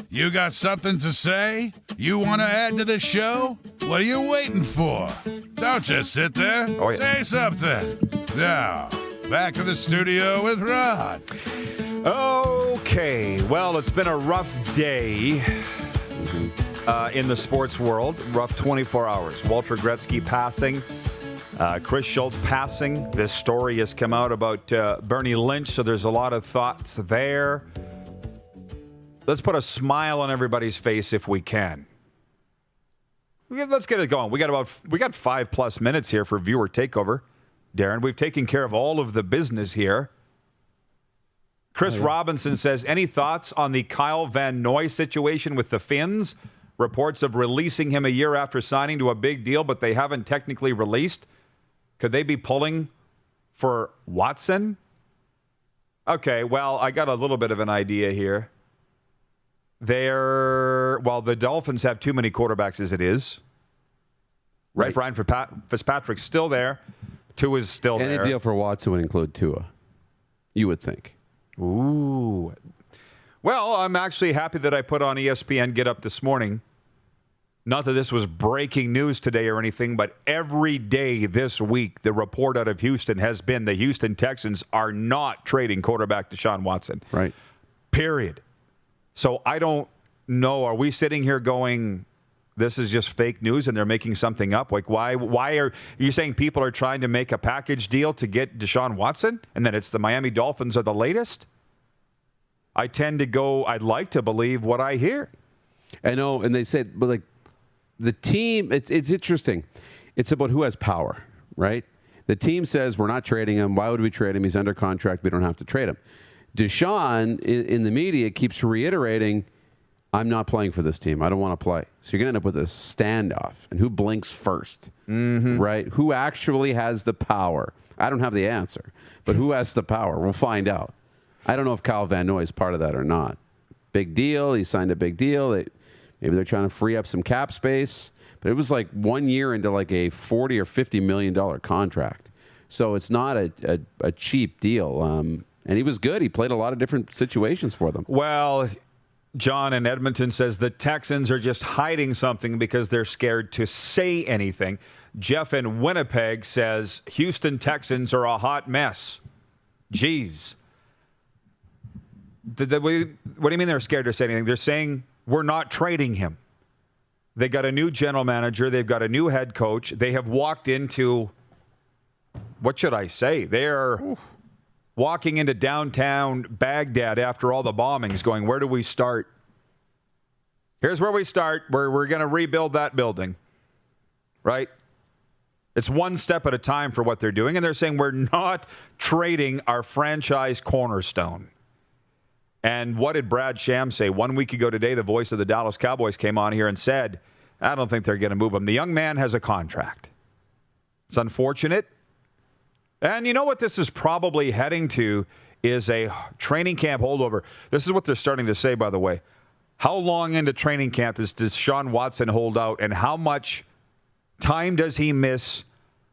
You got something to say? You want to add to the show? What are you waiting for? Don't just sit there. Say something. Now, back to the studio with Rod. Okay, well, it's been a rough day in the sports world. Rough 24 hours. Walter Gretzky passing. Chris Schultz passing. This story has come out about Bernie Lynch, so there's a lot of thoughts there. Let's put a smile on everybody's face if we can. Let's get it going. We got 5+ minutes here for viewer takeover. Darren, we've taken care of all of the business here. Chris Robinson says, any thoughts on the Kyle Van Noy situation with the Finns? Reports of releasing him a year after signing to a big deal, but they haven't technically released. Could they be pulling for Watson? Okay, well, I got a little bit of an idea here. The Dolphins have too many quarterbacks as it is. Right. Ryan Fitzpatrick's still there. Tua is still there. Any deal for Watson would include Tua, you would think. Ooh. Well, I'm actually happy that I put on ESPN Get Up this morning. Not that this was breaking news today or anything, but every day this week, the report out of Houston has been the Houston Texans are not trading quarterback Deshaun Watson. Right. Period. So I don't know. Are we sitting here going, this is just fake news and they're making something up? Like, why are you saying people are trying to make a package deal to get Deshaun Watson and then it's the Miami Dolphins are the latest? I tend to go, I'd like to believe what I hear. I know, and they said, but like the team, it's interesting. It's about who has power, right? The team says, we're not trading him. Why would we trade him? He's under contract. We don't have to trade him. Deshaun, in the media, keeps reiterating, I'm not playing for this team. I don't want to play. So you're going to end up with a standoff. And who blinks first, right? Who actually has the power? I don't have the answer. But who has the power? We'll find out. I don't know if Kyle Van Noy is part of that or not. Big deal. He signed a big deal. Maybe they're trying to free up some cap space. But it was like 1 year into like a $40 or $50 million contract. So it's not a cheap deal. And he was good. He played a lot of different situations for them. Well, John in Edmonton says the Texans are just hiding something because they're scared to say anything. Jeff in Winnipeg says Houston Texans are a hot mess. Jeez. What do you mean they're scared to say anything? They're saying we're not trading him. They got a new general manager. They've got a new head coach. They have walked into, what should I say? They're walking into downtown Baghdad after all the bombings going, where do we start? Here's where we start. We're going to rebuild that building, right? It's one step at a time for what they're doing. And they're saying we're not trading our franchise cornerstone. And what did Brad Sham say? 1 week ago today, the voice of the Dallas Cowboys came on here and said, I don't think they're going to move him. The young man has a contract. It's unfortunate. And you know what this is probably heading to is a training camp holdover. This is what they're starting to say, by the way. How long into training camp does Deshaun Watson hold out, and how much time does he miss,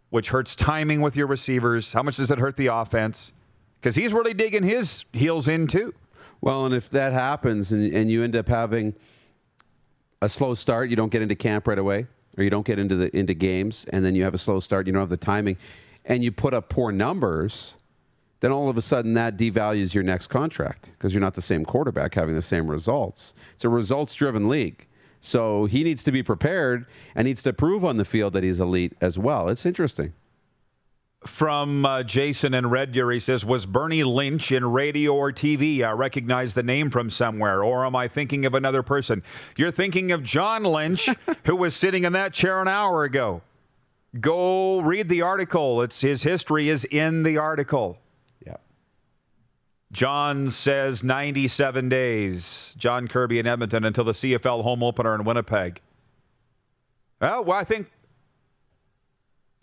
which hurts timing with your receivers? How much does it hurt the offense? Because he's really digging his heels in, too. Well, and if that happens and you end up having a slow start, you don't get into camp right away, or you don't get into games, and then you have a slow start, you don't have the timing, and you put up poor numbers, then all of a sudden that devalues your next contract because you're not the same quarterback having the same results. It's a results-driven league. So he needs to be prepared and needs to prove on the field that he's elite as well. It's interesting. From Jason in Red Deer, he says, was Bernie Lynch in radio or TV? I recognize the name from somewhere. Or am I thinking of another person? You're thinking of John Lynch, who was sitting in that chair an hour ago. Go read the article. His history is in the article. Yeah. John says 97 days. John Kirby in Edmonton until the CFL home opener in Winnipeg. Well, I think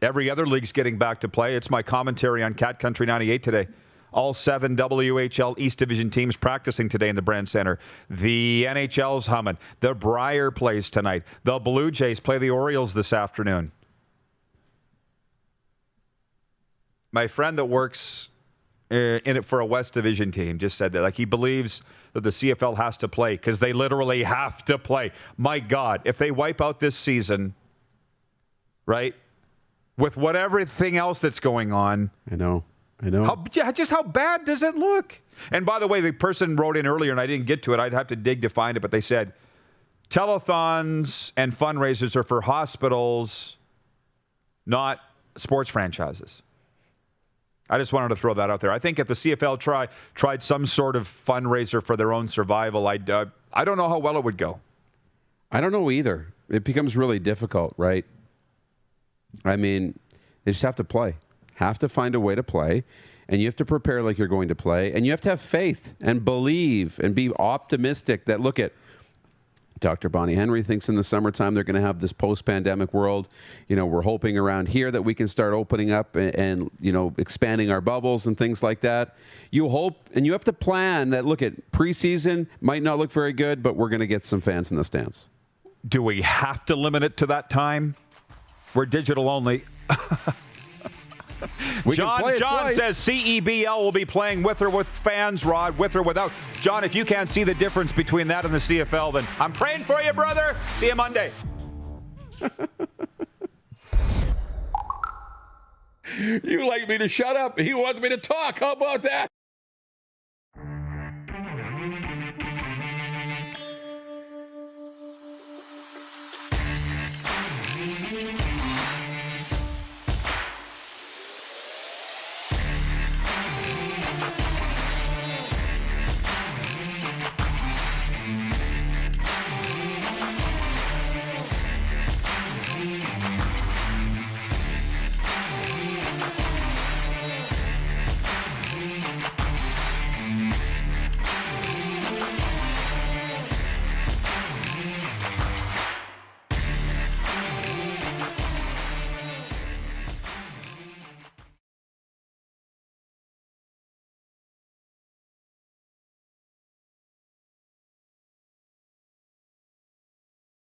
every other league's getting back to play. It's my commentary on Cat Country 98 today. All 7 WHL East Division teams practicing today in the Brand Center. The NHL's humming. The Brier plays tonight. The Blue Jays play the Orioles this afternoon. My friend that works in it for a West Division team just said that. Like, he believes that the CFL has to play because they literally have to play. My God, if they wipe out this season, right, with everything else that's going on. I know. How bad does it look? And by the way, the person wrote in earlier, and I didn't get to it. I'd have to dig to find it, but they said telethons and fundraisers are for hospitals, not sports franchises. I just wanted to throw that out there. I think if the CFL tried some sort of fundraiser for their own survival, I don't know how well it would go. I don't know either. It becomes really difficult, right? I mean, they just have to play. Have to find a way to play. And you have to prepare like you're going to play. And you have to have faith and believe and be optimistic that, look at, Dr. Bonnie Henry thinks in the summertime they're going to have this post-pandemic world. You know, we're hoping around here that we can start opening up and you know, expanding our bubbles and things like that. You hope, and you have to plan that, look at preseason, might not look very good, but we're going to get some fans in the stands. Do we have to limit it to that time? We're digital only. John says CEBL will be playing with or with fans, Rod, with or without. John, if you can't see the difference between that and the CFL, then I'm praying for you, brother. See you Monday. You like me to shut up. He wants me to talk. How about that?